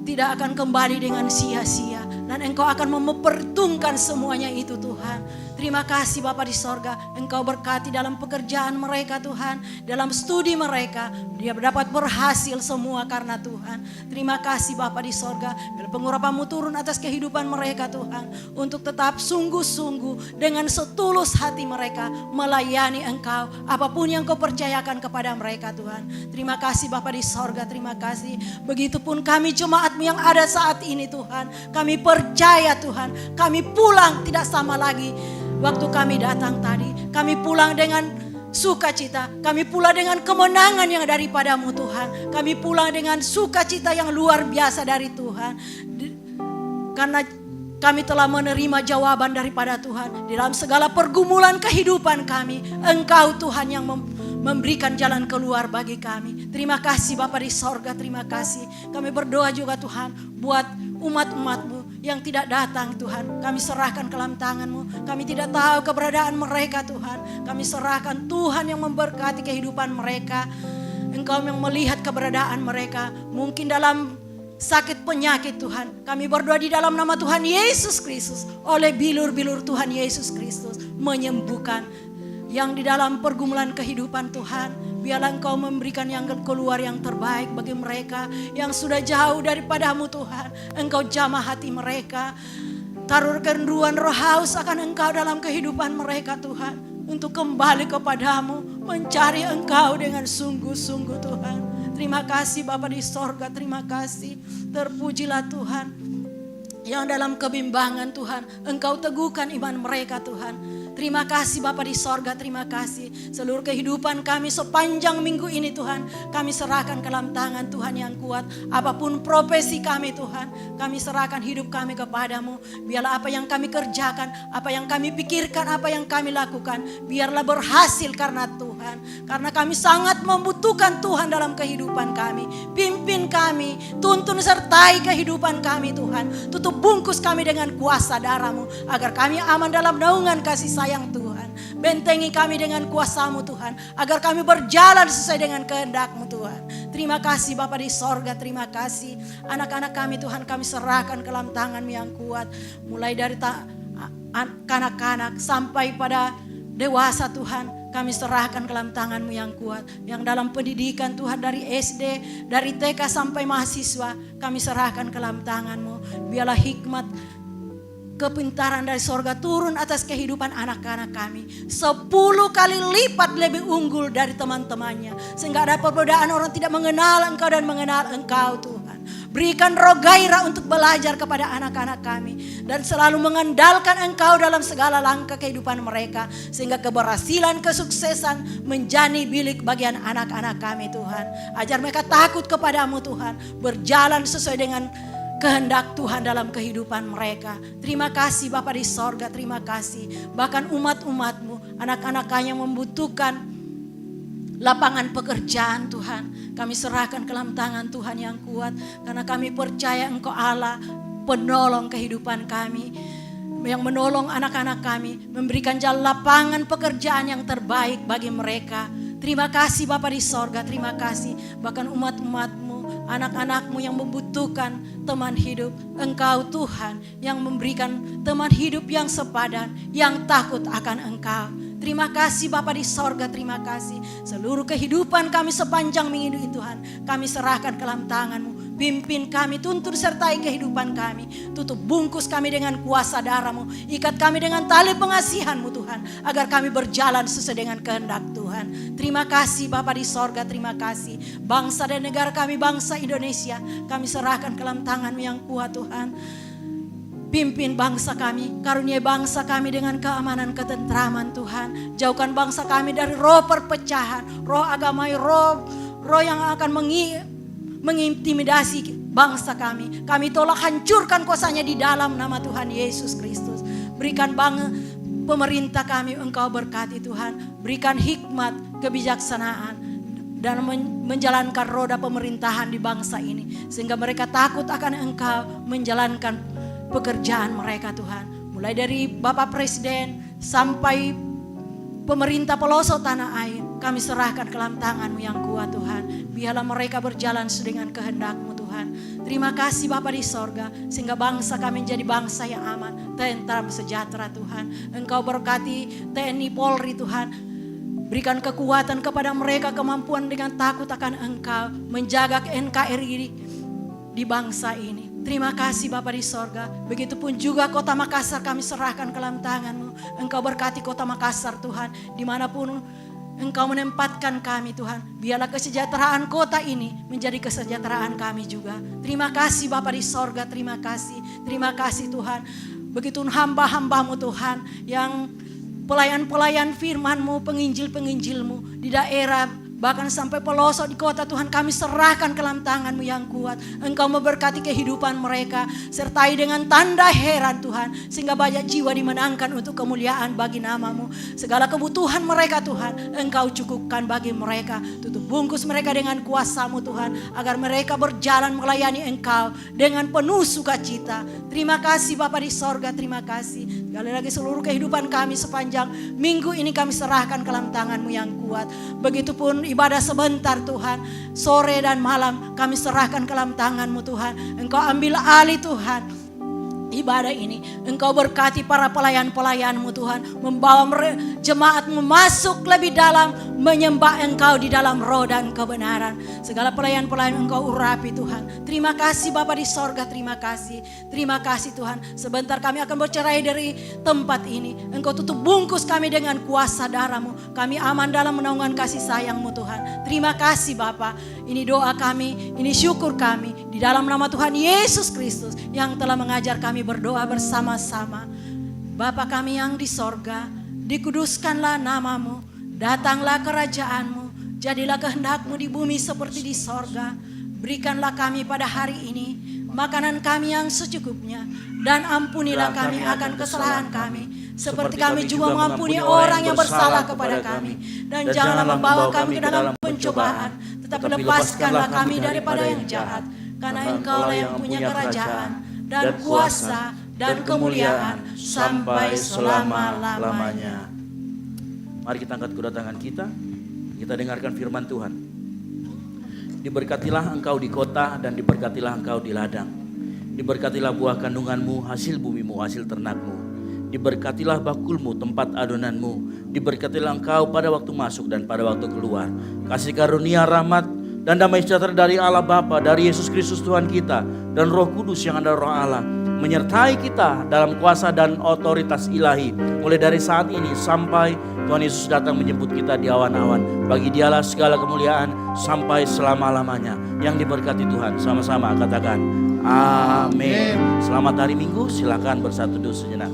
tidak akan kembali dengan sia-sia. Dan Engkau akan memperhitungkan semuanya itu Tuhan. Terima kasih Bapa di sorga. Engkau berkati dalam pekerjaan mereka Tuhan. Dalam studi mereka. Dia dapat berhasil semua karena Tuhan. Terima kasih Bapa di sorga. Pengurapan-Mu turun atas kehidupan mereka Tuhan. Untuk tetap sungguh-sungguh dengan setulus hati mereka melayani Engkau. Apapun yang Kau percayakan kepada mereka Tuhan. Terima kasih Bapa di sorga. Terima kasih. Begitupun kami jemaat-Mu yang ada saat ini Tuhan. Kami percaya Tuhan. Kami pulang tidak sama lagi. Waktu kami datang tadi, kami pulang dengan sukacita. Kami pulang dengan kemenangan yang daripada-Mu Tuhan. Kami pulang dengan sukacita yang luar biasa dari Tuhan. Karena kami telah menerima jawaban daripada Tuhan. Di dalam segala pergumulan kehidupan kami, Engkau Tuhan yang memberikan jalan keluar bagi kami. Terima kasih Bapa di sorga, terima kasih. Kami berdoa juga Tuhan buat umat-umat-Mu yang tidak datang Tuhan. Kami serahkan ke dalam tangan-Mu. Kami tidak tahu keberadaan mereka Tuhan. Kami serahkan Tuhan yang memberkati kehidupan mereka. Engkau yang melihat keberadaan mereka. Mungkin dalam sakit penyakit Tuhan. Kami berdoa di dalam nama Tuhan Yesus Kristus. Oleh bilur-bilur Tuhan Yesus Kristus menyembuhkan. Yang di dalam pergumulan kehidupan Tuhan. Biarlah Engkau memberikan yang keluar yang terbaik bagi mereka. Yang sudah jauh daripada-Mu Tuhan. Engkau jamah hati mereka. Taruh kerenduan roh haus akan Engkau dalam kehidupan mereka Tuhan. Untuk kembali kepada-Mu. Mencari Engkau dengan sungguh-sungguh Tuhan. Terima kasih Bapa di sorga, terima kasih. Terpujilah Tuhan. Yang dalam kebimbangan Tuhan, Engkau teguhkan iman mereka Tuhan. Terima kasih Bapa di sorga, terima kasih. Seluruh kehidupan kami sepanjang minggu ini Tuhan, kami serahkan ke dalam tangan Tuhan yang kuat. Apapun profesi kami Tuhan, kami serahkan hidup kami kepada-Mu. Biarlah apa yang kami kerjakan, apa yang kami pikirkan, apa yang kami lakukan, biarlah berhasil karena Tuhan. Karena kami sangat membutuhkan Tuhan dalam kehidupan kami. Pimpin kami, tuntun sertai kehidupan kami Tuhan. Tutup bungkus kami dengan kuasa darah-Mu, agar kami aman dalam naungan kasih sayang sayang Tuhan. Bentengi kami dengan kuasa-Mu Tuhan, agar kami berjalan sesuai dengan kehendak-Mu Tuhan. Terima kasih Bapa di sorga, terima kasih. Anak-anak kami Tuhan kami serahkan ke dalam tangan-Mu yang kuat. Mulai dari kanak-kanak sampai pada dewasa Tuhan, kami serahkan ke dalam tangan-Mu yang kuat. Yang dalam pendidikan Tuhan dari SD, dari TK sampai mahasiswa, kami serahkan ke dalam tangan-Mu. Biarlah hikmat, kepintaran dari sorga turun atas kehidupan anak-anak kami 10 kali lipat lebih unggul dari teman-temannya, sehingga ada perbedaan orang tidak mengenal Engkau dan mengenal Engkau Tuhan. Berikan roh gairah untuk belajar kepada anak-anak kami dan selalu mengandalkan Engkau dalam segala langkah kehidupan mereka, sehingga keberhasilan, kesuksesan menjadi milik bagian anak-anak kami Tuhan. Ajar mereka takut kepadamu Tuhan, berjalan sesuai dengan kehendak Tuhan dalam kehidupan mereka. Terima kasih Bapa di sorga, terima kasih. Bahkan umat-umat-Mu, anak-anak-Nya yang membutuhkan lapangan pekerjaan Tuhan, kami serahkan ke dalam tangan Tuhan yang kuat. Karena kami percaya Engkau Allah penolong kehidupan kami, yang menolong anak-anak kami, memberikan jalan lapangan pekerjaan yang terbaik bagi mereka. Terima kasih Bapa di sorga, terima kasih. Bahkan umat-umat-Mu, anak-anak-Mu yang membutuhkan teman hidup, Engkau Tuhan yang memberikan teman hidup yang sepadan, yang takut akan Engkau. Terima kasih Bapa di sorga, terima kasih. Seluruh kehidupan kami sepanjang minggu ini Tuhan, kami serahkan ke dalam tangan-Mu. Pimpin kami, tuntun sertai kehidupan kami. Tutup bungkus kami dengan kuasa darah-Mu. Ikat kami dengan tali pengasihan-Mu Tuhan, agar kami berjalan sesuai dengan kehendak Tuhan. Terima kasih Bapa di sorga, terima kasih. Bangsa dan negara kami, bangsa Indonesia, kami serahkan ke dalam tangan-Mu yang kuat Tuhan. Pimpin bangsa kami, karuniai bangsa kami dengan keamanan, ketentraman Tuhan. Jauhkan bangsa kami dari roh perpecahan, roh agama, roh yang akan mengintimidasi bangsa kami. Kami tolak, hancurkan kuasanya di dalam nama Tuhan Yesus Kristus. Berikan pemerintah kami, Engkau berkati Tuhan. Berikan hikmat, kebijaksanaan, dan menjalankan roda pemerintahan di bangsa ini, sehingga mereka takut akan Engkau, menjalankan pekerjaan mereka Tuhan. Mulai dari Bapak Presiden sampai pemerintah pelosok tanah air, kami serahkan ke dalam tangan-Mu yang kuat Tuhan. Biarlah mereka berjalan dengan kehendak-Mu Tuhan. Terima kasih Bapa di sorga, sehingga bangsa kami menjadi bangsa yang aman, tentram, sejahtera Tuhan. Engkau berkati TNI Polri Tuhan. Berikan kekuatan kepada mereka, kemampuan dengan takut akan Engkau, menjaga NKRI di bangsa ini. Terima kasih Bapa di sorga. Begitupun juga kota Makassar kami serahkan ke dalam tangan-Mu. Engkau berkati kota Makassar Tuhan, dimanapun Engkau menempatkan kami Tuhan. Biarlah kesejahteraan kota ini menjadi kesejahteraan kami juga. Terima kasih Bapa di sorga, terima kasih. Terima kasih Tuhan. Begitu hamba-hamba-Mu Tuhan, yang pelayan-pelayan firman-Mu, penginjil-penginjil-Mu di daerah, bahkan sampai pelosok di kota Tuhan, kami serahkan ke dalam tangan-Mu yang kuat. Engkau memberkati kehidupan mereka, sertai dengan tanda heran Tuhan, sehingga banyak jiwa dimenangkan untuk kemuliaan bagi nama-Mu. Segala kebutuhan mereka Tuhan, Engkau cukupkan bagi mereka. Tutup bungkus mereka dengan kuasa-Mu Tuhan, agar mereka berjalan melayani Engkau dengan penuh sukacita. Terima kasih Bapa di sorga, terima kasih. Sekali lagi seluruh kehidupan kami sepanjang minggu ini kami serahkan ke dalam tangan-Mu yang kuat. Begitupun ibadah sebentar Tuhan, sore dan malam kami serahkan ke dalam tangan-Mu Tuhan. Engkau ambil alih Tuhan ibadah ini. Engkau berkati para pelayan-pelayan-Mu Tuhan, membawa jemaat-Mu masuk lebih dalam, menyembah Engkau di dalam roh dan kebenaran. Segala pelayan-pelayan Engkau urapi Tuhan. Terima kasih Bapa di sorga, terima kasih. Terima kasih Tuhan. Sebentar kami akan bercerai dari tempat ini. Engkau tutup bungkus kami dengan kuasa darah-Mu. Kami aman dalam menaungan kasih sayang-Mu Tuhan. Terima kasih Bapa. Ini doa kami, ini syukur kami di dalam nama Tuhan Yesus Kristus yang telah mengajar kami berdoa bersama-sama. Bapa kami yang di sorga, dikuduskanlah nama-Mu, datanglah kerajaan-Mu, jadilah kehendak-Mu di bumi seperti di sorga. Berikanlah kami pada hari ini makanan kami yang secukupnya, dan ampunilah kami akan kesalahan kami, seperti kami juga mengampuni orang yang bersalah kepada kami. Dan janganlah membawa kami ke dalam pencobaan, tetapi lepaskanlah kami daripada yang jahat. Karena Engkaulah yang punya kerajaan dan kuasa dan kemuliaan sampai selama-lamanya. Mari kita angkat kedua tangan kita dengarkan firman Tuhan. Diberkatilah engkau di kota dan diberkatilah engkau di ladang. Diberkatilah buah kandunganmu, hasil bumimu, hasil ternakmu. Diberkatilah bakulmu, tempat adonanmu. Diberkatilah engkau pada waktu masuk dan pada waktu keluar. Kasih karunia, rahmat, dan damai sejahtera dari Allah Bapa, dari Yesus Kristus Tuhan kita, dan Roh Kudus yang adalah Roh Allah, menyertai kita dalam kuasa dan otoritas ilahi. Mulai dari saat ini sampai Tuhan Yesus datang menjemput kita di awan-awan. Bagi Dialah segala kemuliaan sampai selama-lamanya. Yang diberkati Tuhan, sama-sama katakan amin. Selamat hari Minggu, silakan bersatu duduk sejenak.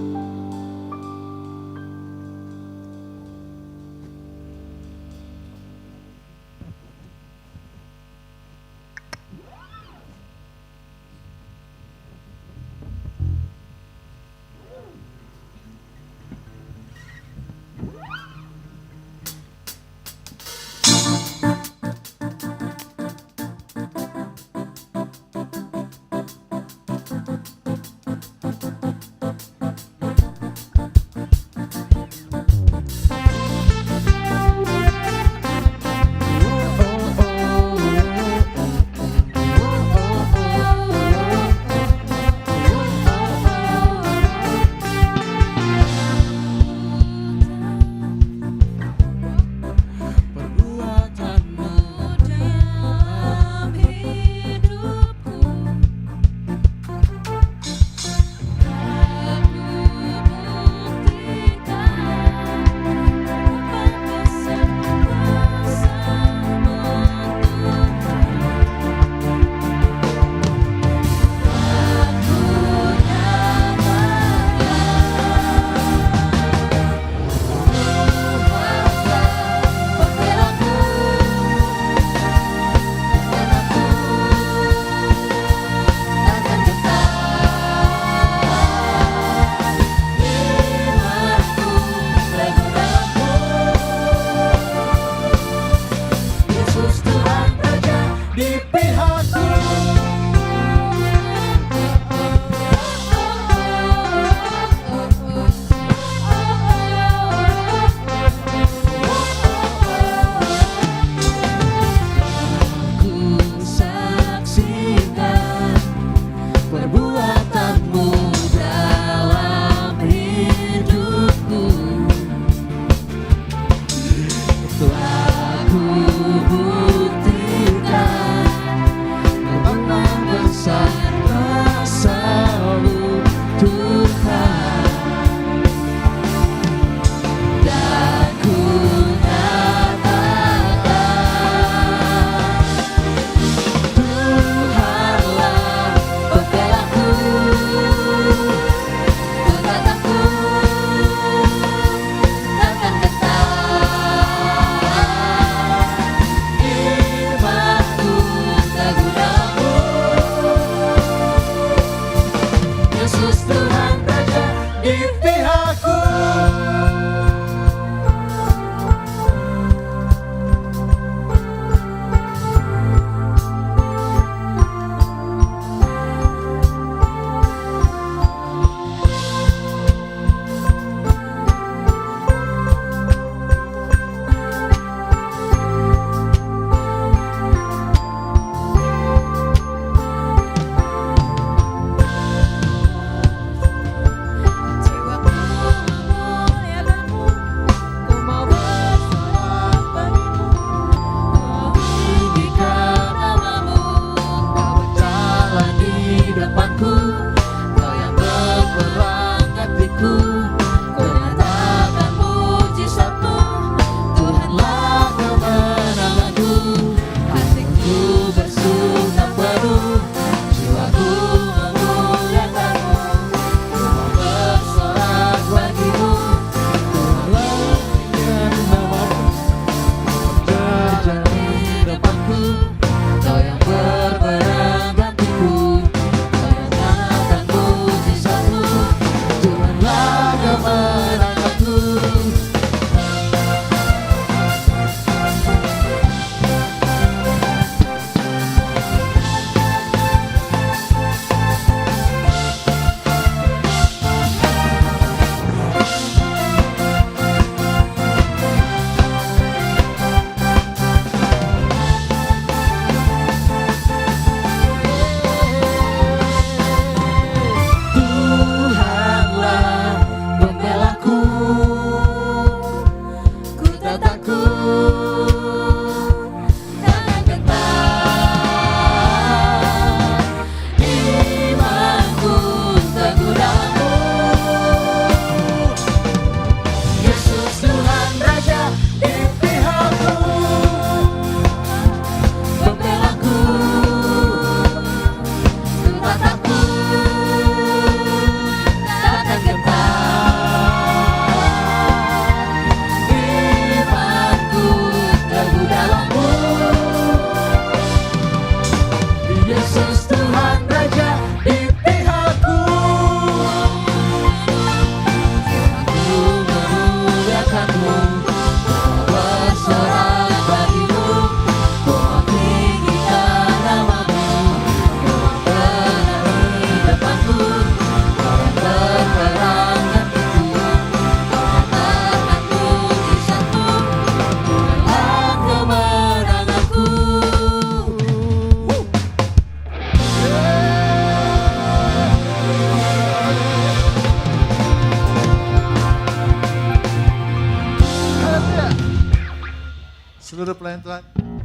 Tuhan.